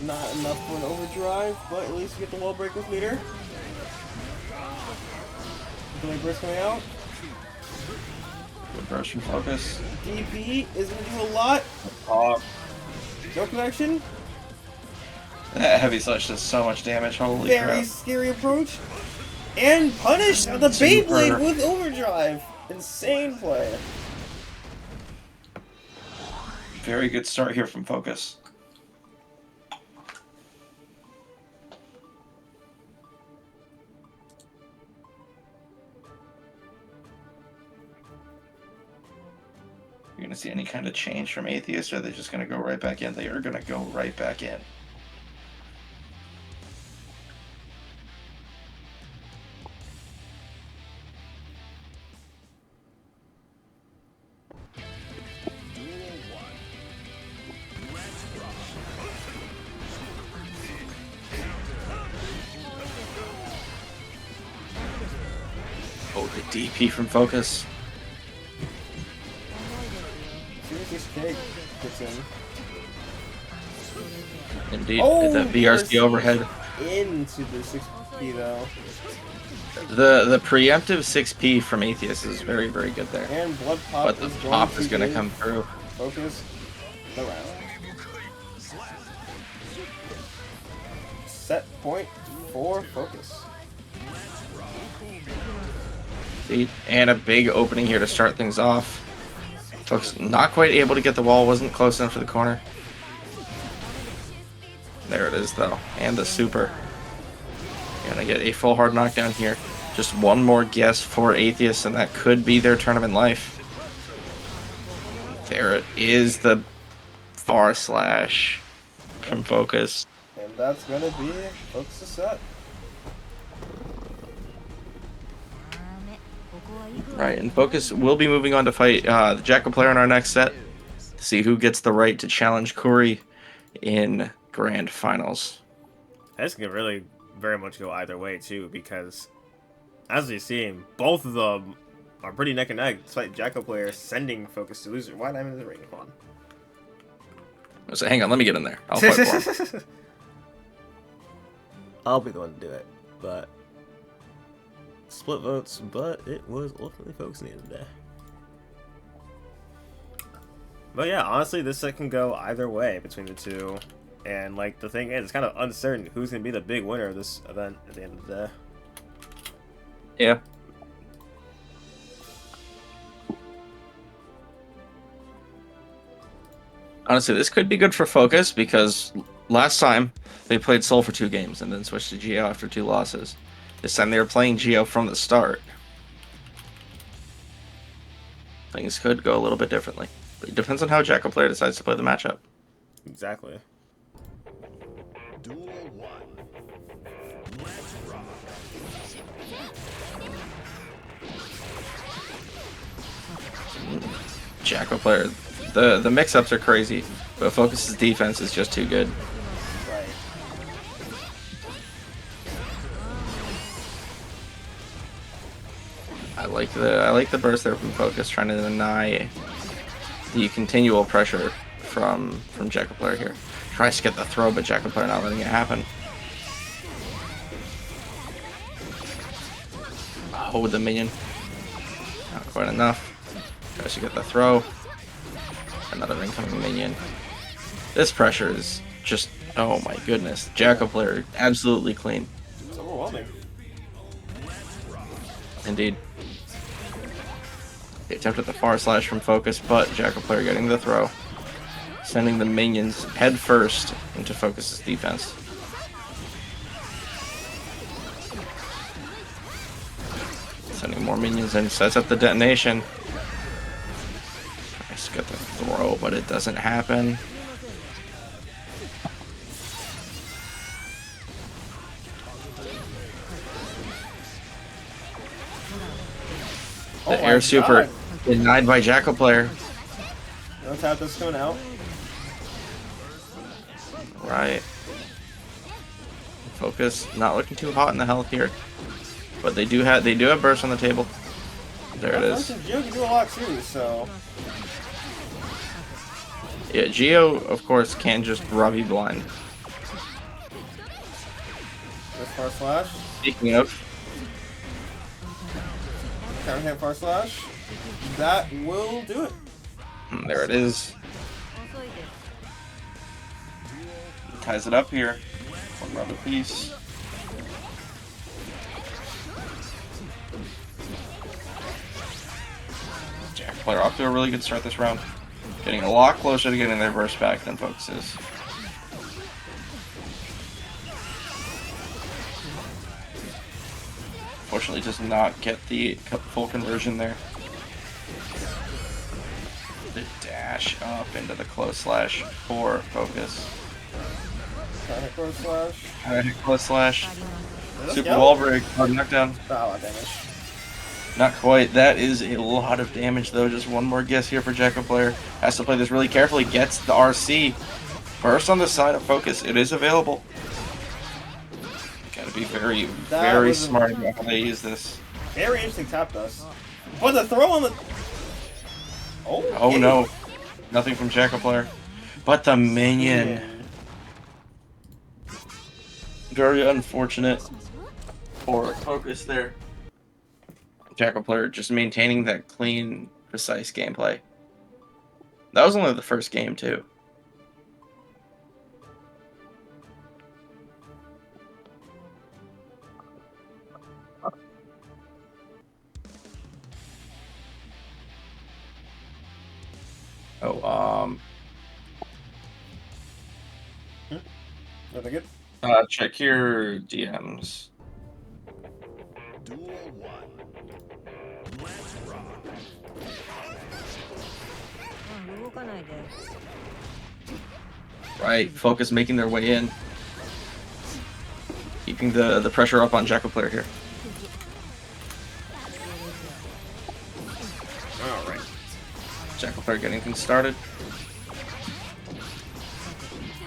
Not enough for an overdrive, but at least you get the wall break with leader. Delay burst coming out. Good burst from Focus. DP is going to do a lot. No connection. That heavy slash does so much damage. Holy Very crap. scary approach. And punish on the Super. Beyblade with overdrive. Insane play. Very good start here from Focus. You're going to see any kind of change from Atheist, or are they just going to go right back in? They are going to go right back in. Oh, the DP from Focus. Seriously, Skeg gets in. Indeed, Oh, that BRC overhead. Into the 6P though. The preemptive 6P from Atheist is very, very good there. And Blood Pop But the is pop is going to give come through. Focus the round. Set point for Focus. And a big opening here to start things off. Folks not quite able to get the wall, wasn't close enough for the corner. There it is though, and the super. Gonna get a full hard knockdown here. Just one more guess for Atheist, and that could be their tournament life. There it is, the far slash from Focus. And that's gonna be Focus' set. ダメここはいくら Right, and Focus will be moving on to fight the Jackal player in our next set to see who gets the right to challenge Corey in Grand Finals. This could really very much go either way too, because as you've seen, both of them are pretty neck and neck, despite Jacko player sending Focus to loser. Why not in the ring? Come on. So hang on, let me get in there. I'll fight for him. I'll be the one to do it, but split votes, but it was ultimately Focus in the end of the day. But yeah, honestly, this set can go either way between the two. And like the thing is, it's kind of uncertain who's gonna be the big winner of this event at the end of the day. Yeah. Honestly, this could be good for Focus because last time they played Soul for 2 games and then switched to Geo after 2 losses. This time they were playing Geo from the start. Things could go a little bit differently. But it depends on how Jacko player decides to play the matchup. Exactly. Duel 1. Let's rock. Jacko player, the mix-ups are crazy, but Focus's defense is just too good. Right. I like the burst there from Focus, trying to deny the continual pressure from Jacko player here. Tries to get the throw, but Jacko player not letting it happen. Oh, the minion. Not quite enough. Tries to get the throw. Another incoming minion. This pressure is just, oh my goodness. Jacko player absolutely clean. It's overwhelming. Indeed. He attempted the far slash from Focus, but Jacko player getting the throw. Sending the minions head first into Focus's defense. Sending more minions in, sets up the detonation. Tries to get the throw, but it doesn't happen. Oh The my air super God. denied by Jacko player. No tap this going out. Right. Focus not looking too hot in the health here, but they do have burst on the table. There it is. Geo can do a lot too, so Yeah, Geo of course can just Ravi blind. this far slash. Speaking of, Counter hit far slash. That will do it. there it is. Ties it up here. One rubber piece. Jack player off to a really good start this round. Getting a lot closer to getting their burst back than Focus is. Fortunately, does not get the full conversion there. The dash up into the close slash for Focus. Counter hit far slash. Close slash. Let's Super go. wall break. Hard knockdown. A lot of damage. Not quite. That is a lot of damage, though. Just one more guess here for Jacko player. Has to play this really carefully. Gets the RC. Burst on the side of Focus. It is available. Gotta be very, That very was a- smart about how they use this. Very interesting tap dust. But the throw on the. Oh no. Nothing from Jacko player. But the minion. Very unfortunate for Focus there. Jacko player just maintaining that clean, precise gameplay. That was only the first game, too. Oh, Nothing good. check your DMs. Duel 1. Let's rock. 動かないで Right, Focus making their way in. Keeping the pressure up on Jacko player here. Alright. Jacko player getting things started.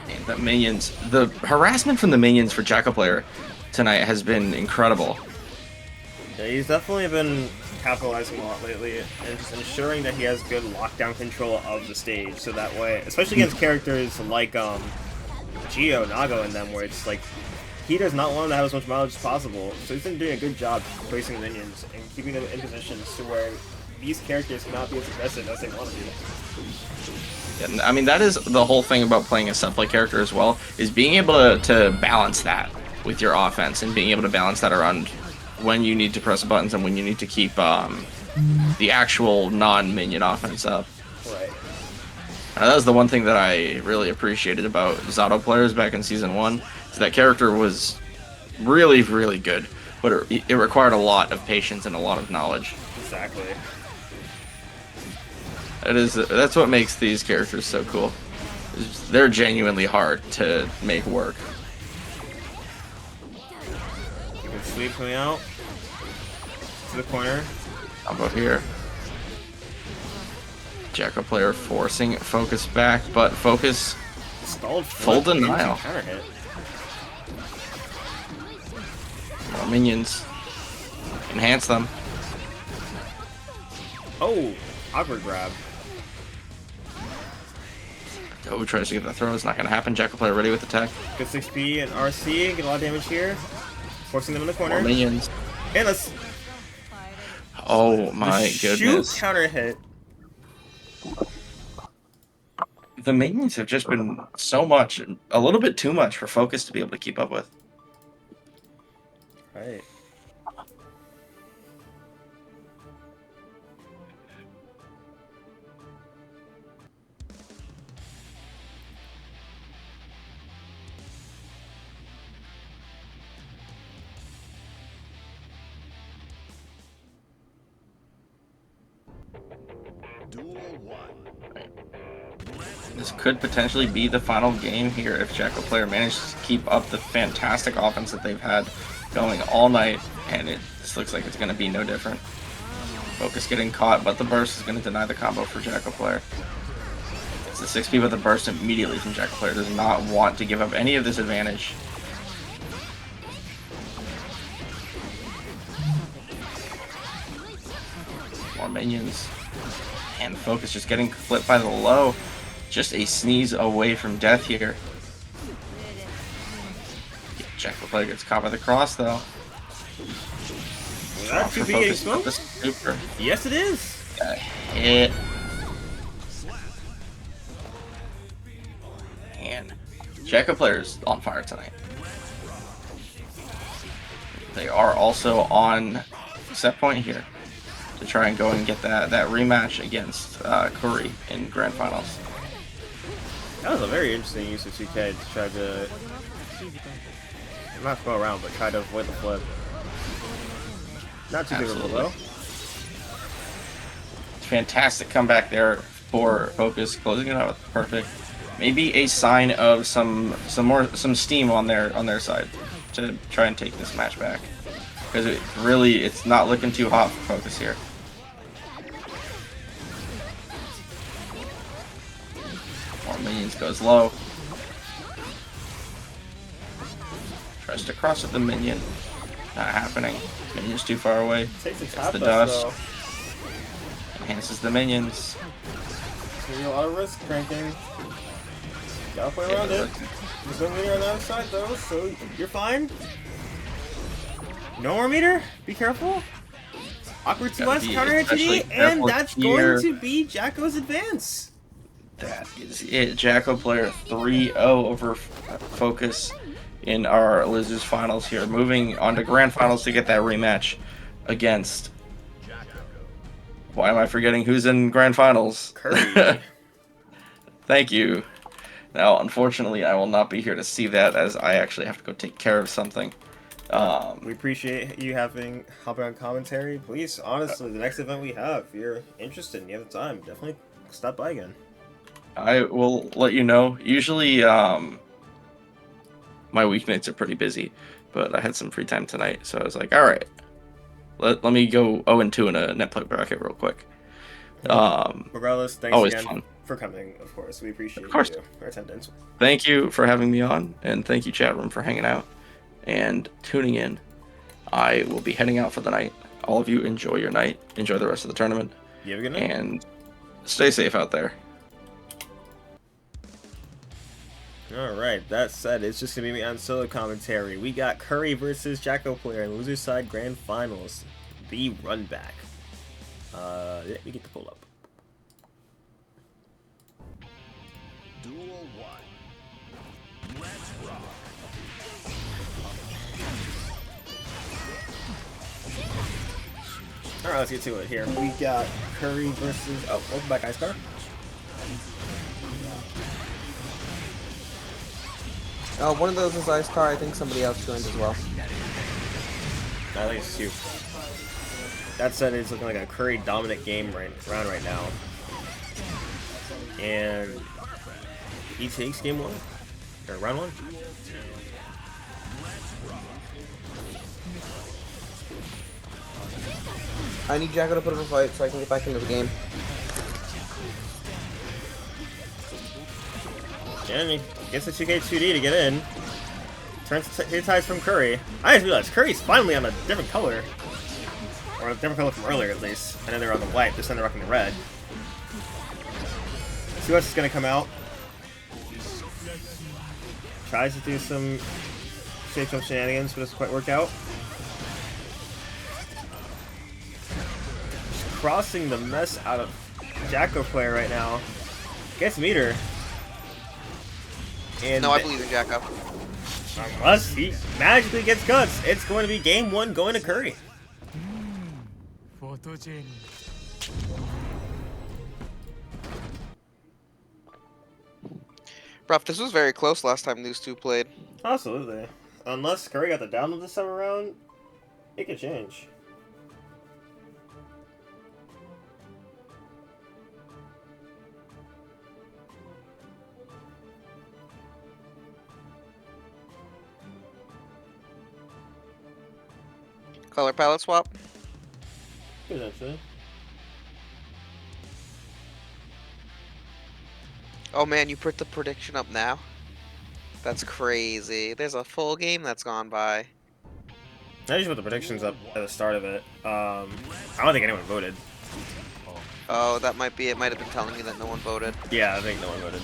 And the minions, the harassment from the minions for Jacko player tonight has been incredible. Yeah, he's definitely been capitalizing a lot lately and just ensuring that he has good lockdown control of the stage, so that way, especially against characters like Gio, Nago, and them, where it's like he does not want them to have as much mileage as possible. So he's been doing a good job placing minions and keeping them in positions to where these characters cannot be as aggressive as they want to be. And I mean, that is the whole thing about playing a sub-play character as well, is being able to balance that with your offense and being able to balance that around when you need to press buttons and when you need to keep the actual non-minion offense up. Right. That was the one thing that I really appreciated about Zato players back in Season 1, is that character was really, really good, but it required a lot of patience and a lot of knowledge. Exactly. That's what makes these characters so cool. They're genuinely hard to make work. Good sweep coming out to the corner. Combo here. Jacko player forcing Focus back, but Focus Stalled full flip into denial. counter hit. More minions. Enhance them. Oh, awkward grab. Oh, tries to get the throw. It's not going to happen. Jacko player ready with the tech. Good 6P and RC, get a lot of damage here. Forcing them in the corner. More minions. And let's Oh my shoot goodness. counter hit. The minions have just been so much, a little bit too much for Focus to be able to keep up with. Right. Duel 1. This could potentially be the final game here if Jacko player manages to keep up the fantastic offense that they've had going all night, and this looks like it's going to be no different. Focus getting caught, but the burst is going to deny the combo for Jacko player. It's the 6P, but the burst immediately from Jacko player does not want to give up any of this advantage. More minions. And Focus just getting flipped by the low. Just a sneeze away from death here. Jacko player gets caught by the cross though. Is that 2P getting smoked? Super. Yes, it is. Got hit. And Jacko player's on fire tonight. They are also on set point here to try and go and get that rematch against Curry in grand finals. That was a very interesting use of 2K to try to not go around, but try to avoid the flip. Not too big of a Absolutely. blow. Fantastic comeback there for Focus, closing it out with perfect. Maybe a sign of some steam on their side to try and take this match back, because it's not looking too hot for Focus here. More minions, goes low. Tries to cross with the minion. Not happening. Minion's too far away. Takes the Gets top the dust, dust. Enhances the minions. though. Gonna be a lot of risk cranking. Gotta play around it. There's no meter on the other side though, so you're fine. No more meter. Be careful. Awkward Gotta 2S be counter hit especially TD, and careful that's here. going to be Jacko's advance. That is it. Jacko player 3-0 over Focus in our Losers Finals here. Moving on to Grand Finals to get that rematch against... Why am I forgetting who's in Grand Finals? Curry. Thank you. Now, unfortunately, I will not be here to see that, as I actually have to go take care of something. We appreciate you hopping on commentary. Please, honestly, the next event we have, if you're interested and you have the time, definitely stop by again. I will let you know. Usually, my weeknights are pretty busy, but I had some free time tonight, so I was like, all right, let me go 0-2 in a net play bracket real quick. Regardless, thanks Always again fun. for coming, of course. We appreciate Of course. your attendance. Thank you for having me on, and thank you, chat room, for hanging out. and tuning in. I will be heading out for the night. All of you enjoy your night. Enjoy the rest of the tournament. You have a good night. And stay safe out there. Alright, that said, it's just gonna be me on solo commentary. We got Curry versus Jacko player in loser side grand finals. The run back. Let me get the pull up. Duel 1. Let's rock. Alright, let's get to it here. We got Curry versus... Oh, welcome back, Ice Car. One of those is Ice Car. I think somebody else joined as well. I think it's two. That said, it's looking like a Curry dominant game round right now. And he takes game one. Or round one. I need Jacko to put up a fight so I can get back into the game. And he gets the 2K2D to get in. Turns his ties from Curry. I just realized Curry's finally on a different color. Or a different color from earlier, at least. I know they were on the white, this time they're rocking the red. See what's gonna come out. Tries to do some shape-up shenanigans, but doesn't quite work out. Just crossing the mess out of Jacko player right now. Gets meter. And No, I believe in Jacko. unless he magically gets guts, it's going to be game one going to Curry. Bruv, this was very close last time these two played. Absolutely. Unless Curry got the download this time around, it could change. Color palette swap. Potentially. Oh man, you put the prediction up now? That's crazy. There's a full game that's gone by. I just put the predictions up at the start of it. I don't think anyone voted. Oh, that might be it. Might have been telling me that no one voted. Yeah, I think no one voted.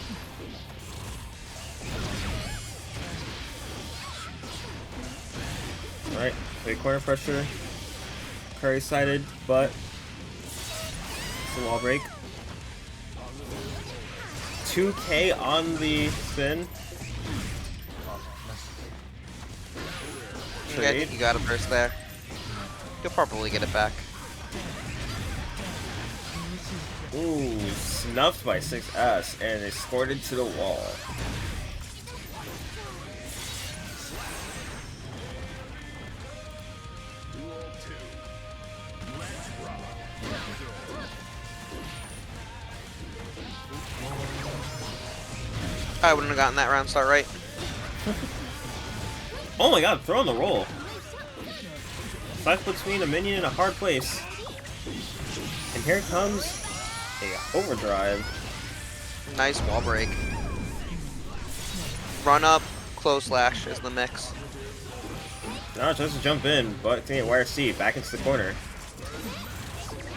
Alright, big corner pressure. Curry sided, but it's a wall break. 2K on the spin. Trade. You got a burst there. You'll probably get it back. Ooh, snuffed by 6S and escorted to the wall. I wouldn't have gotten that round start right. Oh my god, throw on the roll. Stuck between a minion and a hard place. And here comes a overdrive. Nice wall break. Run up, close slash is the mix. Now tries to jump in, but can get YRC back into the corner.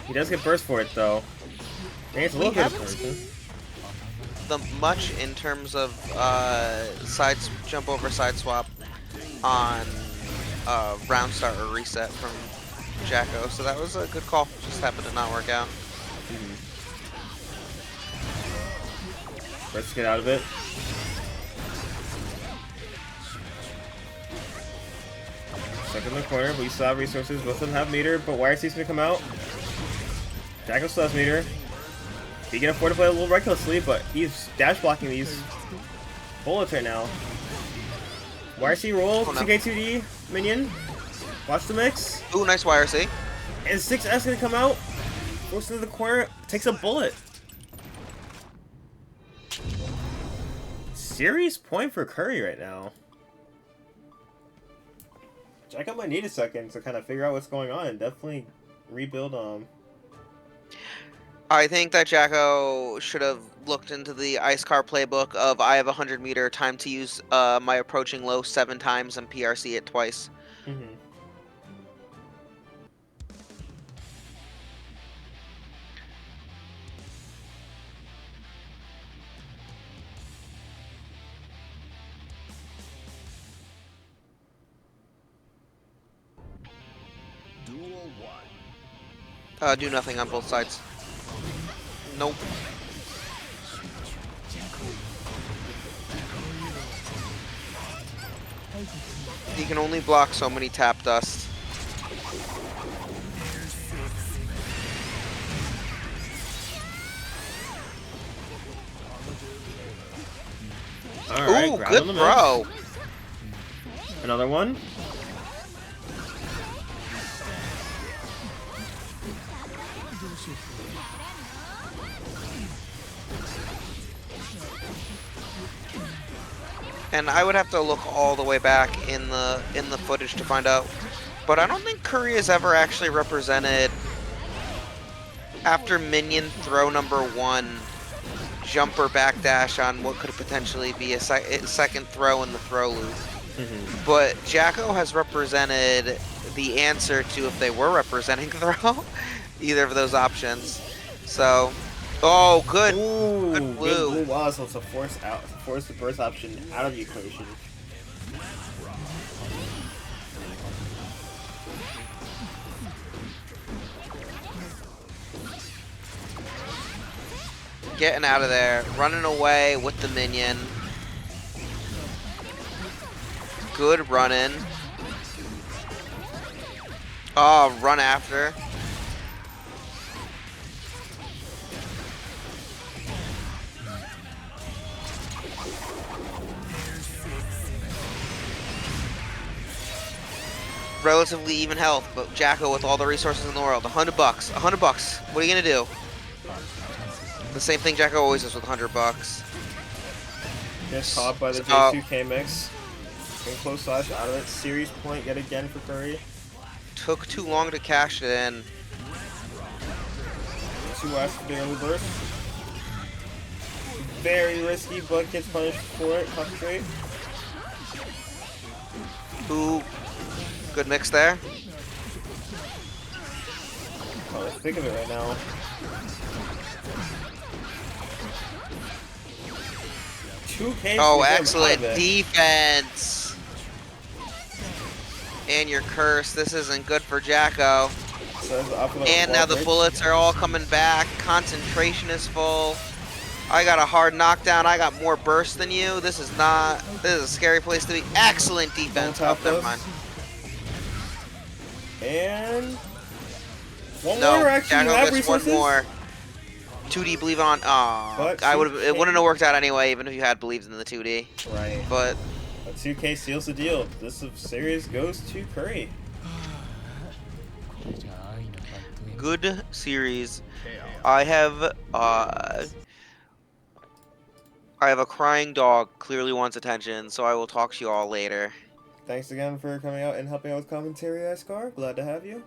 He does get burst for it though. He gets a little bit of burst. The much in terms of jump over side swap on round start or reset from Jacko, so that was a good call. Just happened to not work out. Let's get out of it. Stuck in the corner, but we still have resources. Both of them have meter, but YRC's gonna come out. Jacko still has meter. He can afford to play a little recklessly, but he's dash blocking these bullets right now. YRC roll, 2K2D, minion. Watch the mix. Ooh, nice YRC. And 6S gonna come out. Forced into the corner, takes a bullet. Serious point for Curry right now. Jacko might need a second to kind of figure out what's going on and definitely rebuild I think that Jacko should have looked into the Ice Car playbook of I have a 100-meter time to use my approaching low 7 times and PRC it twice. Mm-hmm. Duel 1. Do nothing on both sides. Nope. He can only block so many tap dust. Alright, Ooh, grab good on the throw. mouse. Another one. And I would have to look all the way back in the footage to find out. But I don't think Curry has ever actually represented after minion throw number 1 jumper backdash on what could potentially be a second throw in the throw loop. Mm-hmm. But Jacko has represented the answer to if they were representing throw, either of those options. So, oh, good. Ooh, Good blue. Good blue was also force the burst option out of the equation. Getting out of there, running away with the minion. Good running. Oh, run after. Relatively even health, but Jacko with all the resources in the world. $100. $100. What are you gonna do? The same thing Jacko always does with $100. Gets caught by the So- J2K mix. And close slash out of it. Series point yet again for Curry. Took too long to cash it in. 2 last for the early burst. Very risky, but gets punished for it. Concentrate. Ooh, good mix there. Oh, think of it right now. Oh, excellent defense. And you're cursed. This isn't good for Jacko. And now the bullets are all coming back. Concentration is full. I got a hard knockdown. I got more burst than you. This is a scary place to be. Excellent defense. Oh, never mind. And one No, more actually. Jacko Have gets one resources? more. 2D believe on. Oh, But it wouldn't have worked out anyway, even if you had believed in the 2D. Right. But 2K seals the deal. This series goes to Curry. good series. I have a crying dog, clearly wants attention, so I will talk to you all later. Thanks again for coming out and helping out with commentary, Iskar. Glad to have you.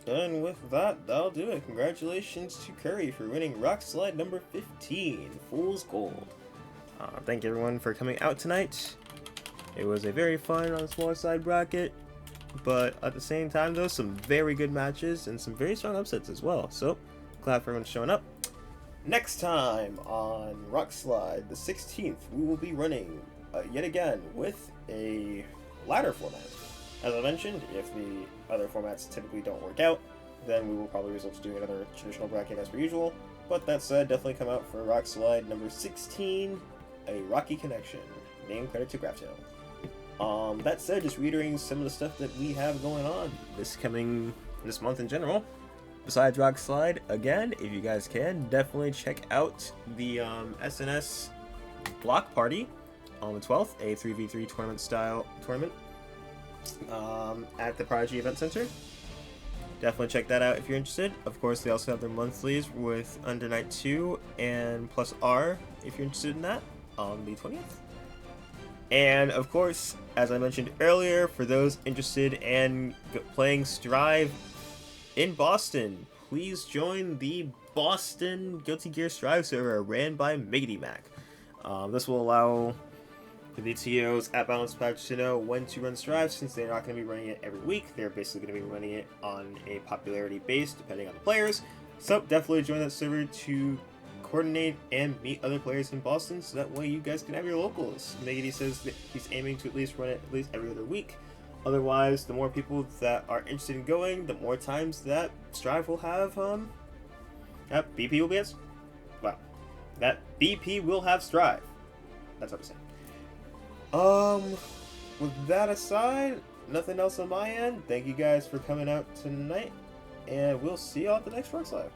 And with that, that'll do it. Congratulations to Curry for winning Rock Slide number 15, Fool's Gold. Thank you everyone for coming out tonight. It was a very fun on the smaller side bracket, but at the same time though, some very good matches and some very strong upsets as well. So, glad for everyone showing up. Next time on Rock Slide, the 16th, we will be running yet again with a ladder format. As I mentioned, if the other formats typically don't work out, then we will probably resort to doing another traditional bracket as per usual. But that said, definitely come out for Rock Slide number 16, A Rocky Connection. Name credit to Graftail. That said, just reiterating some of the stuff that we have going on this month in general. Besides Rock Slide, again, if you guys can, definitely check out the SNS Block Party on the 12th, a 3v3 tournament-style tournament at the Prodigy Event Center. Definitely check that out if you're interested. Of course, they also have their monthlies with Under Night 2 and Plus R if you're interested in that on the 20th. And of course, as I mentioned earlier, for those interested in playing Strive in Boston, please join the Boston Guilty Gear Strive server ran by Miggity Mac. This will allow the TOs at Balance Patch to know when to run Strive, since they're not going to be running it every week. They're basically going to be running it on a popularity base depending on the players. So definitely join that server to coordinate and meet other players in Boston, so that way you guys can have your locals. Miggity says that he's aiming to at least run it at least every other week. Otherwise, the more people that are interested in going, the more times that Strive will have, that BP will be at, wow, that BP will have Strive. That's what I'm saying. With that aside, nothing else on my end. Thank you guys for coming out tonight, and we'll see y'all at the next Rock Live.